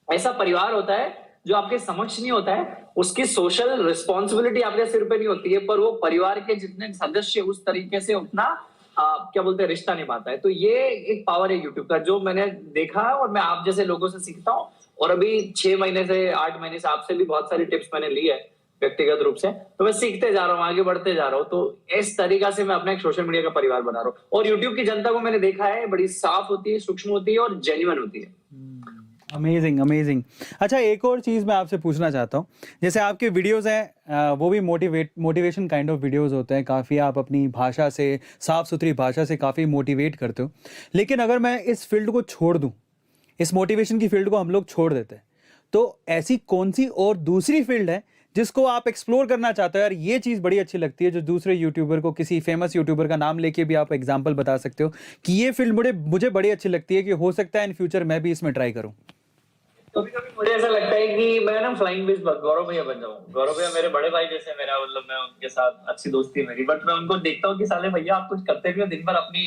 ऐसा परिवार होता है जो आपके समक्ष नहीं होता है, उसकी सोशल रिस्पॉन्सिबिलिटी आपके सिर पे नहीं होती है, पर वो परिवार के जितने सदस्य उस तरीके से अपना क्या बोलते हैं रिश्ता निभाता है। तो ये एक पावर है यूट्यूब का, जो मैंने देखा और मैं आप जैसे लोगों से सीखता हूँ। और अभी 6 महीने से 8 महीने से आपसे भी बहुत सारी टिप्स मैंने ली है व्यक्तिगत रूप से, तो मैं सीखते जा रहा हूँ, आगे बढ़ते जा रहा हूँ। तो इस तरीका से मैं अपना एक सोशल मीडिया का परिवार बना रहा हूँ। और यूट्यूब की जनता को मैंने देखा है बड़ी साफ होती है, सूक्ष्म होती है और जेन्युइन होती है। Amazing amazing. अच्छा, एक और चीज़ मैं आपसे पूछना चाहता हूँ, जैसे आपके वीडियोस हैं वो भी मोटिवेशन काइंड ऑफ वीडियोस होते हैं, काफ़ी आप अपनी भाषा से, साफ सुथरी भाषा से काफ़ी मोटिवेट करते हो। लेकिन अगर मैं इस फील्ड को छोड़ दूँ, इस मोटिवेशन की फील्ड को हम लोग छोड़ देते हैं, तो ऐसी कौन सी और दूसरी फील्ड है जिसको आप एक्सप्लोर करना चाहते हो? यार ये चीज़ बड़ी अच्छी लगती है, जो दूसरे यूट्यूबर को, किसी फेमस यूट्यूबर का नाम लेके भी आप एग्जाम्पल बता सकते हो कि ये फील्ड मुझे बड़ी अच्छी लगती है, कि हो सकता है इन फ्यूचर मैं भी इसमें ट्राई करूँ। कभी कभी मुझे ऐसा लगता है कि मैं ना फ्लाइंग बिच गौरव भैया बन जाऊं। गौरव भैया मेरे बड़े भाई जैसे, मेरा मतलब मैं उनके साथ अच्छी दोस्ती है मेरी, बट मैं उनको देखता हूँ कि साले भैया आप कुछ करते भी हो, दिन भर अपनी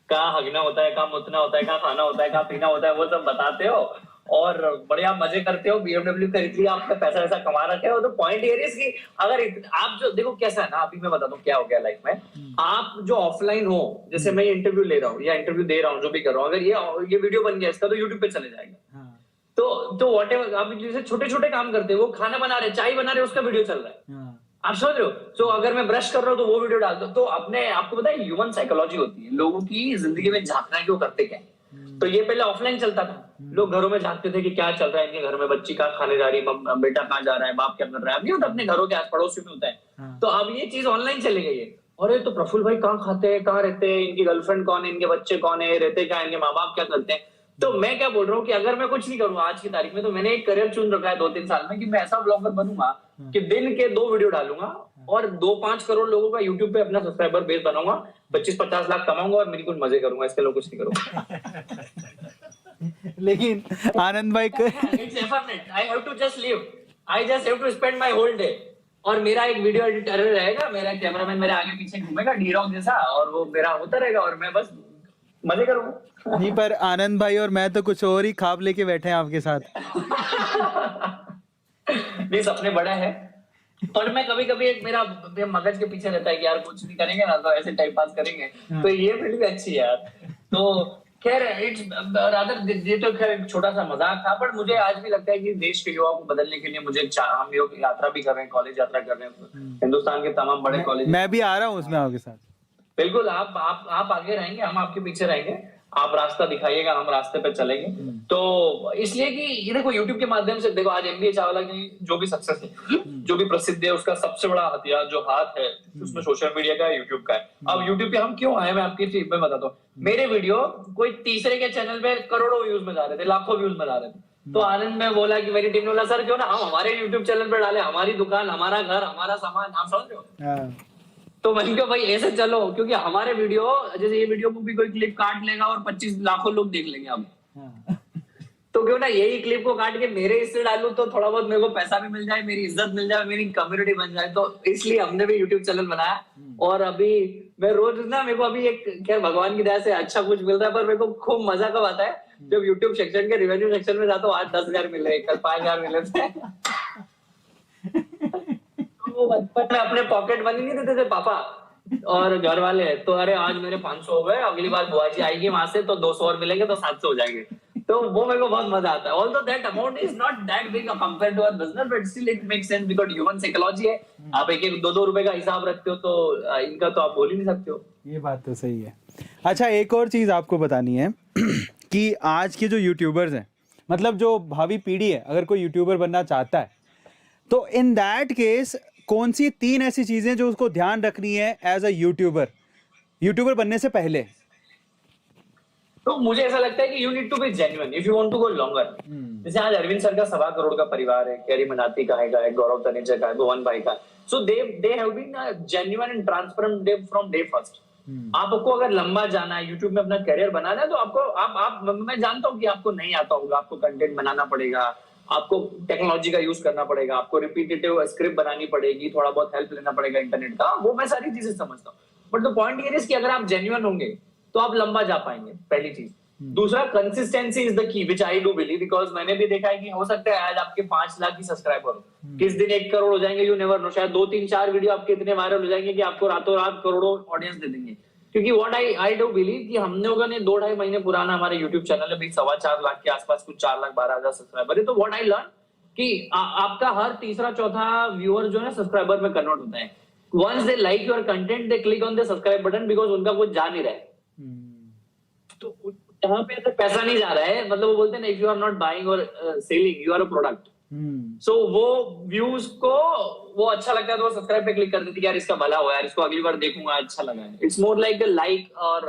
कहाँ हगना होता है, कहाँ मुतना होता है, कहाँ खाना होता है, कहाँ पीना होता है, वो सब बताते हो और बड़े आप मजे करते हो, BMW खरीद लिया, आपका पैसा वैसा कमा रखे हो। तो पॉइंट ये है कि अगर आप जो देखो कैसा है ना, अभी मैं बताता हूँ क्या हो गया लाइफ में, आप जो ऑफलाइन हो, जैसे मैं इंटरव्यू ले रहा हूँ या इंटरव्यू दे रहा हूँ, जो भी कर रहा हूँ, अगर ये वीडियो बन गया इसका तो यूट्यूब पे चले जाएगा। तो व्हाटएवर आप जैसे छोटे छोटे काम करते हैं, वो खाना बना रहे, चाय बना रहे, उसका वीडियो चल रहा है, आप समझ रहे हो। तो अगर मैं ब्रश कर रहा हूँ तो वो वीडियो डाल दो। तो अपने आपको पता है ह्यूमन साइकोलॉजी होती है, लोगों की जिंदगी में झांकना है कि वो करते क्या है। तो ये पहले ऑफलाइन चलता था, लोग घरों में झांकते थे कि क्या चल रहा है इनके घर में, बच्ची कहाँ खाने जा रही है, बेटा कहाँ जा रहा है, बाप क्या कर रहा है। अब नहीं होता, अपने घरों के आस पड़ोस में होता है। तो अब ये चीज ऑनलाइन चली गई है। अरे तो प्रफुल्ल भाई कहाँ खाते हैं, कहाँ रहते हैं, इनकी गर्लफ्रेंड कौन है, इनके बच्चे कौन है, रहते क्या, इनके माँ बाप क्या करते हैं। तो मैं क्या बोल रहा हूँ कि अगर मैं कुछ नहीं करूंगा आज की तारीख में, तो मैंने एक करियर चुन रखा है 2-3 साल में कि मैं ऐसा ब्लॉगर बनूंगा कि दिन के 2 वीडियो डालूंगा और 2-5 करोड़ लोगों का यूट्यूब पे अपना सब्सक्राइबर बेस बनाऊंगा, 25-50 लाख कमाऊंगा और मेरी कुछ मजे करूंगा, इसके लिए कुछ नहीं करूंगा। लेकिन आनंद भाई it's effortness, I have to just live, I just have to spend my whole day. और मेरा एक वीडियो एडिटर रहेगा, मेरा कैमरामैन मेरे आगे पीछे घूमेगा डी-रॉक जैसा, और वो मेरा होता रहेगा और मैं बस मजे करूंगा। नहीं, पर आनंद भाई और मैं तो कुछ और ही ख्वाब लेके बैठे हैं आपके साथ। नहीं, सपने बड़े हैं, पर मैं कभी कभी एक मेरा मगज के पीछे रहता है कि यार कुछ नहीं करेंगे ना तो ऐसे टाइम पास करेंगे, तो ये फील्ड भी अच्छी है यार। तो खैर इट्स रादर, ये तो खैर एक छोटा सा मजाक था, बट मुझे आज भी लगता है कि देश के युवाओं को बदलने के लिए मुझे हम लोग यात्रा भी कर रहे हैं, कॉलेज यात्रा कर रहे हैं, हिंदुस्तान के तमाम बड़े कॉलेज। मैं भी आ रहा हूँ उसमें आपके साथ। बिल्कुल, आप आगे रहेंगे, हम आपके पीछे रहेंगे, आप रास्ता दिखाइएगा, हम रास्ते पे चलेंगे। तो इसलिए कि ये देखो यूट्यूब के माध्यम से देखो, आज MBA चावला की जो भी सक्सेस है, जो भी प्रसिद्ध है, उसका सबसे बड़ा हथियार जो हाथ है उसमें सोशल मीडिया का है, यूट्यूब का है। अब यूट्यूब पे हम क्यों आए, मैं आपकी चीज में बताता हूँ। मेरे वीडियो कोई तीसरे के चैनल पे करोड़ों व्यूज में जा रहे थे, लाखों व्यूज में जा रहे थे। तो आनंद में बोला कि मेरी टीम ने बोला सर क्यों ना हम हमारे यूट्यूब चैनल पे डाले, हमारी दुकान, हमारा घर, हमारा सामान, आप समझ रहे हो। तो मैंने कहा भाई ऐसे चलो, क्योंकि हमारे वीडियो, जैसे ये वीडियो को भी कोई क्लिप काट लेगा और 25 लाखों लोग देख लेंगे अब। तो क्यों ना यही क्लिप को काट के मेरे इससे डालूं, तो थोड़ा बहुत मेरे को पैसा भी मिल जाए, मेरी इज्जत मिल जाए, मेरी कम्युनिटी बन जाए। तो इसलिए हमने भी यूट्यूब चैनल बनाया। और अभी मैं रोज ना, मेरे को अभी एक खैर भगवान की दया से अच्छा कुछ मिल रहा है, पर मेरे को खूब मजा कब आता है जब यूट्यूब सेक्शन के रिवेन्यू सेक्शन में जाता हूँ, आज 10,000 मिले, कल 5,000 मिले थे। तो बचपन में अपने पॉकेट मनी नहीं देते थे पापा और घर वाले, तो अरे आज मेरे 500 हो गए, अगली बार बुआ जी आएगी वहां से तो 200 और मिलेंगे तो 700 हो जाएंगे। तो वो मेरे को बहुत मजा आता है। Although that amount is not that big compare to our business, but still it makes sense because human psychology है। आप 1-2 रुपए का हिसाब रखते हो तो इनका तो आप बोल ही नहीं सकते हो। ये बात तो सही है। अच्छा, एक और चीज आपको बतानी है कि आज के जो यूट्यूबर्स हैं, मतलब जो भावी पीढ़ी है, अगर कोई यूट्यूबर बनना चाहता है तो इन दैट केस कौन सी 3 ऐसी चीजें जो उसको ध्यान रखनी है एज अ यूट्यूबर बनने से पहले? तो मुझे ऐसा लगता है कि you need to be genuine if you want to go longer. जैसे आज अरविंद सर का 1.25 करोड़ का परिवार है, कैरी मनाती का है, गौरव तनेजा का है, भुवन भाई का। So they have been genuine and transparent from day first. आपको अगर लंबा जाना है, यूट्यूब में अपना करियर बनाना है, तो आपको मैं जानता हूँ कि आपको नहीं आता होगा, आपको कंटेंट बनाना पड़ेगा, आपको टेक्नोलॉजी का यूज करना पड़ेगा, आपको रिपीटेटिव स्क्रिप्ट बनानी पड़ेगी, थोड़ा बहुत हेल्प लेना पड़ेगा इंटरनेट का, वो मैं सारी चीजें समझता हूँ। बट द पॉइंट ये है कि अगर आप जेन्युइन होंगे तो आप लंबा जा पाएंगे, पहली चीज। दूसरा, consistency is the key, which I do believe, because मैंने भी देखा है कि हो सकता है आज आपके 5 लाख की सब्सक्राइबर हो, किस दिन 1 करोड़ हो जाएंगे, यू नेवर नो। शायद 2-3-4 वीडियो आपके इतने वायरल हो जाएंगे कि आपको रातों रात करोड़ों ऑडियंस दे देंगे। क्योंकि व्हाट आई डू बिलीव कि हम लोगों ने 2-2.5 महीने पुराना हमारे यूट्यूब चैनल है, 4.25 लाख के आसपास, कुछ 4,12,000 सब्सक्राइबर है। तो व्हाट आई लर्न कि आपका हर तीसरा चौथा व्यूअर जो है सब्सक्राइबर में कन्वर्ट होता है। Once they like your content, they click on the subscribe button, because उनका कुछ जा नहीं रहा है। तो यहाँ पे ऐसा पैसा नहीं जा रहा है, मतलब वो बोलते हैं ना, if you are not buying और selling, you are a product. So वो व्यूज को वो अच्छा लगता है तो वो सब्सक्राइब पे क्लिक कर देती है, यार इसका भला हुआ यार, इसको अगली बार देखूंगा, अच्छा लगा है। It's more like a like और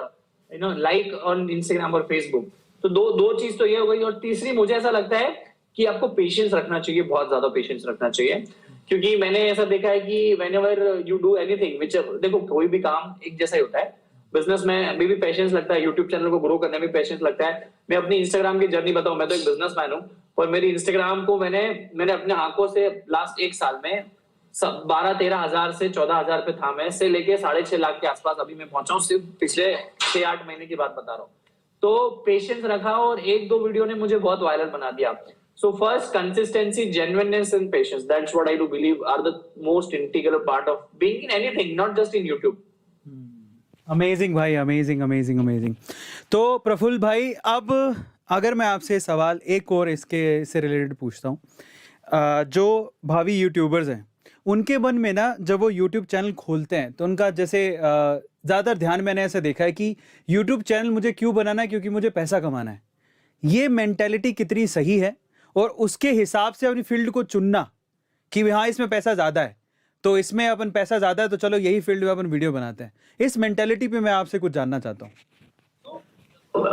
लाइक ऑन इंस्टाग्राम और फेसबुक। तो दो चीज तो ये हो गई। और तीसरी मुझे ऐसा लगता है कि आपको पेशेंस रखना चाहिए, बहुत ज्यादा पेशेंस रखना चाहिए। क्योंकि मैंने ऐसा देखा है कि whenever you do anything which, देखो कोई भी काम एक जैसा ही होता है। बिजनेस में अभी भी पेशेंस लगता है, यूट्यूब चैनल को ग्रो करने में पेशेंस लगता है। मैं अपनी इंस्टाग्राम की जर्नी बताऊं, मैं तो एक बिजनेसमैन हूं और मेरी इंस्टाग्राम को मैंने अपने आंखों से लास्ट 1 साल में 12-13 हजार से 14 हजार पे था मैं, से लेके 6.5 लाख के आसपास अभी मैं पहुंचा हूं, सिर्फ पिछले 6-8 महीने की बात बता रहा हूँ। तो पेशेंस रखा और 1-2 वीडियो ने मुझे बहुत वायरल बना दिया। So first, consistency, genuineness and patience. That's what I do believe are the most integral part of being in anything, not just in YouTube. Amazing भाई, अमेजिंग अमेजिंग अमेजिंग। तो प्रफुल्ल भाई, अब अगर मैं आपसे सवाल एक और इसके से रिलेटेड पूछता हूँ, जो भावी यूट्यूबर्स हैं उनके मन में ना, जब वो यूट्यूब चैनल खोलते हैं तो उनका जैसे ज़्यादातर ध्यान मैंने ऐसा देखा है कि यूट्यूब चैनल मुझे क्यों बनाना है, क्योंकि मुझे पैसा कमाना है। ये मेंटेलिटी कितनी सही है, और उसके हिसाब से अपनी फील्ड को चुनना कि हाँ इसमें पैसा ज़्यादा है तो इसमें अपन पैसा ज़्यादा है तो चलो यही फील्ड में अपन वीडियो बनाते हैं, इस मेंटेलिटी पे मैं आपसे कुछ जानना चाहता हूँ।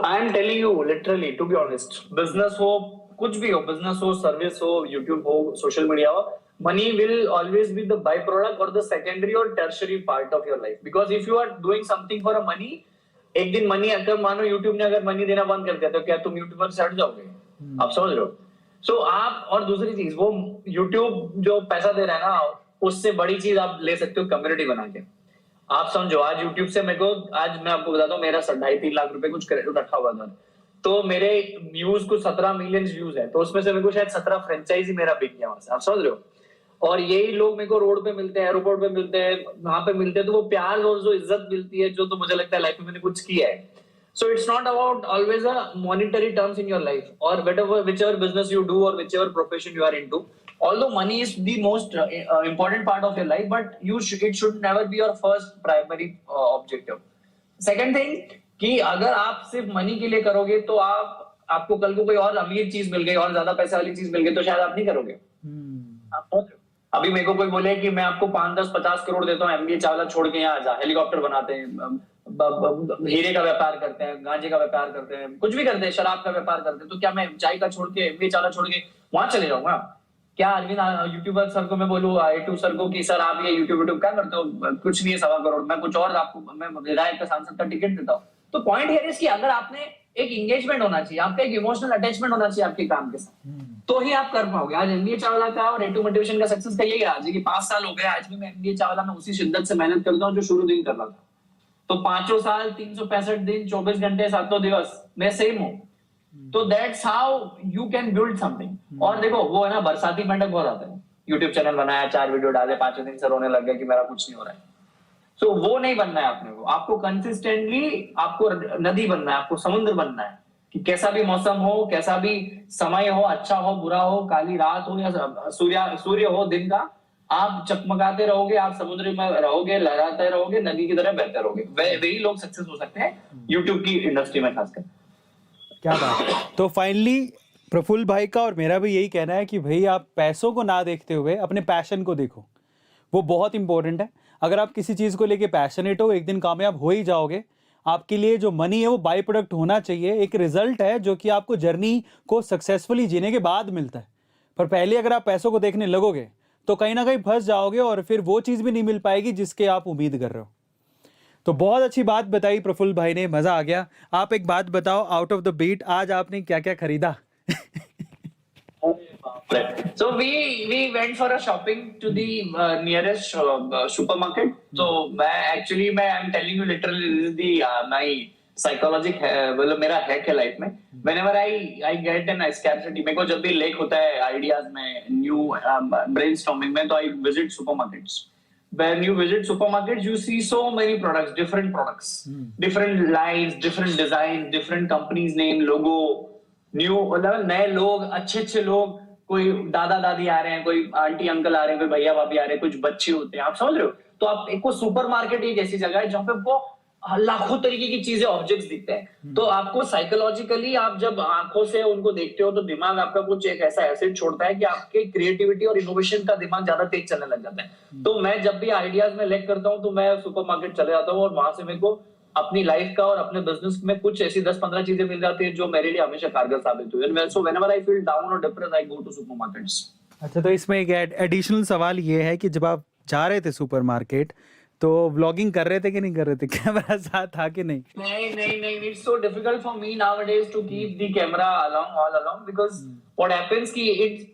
I am telling you literally, to be honest, business हो, कुछ भी हो, बिजनेस हो, सर्विस हो, यूट्यूब हो, सोशल मीडिया हो, money will always be the byproduct or the secondary or tertiary part of your life. Because if you are doing something for a money, एक दिन मनी अगर मानो यूट्यूब ने अगर मनी देना बंद कर दिया तो क्या तुम यूट्यूबर से हट जाओगे? आप समझ रहे हो? सो आप, और दूसरी चीज, वो यूट्यूब जो पैसा दे रहा है ना, उससे बड़ी चीज आप ले सकते हो कम्युनिटी बना के। आप समझो, आज यूट्यूब से मेरे को, आज मैं आपको बताता हूँ, मेरा 2.5-3 लाख रुपए कुछ रखा हुआ था, तो मेरे व्यूज को 17 मिलियन व्यूज है, तो उसमें से मेरे को शायद 17 फ्रेंचाइजी मेरा बिक गया वहां से। आप समझ रहे हो? और यही लोग मेरे को रोड पे मिलते हैं, एयरपोर्ट पे मिलते हैं, वहां पे मिलते हैं, तो वो प्यार और जो इज्जत मिलती है, जो तो मुझे लगता है लाइफ में मैंने कुछ किया है। So it's not about always a monetary terms in your life, or whichever business you do or whichever profession you are into. Although money is the most important part of your life, but it should never be your first primary objective. Second thing, कि अगर आप सिर्फ मनी के लिए करोगे तो आपको कल को कोई और अमीर चीज मिल गई और ज्यादा पैसे वाली चीज मिल गई तो शायद आप नहीं करोगे। आप समझ रहे हो? अभी मेरे को कोई बोले कि मैं आपको 5-10-50 करोड़ देता हूँ, MBA चावला छोड़ के यहाँ आ जा, हेलीकॉप्टर बनाते हैं, हीरे का व्यापार करते हैं, गांजे का व्यापार करते हैं, कुछ भी करते हैं, शराब का व्यापार करते हैं, तो क्या मैं चाय का छोड़ के, MBA चावला छोड़ के वहां चले जाऊंगा? क्या अरविंद यूट्यूबर सर को मैं बोलूँ, A2 सर को कि सर आप ये यूट्यूब क्या करते हो? कुछ नहीं है, 1.25 करोड़, मैं कुछ और आपको, मैं विधायक का, सांसद का टिकट देता हूँ। तो पॉइंट हियर इज कि अगर आपने एक एंगेजमेंट होना चाहिए, आपका एक इमोशनल अटैचमेंट होना चाहिए आपके काम के साथ, तो ही आप कर पाओगे। आज MBA चावला का और A2 मोटिवेशन का सक्सेस का यही आज है कि 5 साल हो गए, आज भी मैं MBA चावला में उसी शिद्दत से मेहनत करता हूँ जो शुरू दिन कर रहा था। तो 5 साल 365 दिन 24 घंटे 7 दिवस मैं सेम हूँ। तो that's how you can build something. और देखो वो है ना, बरसाती मेंढक बहुत आते हैं, यूट्यूब चैनल बनाया, 4 वीडियो डाले, 5वें दिन से रोने लग गए कि मेरा कुछ नहीं हो रहा है। सो वो नहीं बनना है आपने को, आपको कंसिस्टेंटली आपको नदी बनना है, आपको समुद्र बनना है कि कैसा भी मौसम हो, कैसा भी समय हो, अच्छा हो बुरा हो, काली रात हो या सूर्य हो दिन का, आप चकमकाते रहोगे, आप समुद्र में रहोगे, लहराते रहोगे, नदी की तरह बहते रहोगे। वही लोग सक्सेस हो सकते हैं यूट्यूब की इंडस्ट्री में खासकर। क्या बात। तो फाइनली प्रफुल्ल भाई का और मेरा भी यही कहना है कि भाई आप पैसों को ना देखते हुए अपने पैशन को देखो, वो बहुत इंपॉर्टेंट है। अगर आप किसी चीज़ को लेके पैशनेट हो, एक दिन कामयाब हो ही जाओगे। आपके लिए जो मनी है वो बाई प्रोडक्ट होना चाहिए, एक रिजल्ट है जो कि आपको जर्नी को सक्सेसफुली जीने के बाद मिलता है। पर पहले अगर आप पैसों को देखने लगोगे तो कहीं ना कहीं फंस जाओगे और फिर वो चीज़ भी नहीं मिल पाएगी जिसके आप उम्मीद कर रहे हो। तो बहुत अच्छी बात बताई प्रफुल्ल भाई ने, मज़ा आ गया। आप एक बात बताओ, आउट ऑफ द बीट आज आपने क्या क्या खरीदा? So we went for a shopping to the nearest supermarket. So I'm telling you literally this is the my psychologic मतलब मेरा हैक है लाइफ में। Whenever I get an scarcity, मेरे को जब भी लेक होता है आइडियाज में, न्यू ब्रेनस्टॉर्मिंग में, तो I visit supermarkets. when you visit supermarkets, you see so many products, different lines, different designs, different companies name, logo, new, मतलब नए लोग, अच्छे लोग, कोई दादा दादी आ रहे हैं, कोई आंटी अंकल आ रहे हैं, कोई भैया भाभी आ रहे हैं, कुछ बच्चे होते हैं, आप समझ रहे हो? तो आप एक सुपरमार्केट एक ऐसी जगह है जहाँ पे वो लाखों तरीके की चीजें, ऑब्जेक्ट्स दिखते हैं। तो आपको साइकोलॉजिकली आप जब आंखों से उनको देखते हो तो दिमाग आपका कुछ एक ऐसा एसिड छोड़ता है कि आपके क्रिएटिविटी और इनोवेशन का दिमाग ज्यादा तेज चलने लग जाता है। तो मैं जब भी आइडियाज में लैक करता हूँ तो मैं सुपरमार्केट चले जाता हूँ और वहां से मेरे को अपनी लाइफ का और अपने बिजनेस में कुछ ऐसी 10-15 चीजें मिल जाती है जो मेरे लिए हमेशा कारगर साबित हुई है। So whenever I feel down और depressed I go to supermarkets. अच्छा, तो इसमें एक एडिशनल सवाल ये है कि जब आप जा रहे थे सुपरमार्केट तो व्लॉगिंग कर रहे थे कि नहीं कर रहे थे? कैमरा साथ था कि नहीं? नहीं, it's so difficult for me nowadays to keep the camera all along because what happens कि it's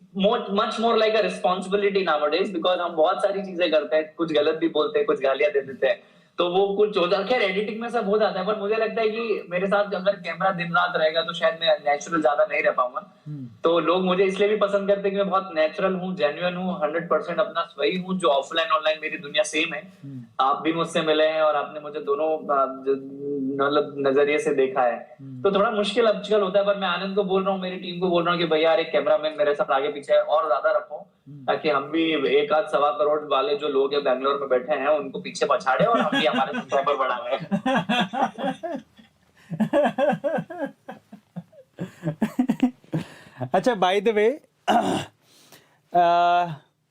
much more like a responsibility nowadays because हम बहुत सारी चीजें करते हैं, कुछ गलत भी बोलते हैं, कुछ गालियां दे देते हैं, तो वो कुछ हो जाता है। खैर एडिटिंग में सब हो जाता है, पर मुझे लगता है कि मेरे साथ अगर कैमरा दिन रात रहेगा तो शायद मैं नेचुरल ज्यादा नहीं रह पाऊंगा। तो लोग मुझे इसलिए भी पसंद करते हैं कि मैं बहुत नेचुरल हूँ, जेन्युइन हूँ, 100% अपना वही हूँ जो ऑफलाइन ऑनलाइन मेरी दुनिया सेम है। आप भी मुझसे मिले हैं और आपने मुझे दोनों मतलब नजरिए से देखा है, तो थोड़ा मुश्किल आजकल होता है। पर मैं आनंद को बोल रहा हूँ, मेरी टीम को बोल रहा हूँ कि भैया एक कैमरामैन मेरे साथ आगे पीछे और ज्यादा रखो ताकि हम भी 1-1.25 करोड़ वाले जो लोग हैं बैंगलोर में बैठे हैं उनको पीछे पछाड़े और हम भी हमारे सब्सक्राइबर बढ़ाएं। अच्छा, बाय द वे,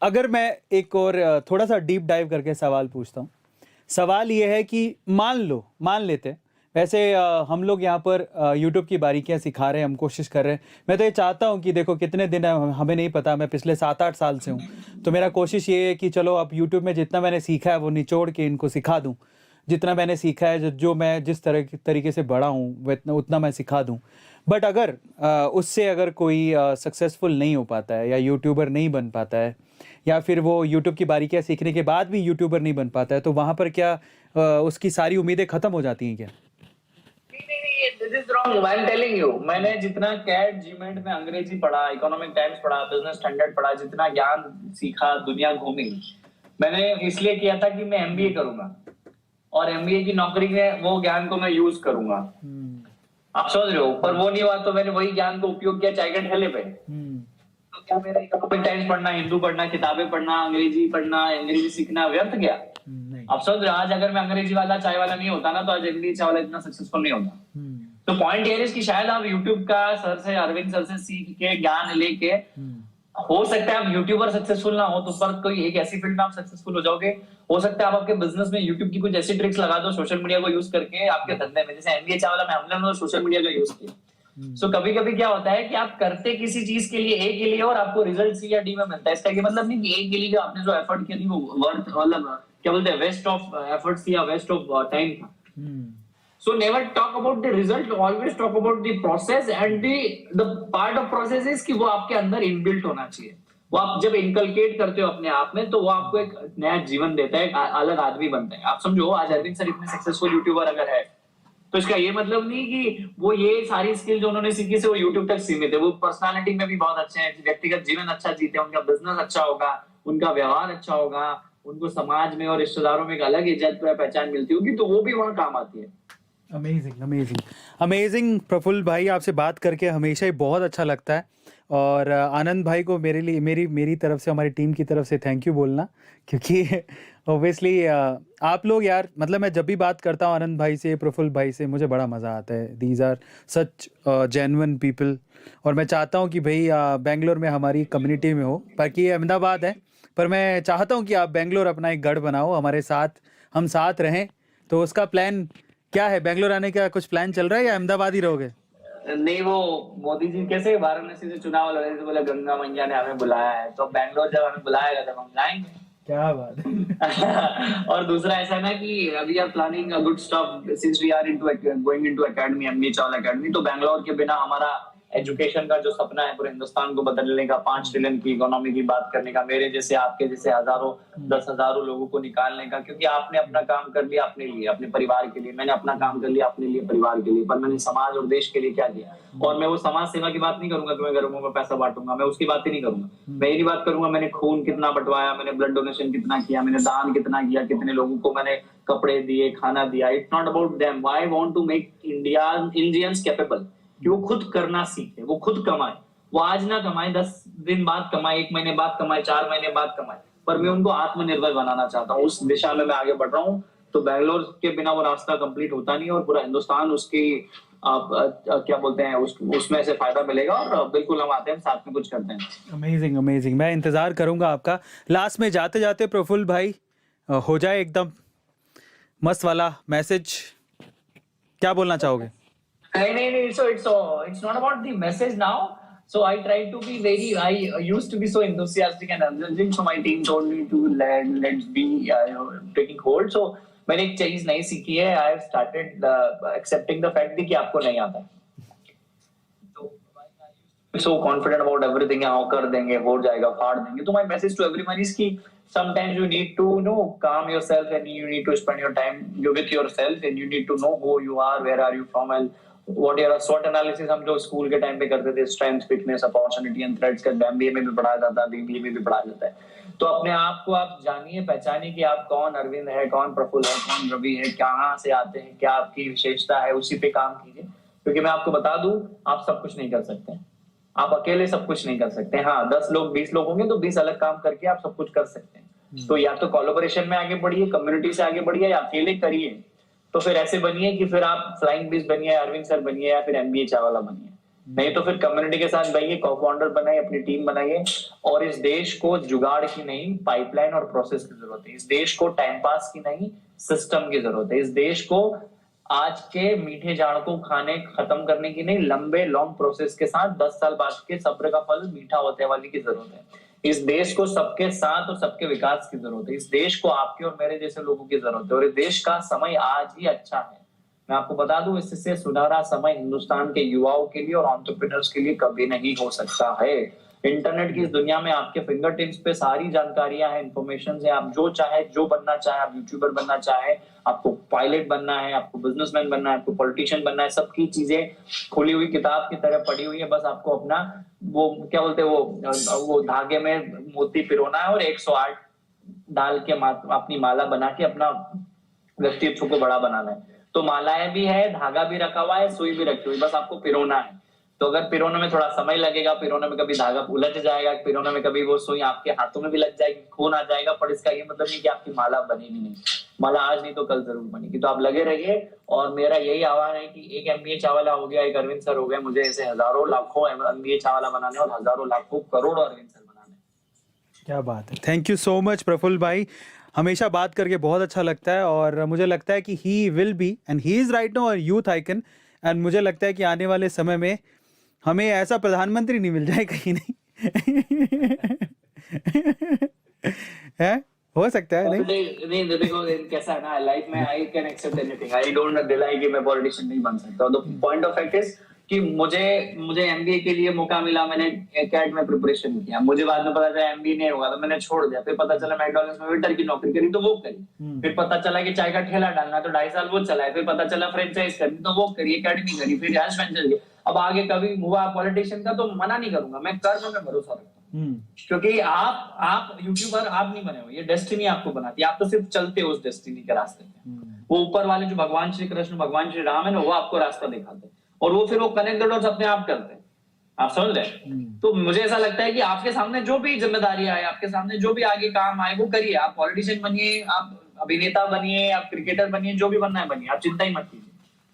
अगर मैं एक और थोड़ा सा डीप डाइव करके सवाल पूछता हूँ। सवाल ये है कि मान लेते हैं वैसे हम लोग यहाँ पर YouTube की बारीकियाँ सिखा रहे हैं, हम कोशिश कर रहे हैं। मैं तो ये चाहता हूँ कि देखो कितने दिन है हमें नहीं पता, मैं पिछले 7-8 साल से हूँ, तो मेरा कोशिश ये है कि चलो अब YouTube में जितना मैंने सीखा है वो निचोड़ के इनको सिखा दूँ। जितना मैंने सीखा है, जो मैं जिस तरीके से बड़ा हूँ उतना मैं सिखा दूँ। बट अगर उससे अगर कोई सक्सेसफुल नहीं हो पाता है या यूट्यूबर नहीं बन पाता है या फिर वो यूट्यूब की बारीकियाँ सीखने के बाद भी यूट्यूबर नहीं बन पाता है, तो वहाँ पर क्या उसकी सारी उम्मीदें ख़त्म हो जाती हैं क्या? This is wrong. I'm telling you, मैंने जितना कैट जीमेंट में अंग्रेजी पढ़ा, इकोनॉमिक टाइम्स पढ़ा, बिजनेस स्टैंडर्ड पढ़ा, जितना ज्ञान सीखा, दुनिया घूमी, मैंने इसलिए किया था कि मैं MBA करूंगा और MBA की नौकरी में वो ज्ञान को मैं यूज करूंगा। आप समझ रहे हो? पर वो नहीं हुआ तो मैंने वही ज्ञान को उपयोग किया चाय के ठेले पे। तो क्या मेरा इकोनॉमिक टाइम्स पढ़ना, हिंदू पढ़ना, किताबें पढ़ना, अंग्रेजी सीखना व्यर्थ गया? आप समझ रहे हो? आज अगर मैं अंग्रेजी वाला चाय वाला नहीं होता ना तो आज MBA चाय वाला इतना सक्सेसफुल नहीं होता। तो पॉइंट ये है कि शायद आप YouTube का सर से, अरविंद सर से सीख के ज्ञान लेके हो सकता है आप यूट्यूबर सक्सेसफुल ना हो तो पर कोई एक ऐसी फील्ड में आप सक्सेसफुल हो जाओगे। हो सकता है आप आपके बिजनेस में यूट्यूब की कुछ ऐसी ट्रिक्स लगा दो सोशल मीडिया को यूज करके आपके धंधे में, जैसे MBA चाय वाला में हमने सोशल मीडिया का यूज किया। सो कभी कभी क्या होता है कि आप करते किसी चीज के लिए A के लिए और आपको रिजल्ट C या D में मिलता है। इसका ये मतलब नहीं कि A के लिए जो आपने जो एफर्ट किया थी वो वर्थ, मतलब क्या बोलते हैं, वेस्ट ऑफ एफर्ट्स या वेस्ट ऑफ टाइम था। So never talk about the result, always talk about the process and the part of process is कि वो आपके अंदर इनबिल्ट होना चाहिए। वो आप जब इनकलकेट करते हो अपने आप में तो वो आपको एक नया जीवन देता है, एक अलग आदमी बनता है। आप समझो आज अरविंद सर इतने सक्सेसफुल यूट्यूबर अगर है तो इसका ये मतलब नहीं कि वो ये सारी स्किल जो उन्होंने सीखी से वो यूट्यूब तक सीमित है। वो पर्सनालिटी में भी बहुत अच्छे हैं, व्यक्तिगत जीवन अच्छा जीते हैं, उनका बिजनेस अच्छा होगा, उनका व्यवहार अच्छा होगा, उनको समाज में और रिश्तेदारों में एक अलग इज्जत पहचान मिलती होगी, तो वो भी वहाँ काम आती है। अमेजिंग प्रफुल्ल भाई, आपसे बात करके हमेशा ही बहुत अच्छा लगता है। और आनंद भाई को मेरे लिए मेरी तरफ से, हमारी टीम की तरफ से थैंक यू बोलना, क्योंकि ऑब्वियसली आप लोग यार, मतलब मैं जब भी बात करता हूँ आनंद भाई से, प्रफुल्ल भाई से, मुझे बड़ा मज़ा आता है। These are such genuine people. और मैं चाहता हूँ कि भाई बेंगलोर में हमारी कम्युनिटी में हो, बाकी ये अहमदाबाद है, पर मैं चाहता हूँ कि आप बेंगलोर अपना एक गढ़ बनाओ, हमारे साथ, हम साथ रहें। तो उसका प्लान क्या है? बेंगलोर आने का कुछ प्लान चल रहा है या अहमदाबाद ही रहोगे? नहीं, वो मोदी जी कैसे वाराणसी से चुनाव लड़ रहे थे, बोले गंगा मैया ने हमें बुलाया है, तो बेंगलोर जब हमें बुलाएगा तब हम जाएंगे। क्या बात है। और दूसरा ऐसा ना कि अभी are planning a good stuff since we are into going into academy, MBA Chawla academy, तो बेंगलोर के बिना हमारा एजुकेशन का जो सपना है पूरे हिंदुस्तान को बदलने का, 5 ट्रिलियन की इकोनॉमी की बात करने का, मेरे जैसे आपके जैसे हजारों 10,000 लोगों को निकालने का, क्योंकि आपने अपना काम कर लिया अपने लिए, अपने परिवार के लिए, मैंने अपना काम कर लिया अपने लिए, परिवार के लिए, पर मैंने समाज और देश के लिए क्या किया। और मैं वो समाज सेवा की बात नहीं करूंगा कि मैं घरों में पैसा बांटूंगा, मैं उसकी बात ही नहीं करूंगा। मैं ये बात करूंगा मैंने खून कितना बंटवाया, मैंने ब्लड डोनेशन कितना किया, मैंने दान कितना किया, कितने लोगों को मैंने कपड़े दिए, खाना दिया। It's not about them, I want to make Indians capable कि वो खुद करना सीखे, वो खुद कमाए। वो आज ना कमाए, 10 दिन बाद कमाए, 1 महीने बाद कमाए, 4 महीने बाद कमाए, पर मैं उनको आत्मनिर्भर बनाना चाहता हूँ। उस दिशा में मैं आगे बढ़ रहा हूँ। तो बैंगलोर के बिना वो रास्ता कंप्लीट होता नहीं, और पूरा हिंदुस्तान उसकी क्या बोलते हैं उसमें से फायदा मिलेगा। और बिल्कुल हम आते हैं, साथ में कुछ करते हैं। अमेजिंग अमेजिंग, मैं इंतज़ार करूंगा आपका। लास्ट में जाते जाते प्रफुल्ल भाई, हो जाए एकदम मस्त वाला मैसेज, क्या बोलना चाहोगे? नहीं, so it's not about the message now. So I try to be I used to be so enthusiastic and indulgent, so my team told me to let's be taking hold. So मैंने एक चीज नहीं सीखी है, I have started accepting the fact कि आपको नहीं आता। So confident about everything, हाँ कर देंगे, हो जाएगा, फाड़ देंगे। तो my message to everyone is कि sometimes you need to calm yourself and you need to spend your time with yourself and you need to know who you are, where are you from and what your SWOT analysis हम जो स्कूल के टाइम पे करते थे, strength, weakness, opportunity and threats का MBA में भी पढ़ाया जाता है, BBA में भी पढ़ाया जाता है। तो अपने आप को आप जानिए, पहचानिए कि आप कौन अरविंद है, कौन प्रफुल्ल है, कौन रवि है, कहाँ से आते हैं, क्या आपकी विशेषता है, उसी पे काम कीजिए। क्योंकि मैं आपको बता दूं, आप सब कुछ नहीं कर सकते हैं, आप अकेले सब कुछ नहीं कर सकते। हाँ 10 लोग 20 लोग होंगे तो 20 अलग काम करके आप सब कुछ कर सकते हैं। तो या तो कोलैबोरेशन में आगे बढ़िए, कम्युनिटी से आगे बढ़िए, या अकेले करिए। तो फिर ऐसे बनिए कि फिर आप फ्लाइंग बीस बनिए, अरविंद सर बनिए, या फिर MBA चावला बनिए। नहीं तो फिर कम्युनिटी के साथ बनिए, को-फाउंडर बनाइए, अपनी टीम बनाइए। और इस देश को जुगाड़ की नहीं, पाइपलाइन और प्रोसेस की जरूरत है। इस देश को टाइम पास की नहीं, सिस्टम की जरूरत है। इस देश को आज के मीठे जाड़ को खाने खत्म करने की नहीं, लंबे लॉन्ग प्रोसेस के साथ 10 साल बाद के सब्र का फल मीठा होने वाली की जरूरत है। इस देश को सबके साथ और सबके विकास की जरूरत है। इस देश को आपके और मेरे जैसे लोगों की जरूरत है। और इस देश का समय आज ही अच्छा है। मैं आपको बता दूं, इससे सुनहरा समय हिंदुस्तान के युवाओं के लिए और एंटरप्रेन्योर्स के लिए कभी नहीं हो सकता है। इंटरनेट की इस दुनिया में आपके फिंगर टिप्स पे सारी जानकारियां हैं, इन्फॉर्मेशन है। आप जो चाहे, जो बनना चाहे, आप यूट्यूबर बनना चाहे, आपको पायलट बनना है, आपको बिजनेसमैन बनना है, आपको पॉलिटिशियन बनना है, सबकी चीजें खुली हुई किताब की तरह पड़ी हुई है। बस आपको अपना वो क्या बोलते हैं वो धागे में मोती पिरोना है और 108 डाल के अपनी माला बना के अपना व्यक्तित्व को बड़ा बनाना है। तो मालाएं भी है, धागा भी रखा हुआ है, सुई भी रखी हुई, बस आपको पिरोना है। तो अगर पिरोने में थोड़ा समय लगेगा, पिरोने में कभी धागा उलझ जाएगा, पिरोने में कभी वो सुई आपके हाथों में भी लग जाएगी, खून आ जाएगा, पर इसका ये मतलब नहीं कि आपकी माला बनेगी नहीं। माला आज नहीं तो कल जरूर बनेगी। तो आप लगे रहिए। और मेरा यही आह्वान है कि एक MBA चावला हो गया, एक अरविंद सर हो गए, मुझे ऐसे हजारों लाखों MBA चावला बनाने और हजारों लाखों करोड़ों अरविंद सर बनाने। क्या बात है, thank you so much Prafull भाई। हमेशा बात करके बहुत अच्छा लगता है और मुझे लगता है कि he will be and he is right now youth icon. And मुझे लगता है कि आने वाले समय में हमें ऐसा प्रधानमंत्री नहीं मिल जाए कहीं नहीं है, हो सकता है नहीं देखो कैसा है ना, लाइफ में I can accept anything. I don't deny कि मैं पॉलिटिशियन नहीं बन सकता। The point of fact is कि मुझे MBA के लिए मौका मिला, मैंने कैट में प्रिपरेशन किया, मुझे बाद में पता चला MBA नहीं होगा तो मैंने छोड़ दिया। फिर पता चला मैकडॉनल्ड्स में वेटर की नौकरी करी तो वो करी। फिर पता चला कि चाय का ठेला डालना तो 2.5 साल वो चलाए। फिर पता चला फ्रेंचाइज करनी तो वो करी, एकेडमी करी, फिर हैश वेंचर किया। अब आगे कभी हुआ पॉलिटिशियन का तो मना नहीं करूंगा, मैं कर्म में भरोसा रखता हूँ। क्योंकि आप यूट्यूबर आप नहीं बने हो, ये डेस्टिनी आपको बनाती है। आप तो सिर्फ चलते हो उस डेस्टिनी के रास्ते पे। वो ऊपर वाले जो भगवान श्री कृष्ण, भगवान श्री राम है ना, वो आपको रास्ता दिखाते हैं और वो फिर वो कनेक्ट द डॉट्स अपने आप करते हैं। आप समझ रहे? तो मुझे ऐसा लगता है कि आपके सामने जो भी जिम्मेदारी आए, आपके सामने जो भी आगे काम आए, वो करिए। आप पॉलिटिशियन बनिए, आप अभिनेता बनिए, आप क्रिकेटर बनिए, जो भी बनना है बनिए, आप चिंता ही मत कीजिए,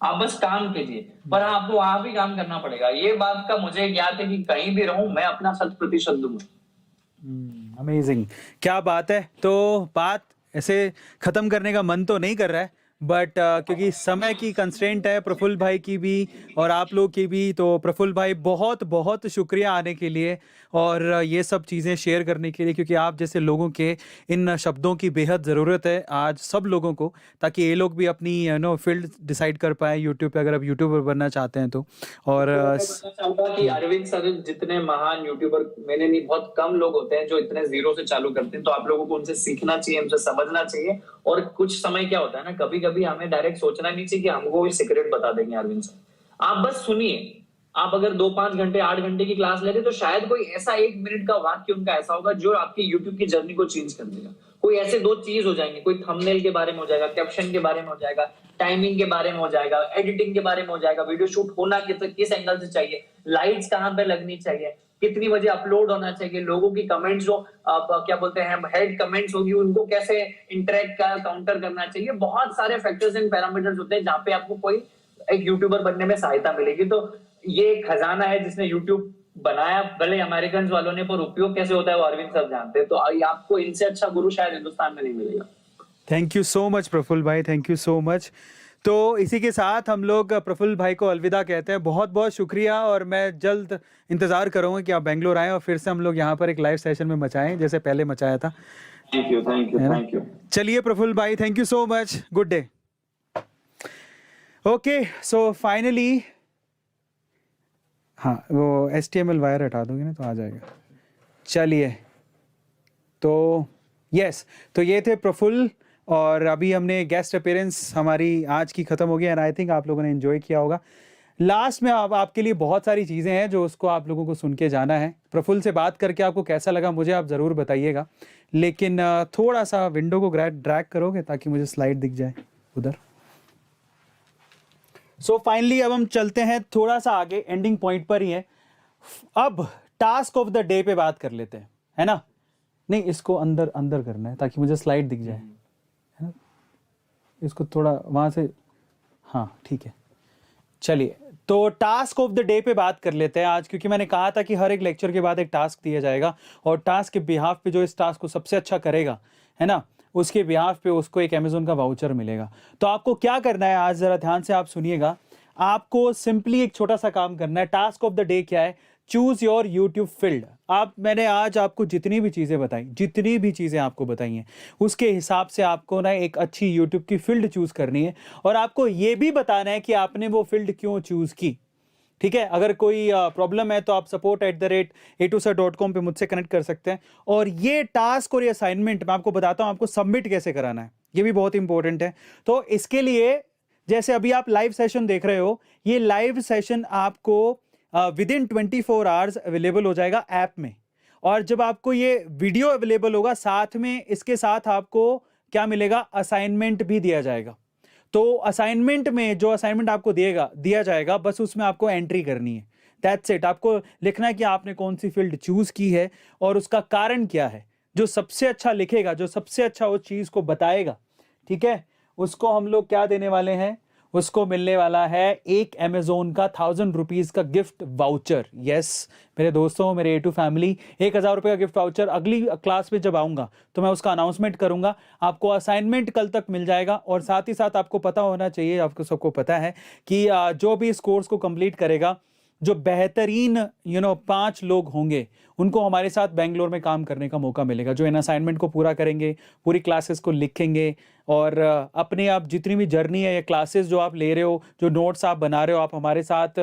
आप बस काम कीजिए। पर आपको वहां भी काम करना पड़ेगा। ये बात का मुझे ज्ञात है कि कहीं भी रहूं मैं अपना 100% दूंगा। अमेजिंग, क्या बात है। तो बात ऐसे खत्म करने का मन तो नहीं कर रहा है, बट क्योंकि समय की कंस्ट्रेंट है प्रफुल्ल भाई की भी और आप लोग की भी, तो प्रफुल्ल भाई बहुत बहुत शुक्रिया आने के लिए। और ये सब चीज़ें शेयर करने के लिए, क्योंकि आप जैसे लोगों के इन शब्दों की बेहद ज़रूरत है आज सब लोगों को, ताकि ये लोग भी अपनी फील्ड डिसाइड कर पाए यूट्यूब पे, अगर आप यूट्यूबर बनना चाहते हैं तो। और तो मैं बताना चाहूंगा कि अरविंद सर जितने महान यूट्यूबर मैंने नहीं, बहुत कम लोग होते हैं जो इतने जीरो से चालू करते हैं, तो आप लोगों को उनसे सीखना चाहिए, उनसे समझना चाहिए। और कुछ समय क्या होता है ना, कभी कभी हमें डायरेक्ट सोचना नहीं चाहिए कि हमको कोई सीक्रेट बता देंगे अरविंद सर। आप बस सुनिए। आप अगर 2-5 घंटे 8 घंटे की क्लास ले रहे तो शायद कोई ऐसा 1 मिनट का वाक्य उनका ऐसा होगा जो आपकी यूट्यूब की जर्नी को चेंज कर देगा। कोई ऐसे 2 चीज हो जाएंगे, कोई थंबनेल के बारे में हो जाएगा, कैप्शन के बारे में हो जाएगा, टाइमिंग के बारे में हो जाएगा, एडिटिंग के बारे में हो जाएगा, वीडियो शूट होना किस एंगल से चाहिए, लाइट्स कहाँ पे लगनी चाहिए, कितनी बजे अपलोड होना चाहिए, लोगों की कमेंट्स जो क्या बोलते हैं हेड कमेंट्स होगी उनको कैसे इंटरेक्ट काउंटर करना चाहिए। बहुत सारे फैक्टर्स एंड पैरामीटर्स होते हैं जहाँ पे आपको कोई एक यूट्यूबर बनने में सहायता मिलेगी। तो ये एक खजाना है जिसने यूट्यूब बनाया, भले अमेरिकन वालों ने, पर उपयोग कैसे होता है वो अरविंद सब जानते हैं। तो आपको इनसे अच्छा गुरु शायद हिंदुस्तान में नहीं मिलेगा। Thank you so much Prafull भाई, थैंक यू सो मच। तो इसी के साथ हम लोग प्रफुल्ल भाई को अलविदा कहते हैं। बहुत बहुत शुक्रिया, और मैं जल्द इंतज़ार करूँगा कि आप बेंगलोर आएँ और फिर से हम लोग यहाँ पर एक लाइव सेशन में मचाएं जैसे पहले मचाया था। Thank you thank you thank you. चलिए प्रफुल्ल भाई, thank you so much, good day. Okay, so finally हाँ, वो HTML वायर हटा दूंगी ना तो आ जाएगा। चलिए, तो यस, तो ये थे प्रफुल्ल, और अभी हमने गेस्ट अपीयरेंस हमारी आज की ख़त्म हो गई, एंड आई थिंक आप लोगों ने एंजॉय किया होगा। लास्ट में अब आपके लिए बहुत सारी चीज़ें हैं जो उसको आप लोगों को सुन के जाना है। प्रफुल्ल से बात करके आपको कैसा लगा मुझे आप ज़रूर बताइएगा, लेकिन थोड़ा सा विंडो को ड्रैग करोगे ताकि मुझे स्लाइड दिख जाए उधर। सो फाइनली अब हम चलते हैं थोड़ा सा आगे, एंडिंग पॉइंट पर ही है। अब टास्क ऑफ द डे पे बात कर लेते हैं, है ना? नहीं, इसको अंदर अंदर करना है ताकि मुझे स्लाइड दिख जाए, है ना? इसको थोड़ा वहां से, हाँ ठीक है। चलिए, तो टास्क ऑफ द डे पे बात कर लेते हैं आज, क्योंकि मैंने कहा था कि हर एक लेक्चर के बाद एक टास्क दिया जाएगा, और टास्क के बिहाफ पे जो इस टास्क को सबसे अच्छा करेगा, है ना, उसके बिहाफ पे उसको एक अमेज़न का वाउचर मिलेगा। तो आपको क्या करना है, आज ज़रा ध्यान से आप सुनिएगा। आपको सिंपली एक छोटा सा काम करना है। टास्क ऑफ द डे क्या है? Choose your YouTube field. मैंने आज आपको जितनी भी चीज़ें बताई, जितनी भी चीज़ें आपको बताई हैं, उसके हिसाब से आपको ना एक अच्छी यूट्यूब की फील्ड चूज़ करनी है, और आपको ये भी बताना है कि आपने वो फील्ड क्यों चूज़ की। ठीक है? अगर कोई प्रॉब्लम है तो आप support@a2sir.com पे मुझसे कनेक्ट कर सकते हैं। और ये टास्क और ये असाइनमेंट मैं आपको बताता हूँ आपको सबमिट कैसे कराना है, ये भी बहुत इंपॉर्टेंट है। तो इसके लिए, जैसे अभी आप लाइव सेशन देख रहे हो, ये लाइव सेशन आपको विदिन 24 आवर्स अवेलेबल हो जाएगा ऐप में। और जब आपको ये वीडियो अवेलेबल होगा, साथ में इसके साथ आपको क्या मिलेगा? असाइनमेंट भी दिया जाएगा। तो असाइनमेंट में जो असाइनमेंट आपको दिया जाएगा, बस उसमें आपको एंट्री करनी है। That's it. आपको लिखना है कि आपने कौन सी फील्ड चूज की है और उसका कारण क्या है। जो सबसे अच्छा लिखेगा, जो सबसे अच्छा उस चीज को बताएगा, ठीक है, उसको हम लोग क्या देने वाले हैं? उसको मिलने वाला है एक अमेज़न का 1000 रुपीज का गिफ्ट वाउचर। यस मेरे दोस्तों, मेरे A2 फैमिली, 1000 रुपये का गिफ्ट वाउचर। अगली क्लास में जब आऊँगा तो मैं उसका अनाउंसमेंट करूँगा। आपको असाइनमेंट कल तक मिल जाएगा, और साथ ही साथ आपको पता होना चाहिए, आपको सबको पता है कि जो भी इस कोर्स को कंप्लीट करेगा, जो बेहतरीन 5 लोग होंगे, उनको हमारे साथ बेंगलोर में काम करने का मौका मिलेगा, जो इन असाइनमेंट को पूरा करेंगे, पूरी क्लासेस को लिखेंगे, और अपने आप जितनी भी जर्नी है या क्लासेस जो आप ले रहे हो, जो नोट्स आप बना रहे हो, आप हमारे साथ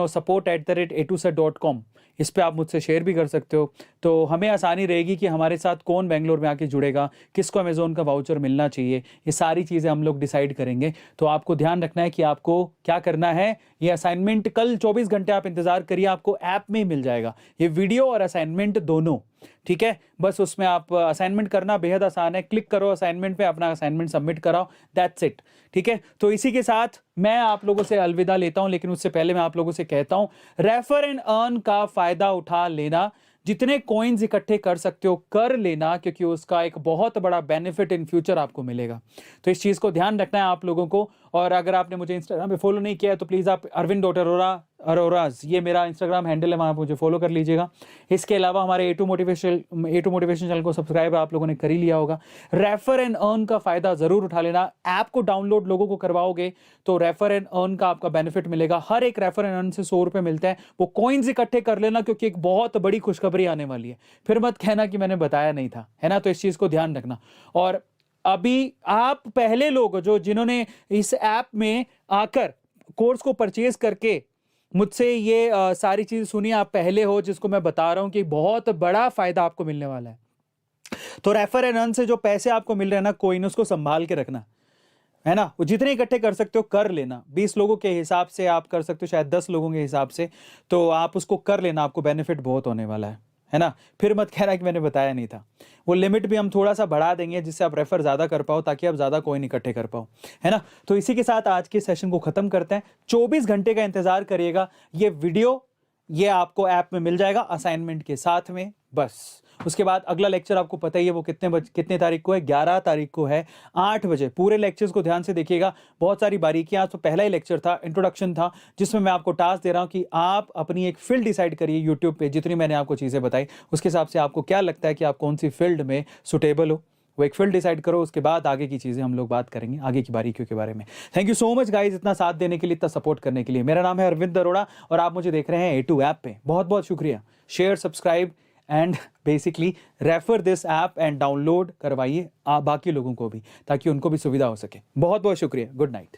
support@a2sir.com इस पे आप मुझसे शेयर भी कर सकते हो। तो हमें आसानी रहेगी कि हमारे साथ कौन बेंगलोर में आके जुड़ेगा, किसको अमेज़न का वाउचर मिलना चाहिए, ये सारी चीज़ें हम लोग डिसाइड करेंगे। तो आपको ध्यान रखना है कि आपको क्या करना है। ये असाइनमेंट कल 24 घंटे आप इंतज़ार करिए, आपको ऐप में ही मिल जाएगा, ये वीडियो और असाइनमेंट दोनों। ठीक है, बस उसमें आप असाइनमेंट करना बेहद आसान है। क्लिक करो असाइनमेंट पे, अपना असाइनमेंट सबमिट कराओ, दैट्स इट। ठीक है, तो इसी के साथ मैं आप लोगों से अलविदा लेता हूं, लेकिन उससे पहले मैं आप लोगों से कहता हूं, रेफर एंड अर्न का फायदा उठा लेना। जितने कॉइन्स इकट्ठे कर सकते हो कर लेना, क्योंकि उसका एक बहुत बड़ा बेनिफिट इन फ्यूचर आपको मिलेगा। तो इस चीज़ को ध्यान रखना है आप लोगों को। और अगर आपने मुझे इंस्टाग्राम पे फॉलो नहीं किया है तो प्लीज़ आप अरविंद.अरोराज ये मेरा इंस्टाग्राम हैंडल है, वहाँ मुझे फॉलो कर लीजिएगा। इसके अलावा हमारे ए टू मोटिवेशन चैनल को सब्सक्राइब आप लोगों ने कर ही लिया होगा। रेफर एंड अर्न का फ़ायदा ज़रूर उठा लेना। ऐप को डाउनलोड लोगों को करवाओगे तो रेफर एंड अर्न का आपका बेनिफिट मिलेगा। हर एक रेफर एंड अर्न से 100 रुपये मिलते हैं। वो कॉइन्स इकट्ठे कर लेना क्योंकि एक बहुत बड़ी खुशखबरी आने वाली है। फिर मत कहना कि मैंने बताया नहीं था, है ना। तो इस चीज़ को ध्यान रखना। और अभी आप पहले लोग जिन्होंने इस ऐप में आकर कोर्स को परचेज करके मुझसे ये सारी चीज़ सुनी, आप पहले हो जिसको मैं बता रहा हूं कि बहुत बड़ा फायदा आपको मिलने वाला है। तो रेफर एंड अर्न से जो पैसे आपको मिल रहे हैं ना कोइन, उसको संभाल के रखना, है ना। वो जितने इकट्ठे कर सकते हो कर लेना। 20 लोगों के हिसाब से आप कर सकते हो, शायद 10 लोगों के हिसाब से, तो आप उसको कर लेना। आपको बेनिफिट बहुत होने वाला है ना। फिर मत कहना कि मैंने बताया नहीं था। वो लिमिट भी हम थोड़ा सा बढ़ा देंगे जिससे आप रेफर ज़्यादा कर पाओ, ताकि आप ज़्यादा कॉइन इकट्ठे कर पाओ, है ना। तो इसी के साथ आज के सेशन को ख़त्म करते हैं। 24 घंटे का इंतज़ार करिएगा। ये वीडियो ये आपको ऐप में मिल जाएगा असाइनमेंट के साथ में। बस उसके बाद अगला लेक्चर आपको पता ही है वो कितने तारीख को है, 11 तारीख को है 8 बजे। पूरे लेक्चर्स को ध्यान से देखिएगा, बहुत सारी बारीकियां। तो पहला ही लेक्चर था, इंट्रोडक्शन था, जिसमें मैं आपको टास्क दे रहा हूं कि आप अपनी एक फील्ड डिसाइड करिए यूट्यूब पे। जितनी मैंने आपको चीज़ें बताई उसके हिसाब से आपको क्या लगता है कि आप कौन सी फील्ड में सुटेबल हो, वो एक फील्ड डिसाइड करो। उसके बाद आगे की चीज़ें हम लोग बात करेंगे, आगे की बारीकियों के बारे में। Thank you so much guys, इतना साथ देने के लिए, इतना सपोर्ट करने के लिए। मेरा नाम है अरविंद अरोड़ा और आप मुझे देख रहे हैं A2 ऐप पे। बहुत बहुत शुक्रिया। Share, subscribe and basically refer this app and download करवाइए आप बाकी लोगों को भी, ताकि उनको भी सुविधा हो सके। बहुत बहुत शुक्रिया। Good night.